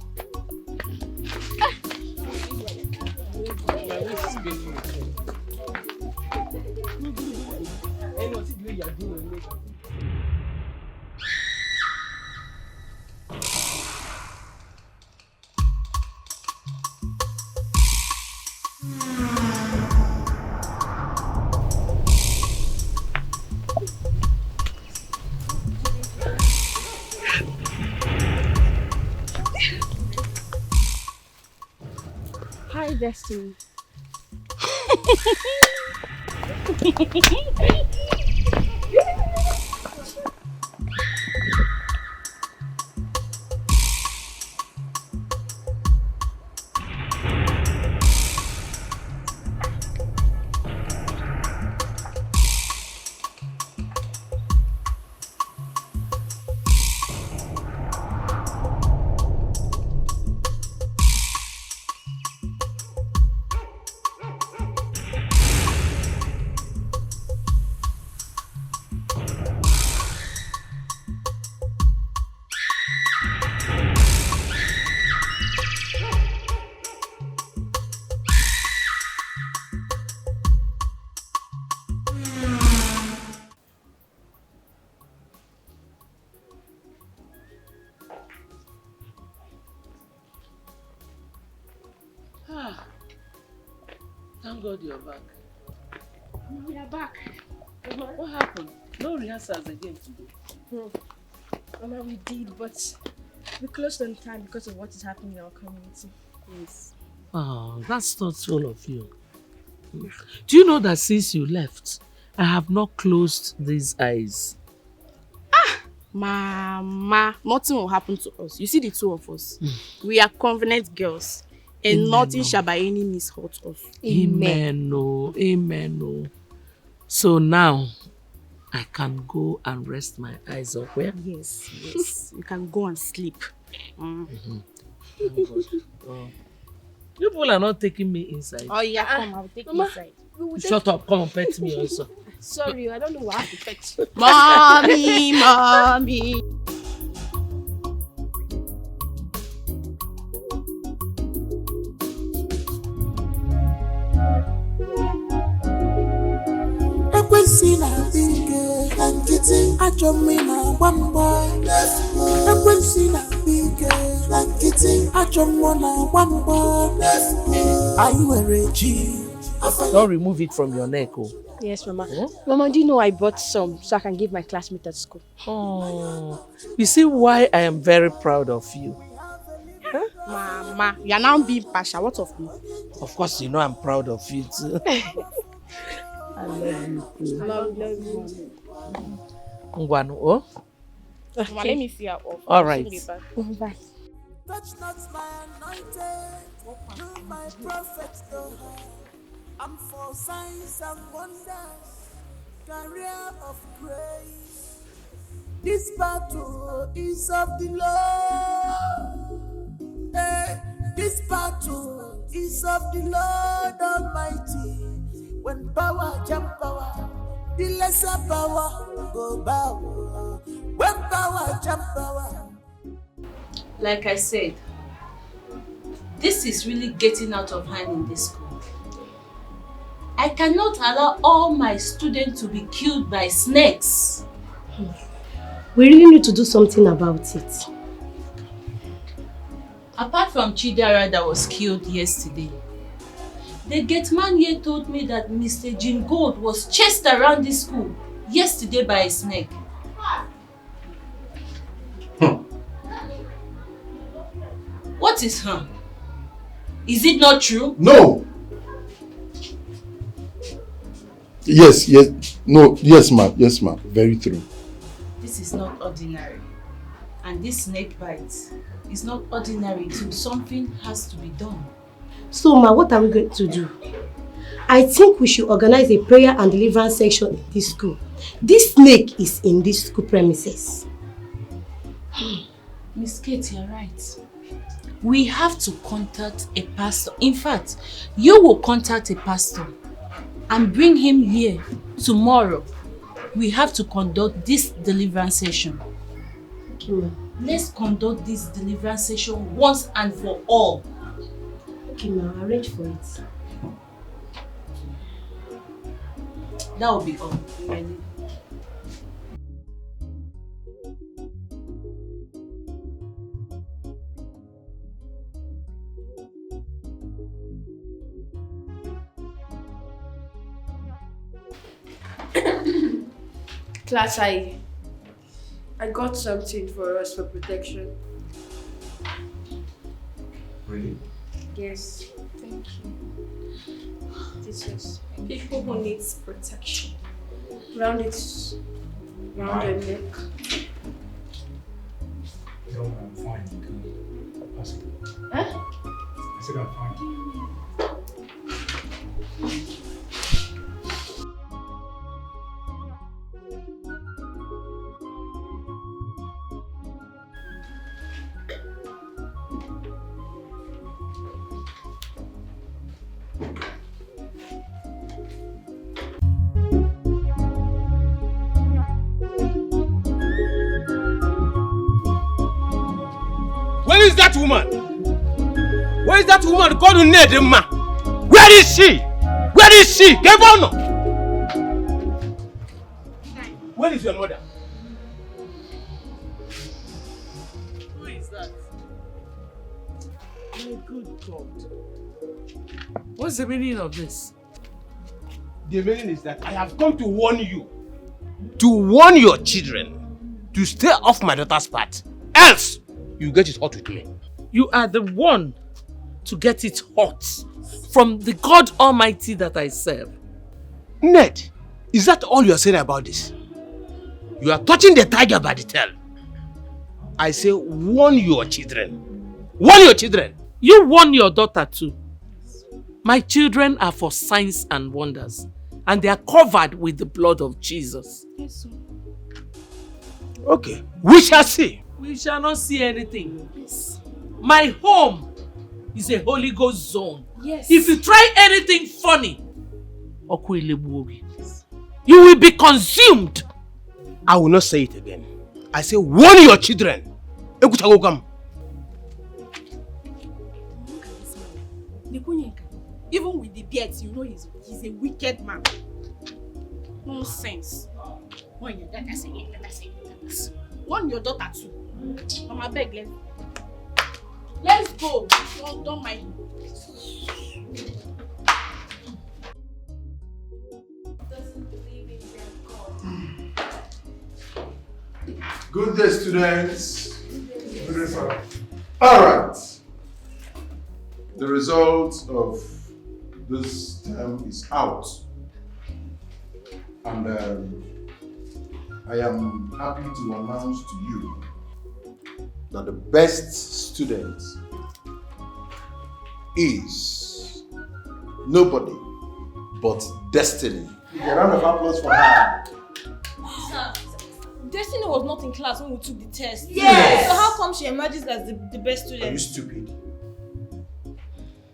B: Hi, Destiny.
C: Thank God you're back.
B: We are back.
C: What happened? No rehearsals again today.
B: Mama, we did, but we closed on time because of what is happening in our community.
C: Yes. Oh, that's thoughtful of you. Do you know that since you left, I have not closed these eyes?
I: Mama, nothing will happen to us. You see the two of us. We are covenant girls. And
C: Amen.
I: Nothing shall by any means hurt us.
C: Amen. Amen. So now, I can go and rest my eyes up where?
I: Yes. You can go and sleep.
C: Thank God. Oh. You people are not taking me inside.
I: Oh yeah, come, I'll take you inside.
C: Shut up, come and pet me also.
B: Sorry, I don't know what I have to pet you.
I: Mommy.
L: Ekwensina bige lankiti achomina wamba. Ekwensina bige lankiti achomona wamba. Ayiwereji.
C: Don't remove it from your neck, oh.
B: Yes, Mama. Huh? Mama, do you know I bought some so I can give my classmates at school?
C: Oh, you see why I am very proud of you.
I: Huh? Mama, you are now being partial. What of me?
C: Of course, you know I'm proud of you too. I love you too.
I: Love you.
C: Ngwanu, oh?
I: Okay. Mama, let me see her off.
C: All right.
B: Bye.
L: Touch not my anointed, do my prophets go high. I'm for signs and wonders. career of grace. This battle is of the Lord. This battle is of the Lord Almighty. When power jump power, the lesser power go bow. When power jump power.
T: Like I said, this is really getting out of hand in this school. I cannot allow all my students to be killed by snakes.
M: We really need to do something about it.
T: Apart from Chidera that was killed yesterday, the gate man here told me that Mr. Jim Gold was chased around this school yesterday by a snake. What is harm? Is it not true?
A: No. Yes, no, yes, ma'am, very true.
T: This is not ordinary. And this snake bite is not ordinary too. Something has to be done.
M: So, ma, what are we going to do? I think we should organize a prayer and deliverance section in this school. This snake is in this school premises.
T: Miss Kate, you're right. We have to contact a pastor. In fact, you will contact a pastor and bring him here tomorrow. We have to conduct this deliverance session.
M: Okay, ma'am.
T: Let's conduct this deliverance session once and for all.
M: Okay, ma'am, arrange for it.
T: That will be all. Ready?
B: Class, I got something for us for protection.
A: Really?
B: Yes.
D: Thank you. This is people who need protection.
B: Round it round your neck.
O: No, I'm fine. You can pass it.
B: Huh?
O: I said I'm fine.
E: Where is that woman? Where is that woman called Nedema? Where is she? Where is she? Kevono! Where is your mother?
C: Who is that? My good God. What's the meaning of this?
E: The meaning is that I have come to warn you. To warn your children to stay off my daughter's path. Else, you get it hot with me.
C: You are the one to get it hot from the God Almighty that I serve.
E: Ned, is that all you are saying about this? You are touching the tiger by the tail. I say warn your children. Warn your children.
C: You warn your daughter too. My children are for signs and wonders, and they are covered with the blood of Jesus.
D: Yes, sir.
E: Okay, we shall see.
C: We shall not see anything. Yes. My home is a Holy Ghost zone.
D: Yes.
C: If you try anything funny, you will be consumed.
E: I will not say it again. I say warn your children.
D: Look at this man. Even with the beards, you know he's a wicked man. Nonsense. Warn your daughter, say it. Warn your daughter too. Mama, beg, let's go. Don't mind.
A: Good day, students. All right. The result of this term is out. And I am happy to announce to you that the best student is nobody but Destiny. A round of applause for her.
Q: Sir, Destiny was not in class when we took the test.
A: Yes.
Q: So how come she emerges as the best
A: Are you
Q: student?
A: stupid?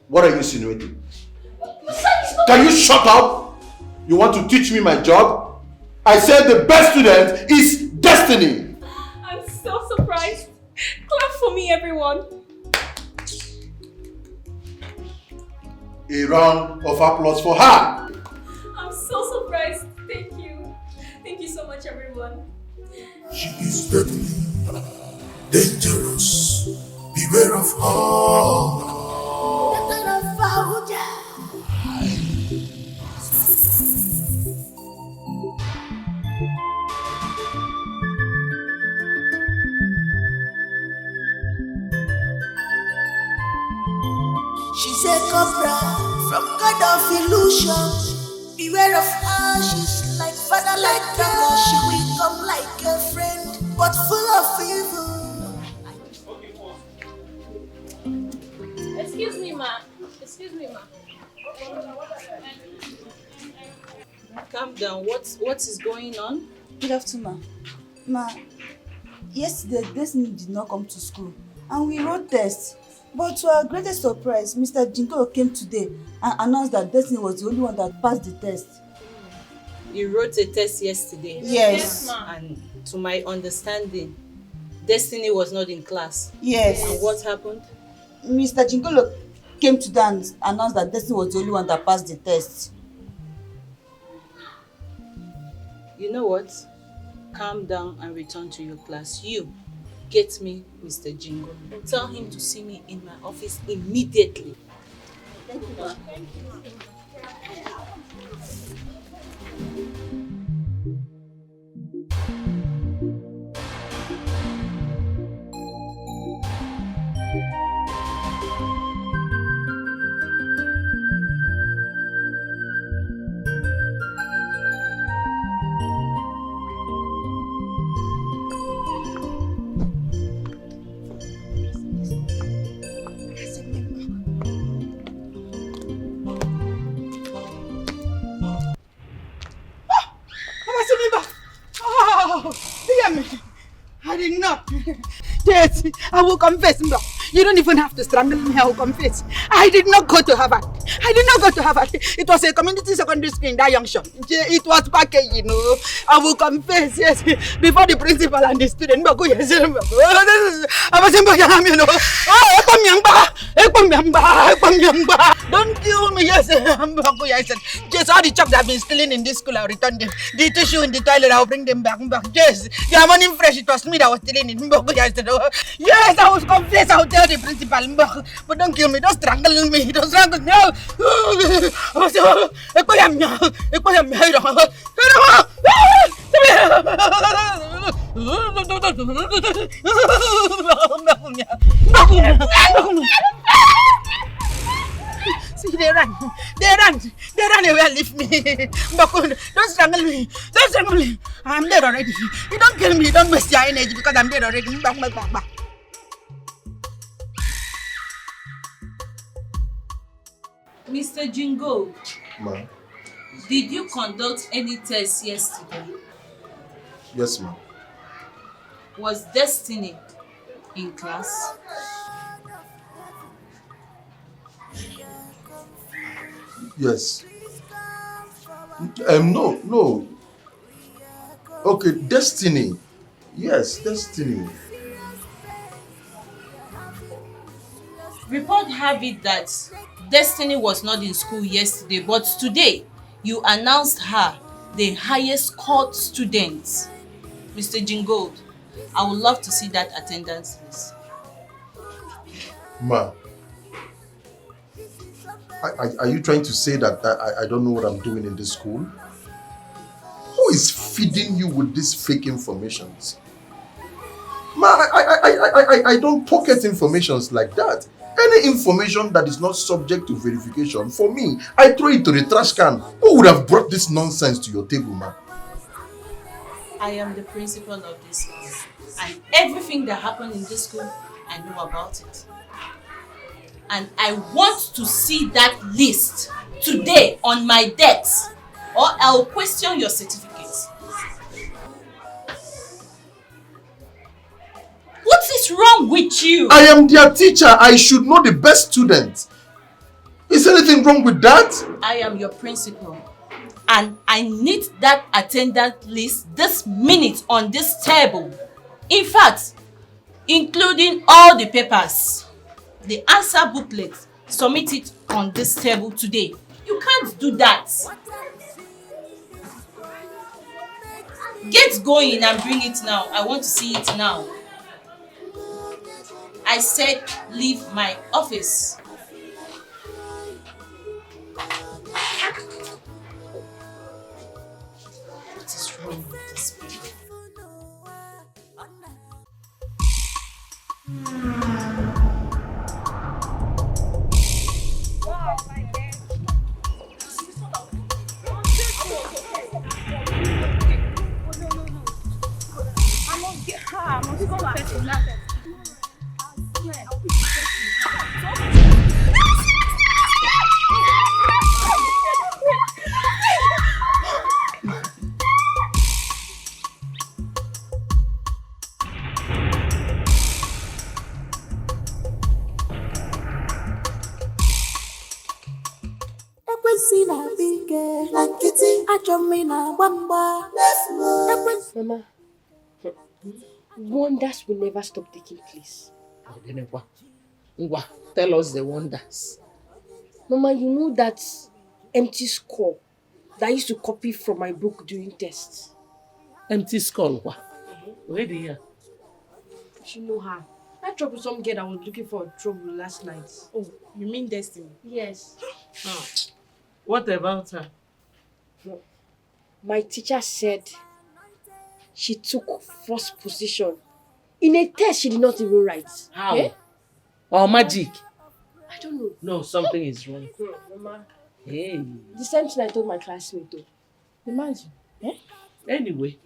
A: What are you insinuating? Can you shut up? You want to teach me my job? I said the best student is Destiny.
Q: I'm so surprised. Clap for me, everyone.
A: A round of applause for her.
Q: I'm so surprised. Thank you. Thank you so much, everyone.
L: She is deadly, dangerous. Beware of her.
R: She's a cobra from God of illusion. Beware of her, she's like father, like brother. She will come like a friend, but full of evil.
D: Excuse me, ma. Excuse me, ma.
T: Calm down. What is going on?
G: Good afternoon, ma. Yesterday, Destiny did not come to school, and we wrote tests. But to our greatest surprise, Mr. Jingo came today and announced that Destiny was the only one that passed the test.
T: You wrote a test yesterday?
G: Yes.
T: And to my understanding, Destiny was not in class?
G: Yes.
T: And what happened?
G: Mr. Jingolo came today and announced that Destiny was the only one that passed the test.
T: You know what? Calm down and return to your class. You, get me Mr. Jingo. Tell him to see me in my office immediately.
G: Thank you, ma.
T: Thank you, ma.
V: I did not. Yes, I will confess. You don't even have to strangle me, I will confess. I did not go to Harvard. I did not go to Harvard. It was a community secondary school in that junction. It was packed, you know. I will confess, yes, before the principal and the student. I was in don't kill me, yes. Just all the chops that have been stealing in this school, I'll return them. The tissue in the toilet, I'll bring them back. Yes, your money fresh, it was me that was stealing it. Yes, I was confess, I'll tell the principal. But don't kill me, don't strangle me, don't strangle me. See, they run away, leave me. Don't strangle me, don't strangle me. I'm dead already. You don't kill me, don't waste your energy because I'm dead already. Back.
T: Mr. Jingo,
A: Ma'am.
T: did you conduct any tests yesterday?
A: Yes, ma'am.
T: Was Destiny in class?
A: Yes. No. Okay, Destiny. Yes, Destiny.
T: Report have it that Destiny was not in school yesterday, but today you announced her the highest scored student. Mr. Jingold, I would love to see that attendance list.
A: Ma, are you trying to say that I don't know what I'm doing in this school? Who is feeding you with these fake informations? Ma, I don't pocket informations like that. Any information that is not subject to verification, for me, I throw it to the trash can. Who would have brought this nonsense to your table, ma?
T: I am the principal of this school, and everything that happened in this school, I know about it. And I want to see that list today on my desk. or I'll question your certificates. What is wrong with you?
S: I am their teacher. I should know the best students. Is anything wrong with that?
T: I am your principal. And I need that attendance list this minute on this table. In fact, including all the papers. The answer booklet, submit it on this table today. You can't do that. Get going and bring it now. I want to see it now. I said leave my office. What is wrong with this people?
B: Mama, wonders will never stop taking place.
C: Tell us the wonders.
B: Mama, you know that empty skull that I used to copy from my book during tests?
C: Empty skull, what? Where do you?
B: You know her. That troublesome girl that was looking for trouble last night.
C: Oh, you mean Destiny?
B: Yes.
C: Oh. What about her?
B: My teacher said she took first position in a test she did not even write.
C: How? Eh? Or magic?
B: I don't know.
C: No, something is wrong.
B: Mama.
C: Hey.
B: The same thing I told my classmate though.
C: Imagine. Eh? Anyway,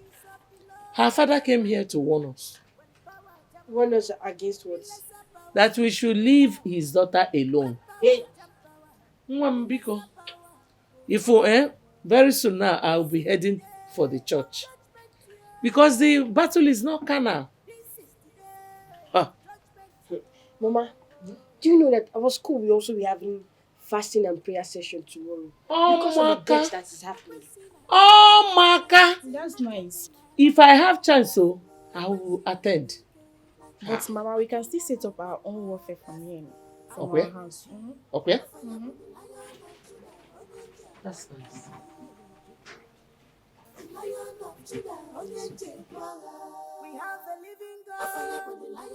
C: her father came here to warn us.
B: Warn us against what?
C: That we should leave his daughter alone.
B: Hey.
C: Mwambiko. Very soon now I'll be heading for the church. Because the battle is not carnal.
B: Mama, do you know that our school will also be having fasting and prayer session tomorrow?
C: Oh,
B: because of the death that is happening.
C: Oh, Maka!
K: That's nice.
C: If I have chance, I will attend.
K: But Mama, we can still set up our own warfare from here. From
C: Okay.
K: our house.
C: Okay.
K: That's nice.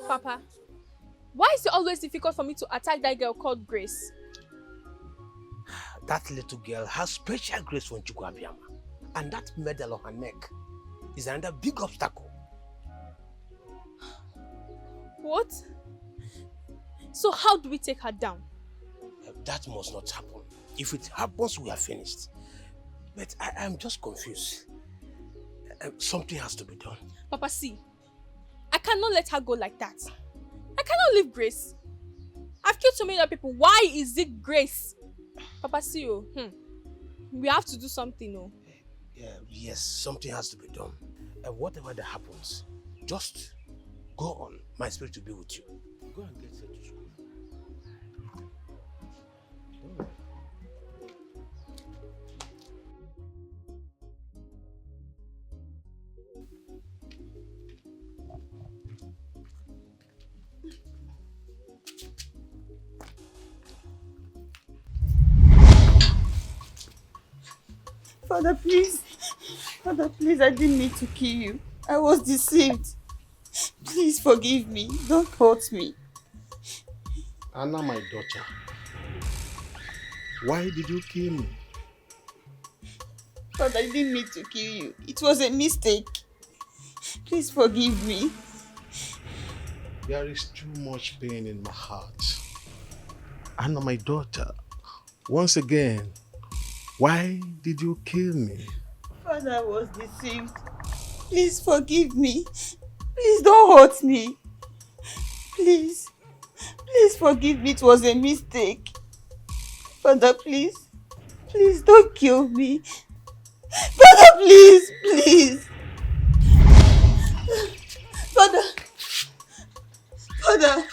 D: Papa, why is it always difficult for me to attack that girl called Grace?
E: That little girl has special grace from Chukwabiyama. And that medal on her neck is another big obstacle.
D: What? So how do we take her down?
E: That must not happen. If it happens, we are finished. But I am just confused. Something has to be done.
D: Papa, see, I cannot let her go like that. I cannot leave Grace. I've killed so many other people. Why is it Grace? Papa, see, we have to do something.
E: Yes, something has to be done. And whatever that happens, just go on. My spirit will be with you. Go and get set to school.
G: Father, please. Father, please, I didn't mean to kill you. I was deceived. Please forgive me. Don't hurt me.
S: Anna, my daughter, why did you kill me?
G: Father, I didn't mean to kill you. It was a mistake. Please forgive me.
S: There is too much pain in my heart. Anna, my daughter, once again, why did you kill me?
G: Father, I was deceived. Please forgive me. Please don't hurt me. Please. Please forgive me. It was a mistake. Father, please. Please don't kill me. Father, please, please. Father. Father.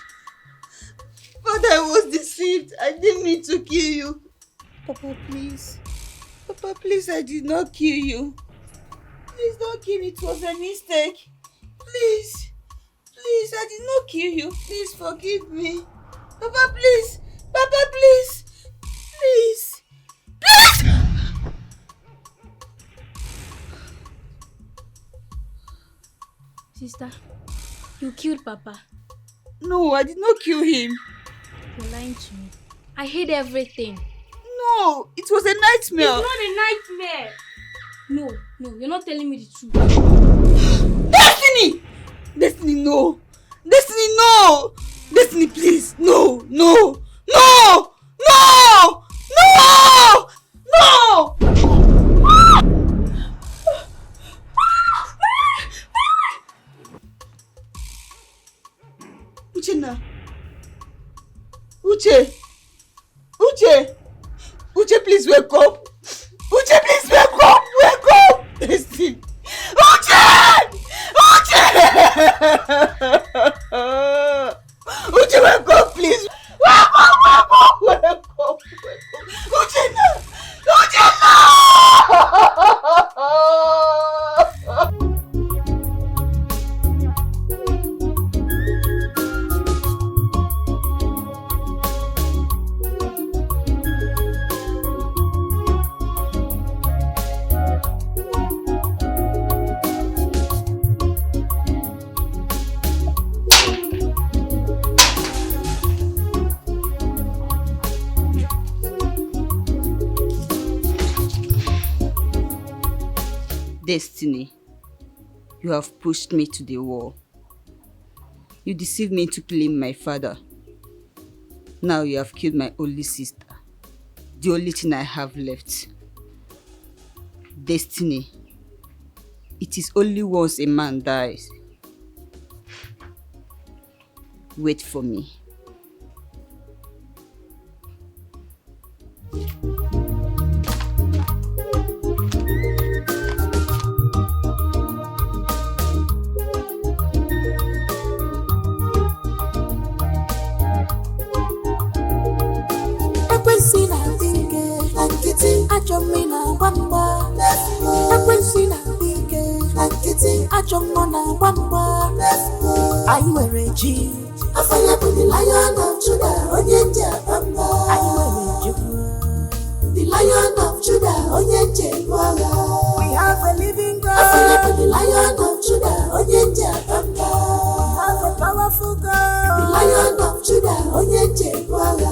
G: Father, I was deceived. I didn't mean to kill you. Papa, please. Papa, please, I did not kill you. Please don't kill me. It was a mistake. Please. Please, I did not kill you. Please forgive me. Papa, please. Papa, please. Please. Please!
P: Sister, you killed Papa.
G: No, I did not kill him.
P: You're lying to me. I hid everything.
G: No, it was a nightmare.
P: It's not a nightmare. No, you're not telling me the truth.
G: Destiny! Destiny, no. Destiny, no. Destiny, please. No, no, no, no, no, no. Uchenna. Uche. Uche. Uche, please wake up. Uche, please wake up. Wake up. Destiny. Uche! Uche! Uche, wake up, please. Wake up, wake up, wake up, wake up. Uchenna. Uchenna! Destiny, you have pushed me to the wall. You deceived me into killing my father. Now you have killed my only sister, the only thing I have left. Destiny, it is only once a man dies. Wait for me.
R: I wear a G. I fire with the Lion of Judah, Onyenja Bamba. I wear a G. The Lion of Judah, Onyenja Bamba. We have a living God. I fire with the Lion of Judah, Onyenja Bamba. We have a powerful God. The Lion of Judah, Onyenja Bamba.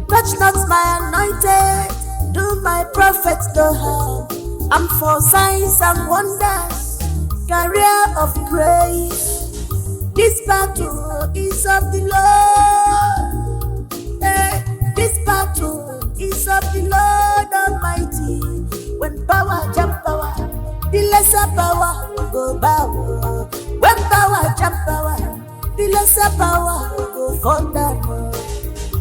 R: Touch not my anointed, do my prophets no harm. I'm for signs and wonders, career of grace. This battle is of the Lord. This battle is of the Lord Almighty. When power jump power, the lesser power will go bow. When power jump power, the lesser power will go fall down.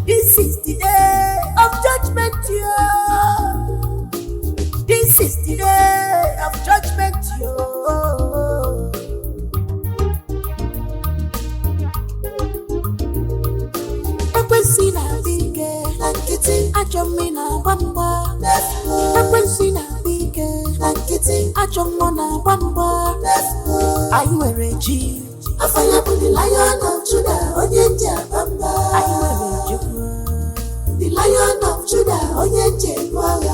R: This is the day of judgment, yeah. This is the day of judgment, yo. Ekwensina bige, lankiti, achomina bamba. Ekwensina bige, lankiti, achomona bamba. I wear a G. I fire with the Lion of Judah, Onyenja Bamba. I wear a G. The Lion of Judah, Onyenja Bamba.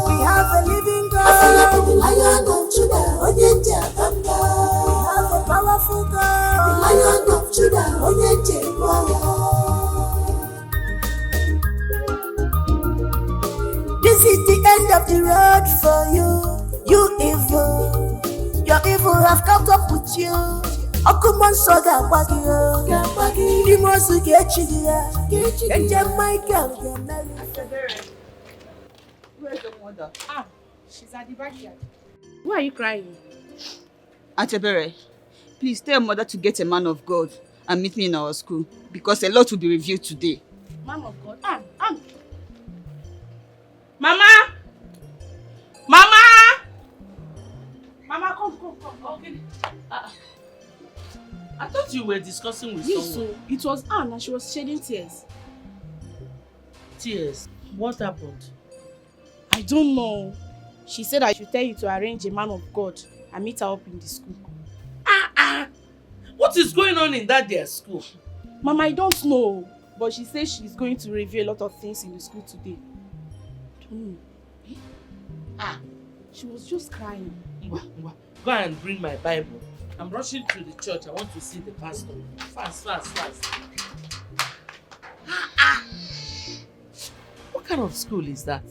R: We have a living God. I fire with the Lion of Judah, Onyenja Bamba. We have a powerful God. The Lion of Judah, Onyenja Bamba. This is the end of the road for you, you evil. Your evil have caught up with you. Okuman soga bagio, Dimosu Gechidia, and Michael.
G: Where's your mother?
K: She's at the backyard.
I: Why are you crying?
G: Antebere, please tell mother to get a man of God and meet me in our school because a lot will be revealed today.
K: Man of God.
C: I thought you were discussing with
K: Yes,
C: someone.
K: so it was Anne and she was shedding tears.
C: Tears? What happened?
K: I don't know. She said I should tell you to arrange a man of God and meet her up in the school.
C: What is going on in that their school?
K: Mama, I don't know. But she says she's going to reveal a lot of things in the school today. She was just crying.
C: Go and bring my Bible. I'm rushing to the church. I want to see the pastor. Fast. What kind of school is that?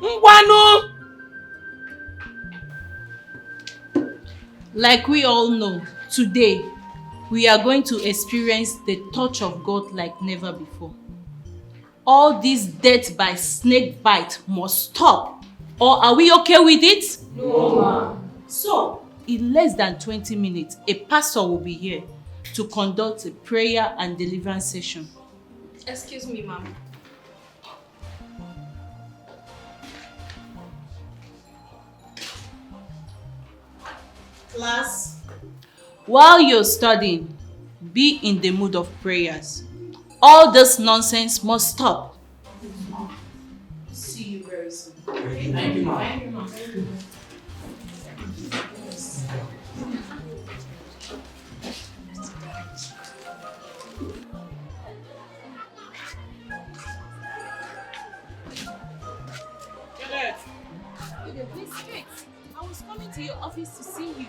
C: Ngwanu!
T: Like we all know, today we are going to experience the touch of God like never before. All this death by snake bite must stop. Or are we okay with it?
B: No, ma'am.
T: So, in less than 20 minutes, a pastor will be here to conduct a prayer and deliverance session.
D: Excuse me, ma'am.
T: Class, while you're studying, be in the mood of prayers. All this nonsense must stop. See you very soon.
C: Thank you, ma'am.
T: I was coming to your office to see you.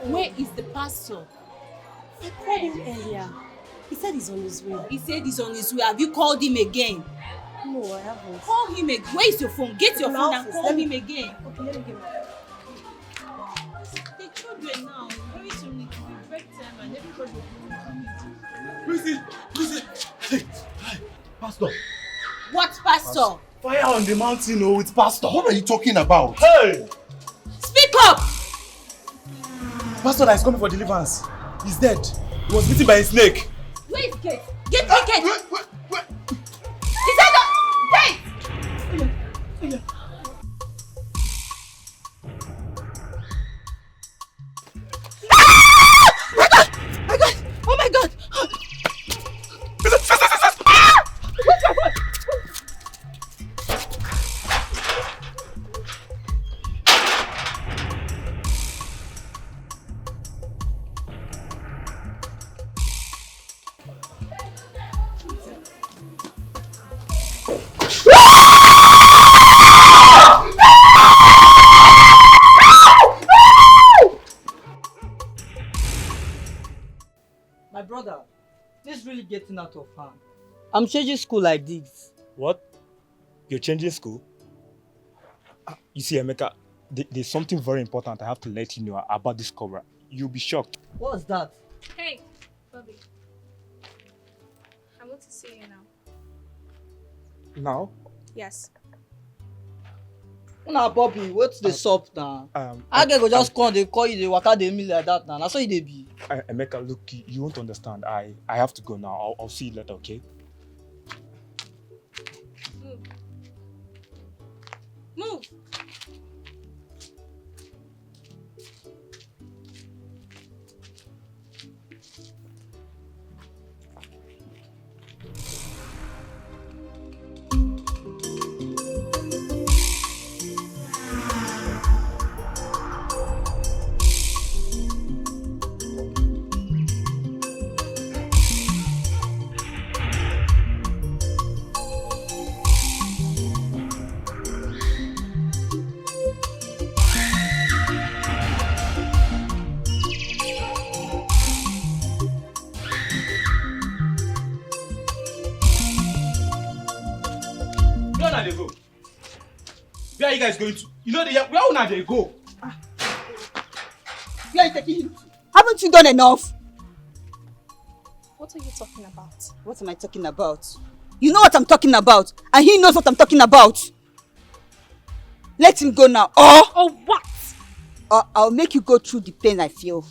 T: Where is the pastor?
M: I called him earlier. He said he's on his way.
T: He said he's on his way. Have you called him again?
M: No, I haven't.
T: Call him again. Where is your phone? Get your phone and
M: office.
T: call him again.
M: Okay, let me get my
T: The children now, very soon it will be break time and everybody will be coming.
J: Listen. Hey, Pastor.
T: What pastor?
J: Fire on the mountain, oh, it's Pastor.
S: What are you talking about?
J: Hey!
T: Speak up!
J: Pastor that is coming for deliverance. He's dead. He was bitten by a snake.
T: Where is Kate? Get Kate! Is that the... Kate!
M: Oh my God!
N: My brother, this is really getting out of hand. I'm changing school like this.
J: What? You're changing school? You see, Emeka, there's something very important I have to let you know about this cobra. You'll be shocked.
N: What's that?
D: Hey, Bobby. I want to see you now.
J: Now?
D: Yes.
N: Now, Bobby, what's the sup now? I go just come, they call you, they waka they me like that now. That's how they be.
J: Emeka, look, you won't understand. I have to go now. I'll see you later, okay?
T: Move.
J: Where they go? Where are you guys going to? You know, where now they go?
V: Where are you taking him to? Haven't you done enough?
D: What are you talking about?
V: What am I talking about? You know what I'm talking about, and he knows what I'm talking about. Let him go now, or
D: what?
V: Or I'll make you go through the pain I feel.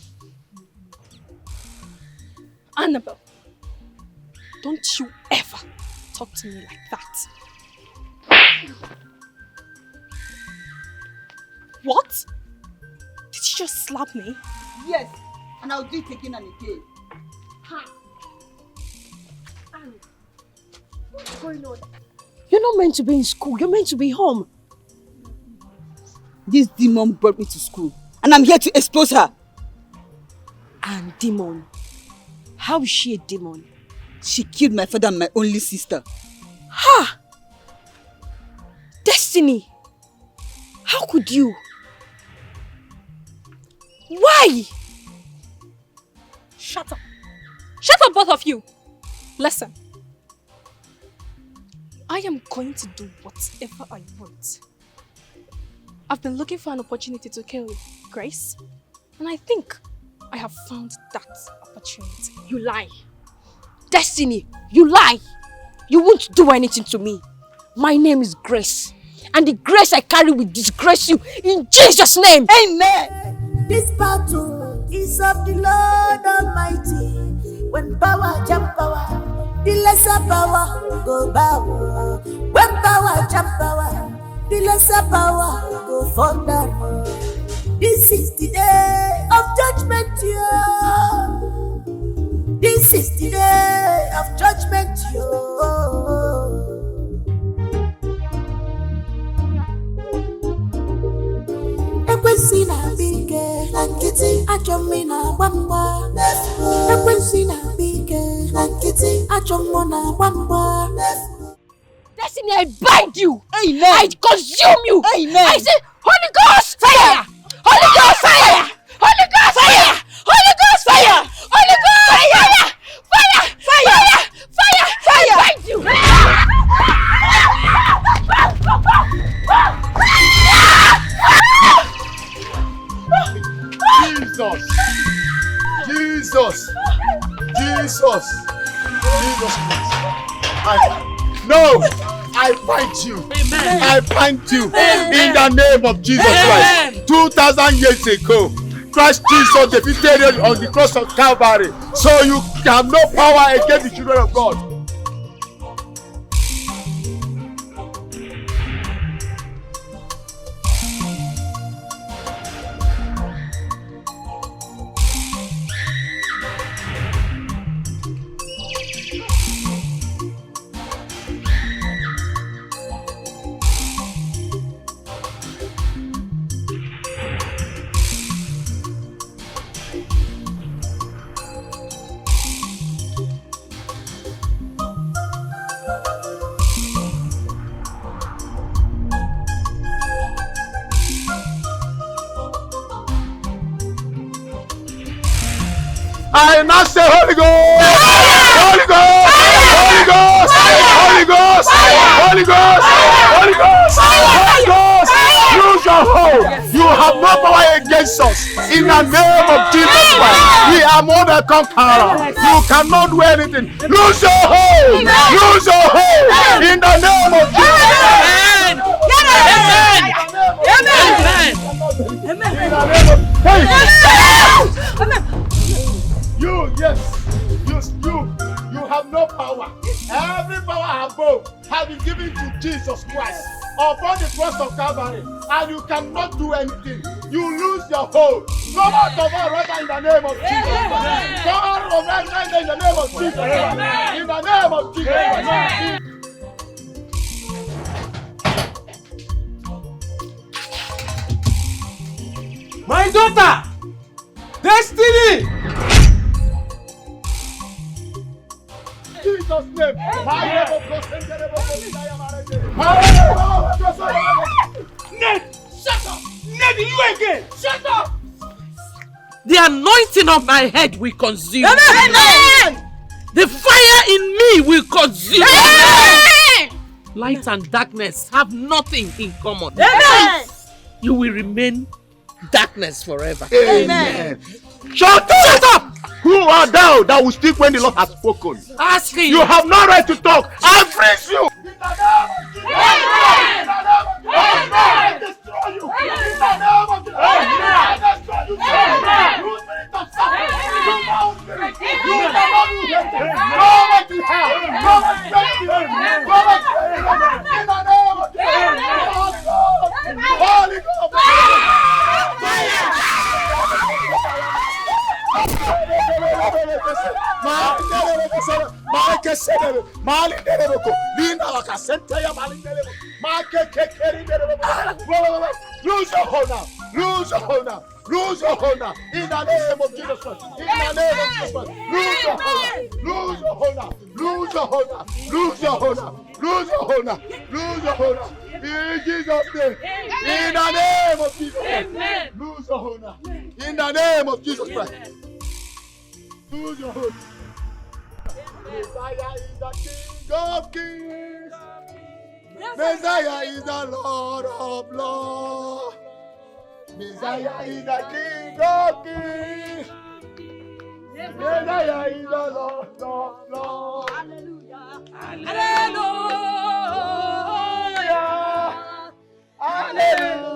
D: Annabelle, don't you ever talk to me like that. What? Did you just slap me?
G: Yes, and I'll do it again and again.
B: Anne, what's going on? You're not meant to be in school. You're meant to be home.
G: This demon brought me to school, and I'm here to expose her.
B: And demon? How is she a demon?
G: She killed my father and my only sister.
B: Ha! Destiny! How could you? Why?
D: Shut up. Shut up, both of you. Listen. I am going to do whatever I want. I've been looking for an opportunity to kill Grace, and I think I have found that opportunity.
B: You lie. Destiny, you lie. You won't do anything to me. My name is Grace, and the grace I carry will disgrace you in Jesus' name.
G: Amen.
R: This battle is of the Lord Almighty. When power jump power, the lesser power go bow. When power jump power, the lesser power go fall down. This is the day of judgment, yeah. This is the day of judgment, yeah. Ekwensị na-abịa ike na nkịtị, ajọ mmiri na-agba mgba. Ekwensị na-abịa ike na nkịtị, ajọ mmụọ na-agba mgba.
B: Destiny, I bind you.
G: Amen.
B: I consume you.
G: Amen.
B: I say, Holy Ghost, fire! Holy Ghost, fire! Holy Ghost, fire! Holy Ghost, fire! Holy Ghost, fire! Fire! Fire! Fire! Fire! I bind you.
S: Jesus! No! I bind you.
C: Amen.
S: I bind you.
C: Amen.
S: In the name of Jesus Christ. 2,000 years ago, Christ Jesus defeated you on the cross of Calvary. So you have no power against the children of God. I now say Holy Ghost! Holy Ghost! Holy Ghost! Holy Ghost! Holy Ghost! Holy Ghost! Holy Ghost! Use your hold. You have no power against us. In the name of Jesus Christ, we are more than conquerors. You cannot do anything. Lose your hold. Lose your hold. In the name of Jesus Christ.
C: Amen.
S: Amen. Hey. You have no power. Every power above has been given to Jesus Christ upon the cross of Calvary, and you cannot do anything. You lose your hold. Come out of our right in the name of Jesus. Come out of our right in the name of Jesus. In the name of Jesus.
E: My daughter, Destiny.
S: Jesus' name.
E: Ned, shut up! Ned, you again! Shut up!
C: The anointing of my head will consume.
B: Amen.
C: The fire in me will consume.
B: Amen.
C: Light and darkness have nothing in common.
B: Amen.
C: You will remain darkness forever.
S: Amen. Shut up! Who are thou that will speak when the Lord has spoken?
C: Ask him.
S: You have no right to talk. I freeze you.
B: Amen.
S: I destroy you. In the name of Jesus. I destroy you. You spirit of Satan. You foul spirit. You cannot do anything. Go back to hell. Go back to hell. Go back to hell. In the name of Jesus. Holy Ghost. Holy Ghost. Malindeleboko, Lina Wakasentaya Malindelebo, lose your hold now, lose your hold now, lose your hold now, in the name of Jesus Christ, in the name of Jesus Christ, lose your hold now, lose your hold now, lose your hold now, lose your hold now, lose your hold now, lose your hold now, in Jesus' name, in the name of Jesus Christ, lose your hold now, in the name of Jesus Christ, lose your hold. Messiah is the King of Kings. Messiah is the Lord of Lords. Messiah is the King of Kings. Messiah is the Lord of Lords. Hallelujah. Hallelujah. Hallelujah.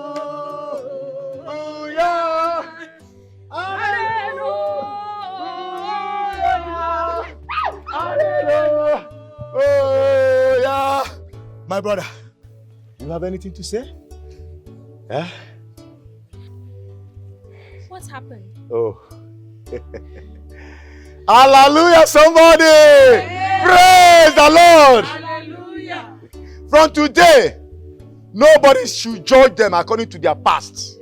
S: Hallelujah. Oh, yeah. My brother, you have anything to say? Yeah?
D: What happened?
S: Oh. Hallelujah, somebody! Praise the Lord!
C: Hallelujah!
S: From today, nobody should judge them according to their past.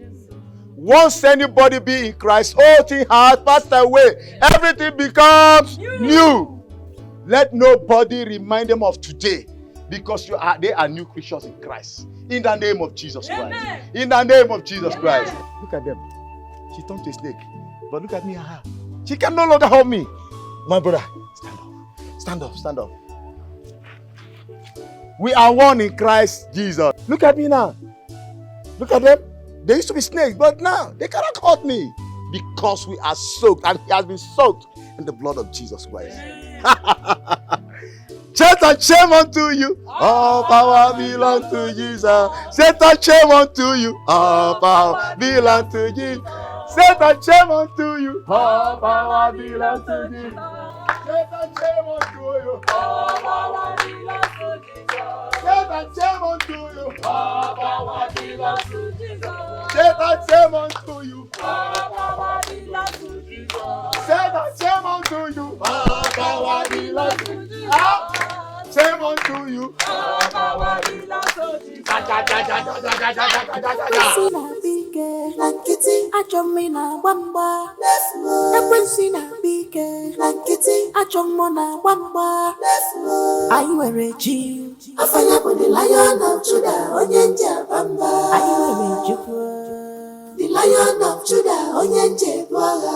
S: Once anybody be in Christ, all things have passed away. Everything becomes new. Let nobody remind them of today, because they are new creatures in Christ. In the name of Jesus Christ. In the name of Jesus Christ. Look at them. She turned to a snake. But look at me and her. She can no longer hold me. My brother, stand up. Stand up. Stand up. We are one in Christ Jesus. Look at me now. Look at them. They used to be snakes, but now they cannot hurt me, because we are soaked, and he has been soaked in the blood of Jesus Christ. Satan, shame unto you. All power belongs to Jesus. Satan, shame unto you. All power belongs to Jesus. Satan, shame unto you. All power belongs to Jesus. Satan, shame unto you. All power belongs to Jesus. Satan, shame unto you. All power belongs to Jesus. Satan, shame unto you. All power belongs to Jesus. Satan, shame unto you. All power belongs to Jesus. Shame unto you. All power belongs to Jesus.
R: Lankiti achomina bamba. Ekwensina bike. Lankiti achomona bamba. I wear a jean. Afanya with the Lion of Judah. Onyenja bamba. I wear a juku. The Lion of Judah. Onyenja bamba.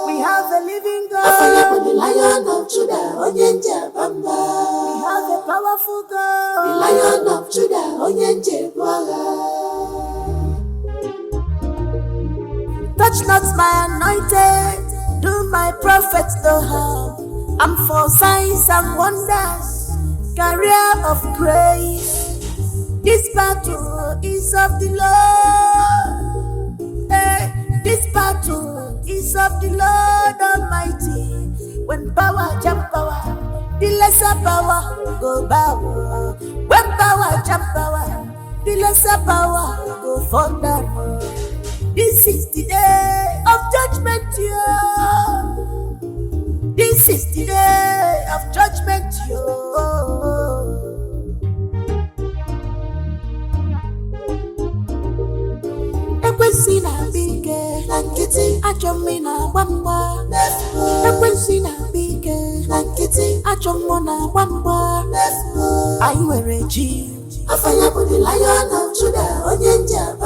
R: We have a living God. Afanya with the Lion of Judah. Onyenja bamba. We have a powerful God. The Lion of Judah. Onyenja bamba. Touch not my anointed, do my prophets no harm. I'm for signs and wonders, career of grace. This battle is of the Lord. Hey, this battle is of the Lord Almighty. When power jump power, the lesser power go bow. When power jump power, the lesser power go fall down. This is the day of judgment, yeah. This is the day of judgment, yeah. Ekwensina bike, lankiti achomina bamba. Ekwensina bike, lankiti achomona bamba. I wear a jean. Afanya with the Lion of Judah, Onyenja.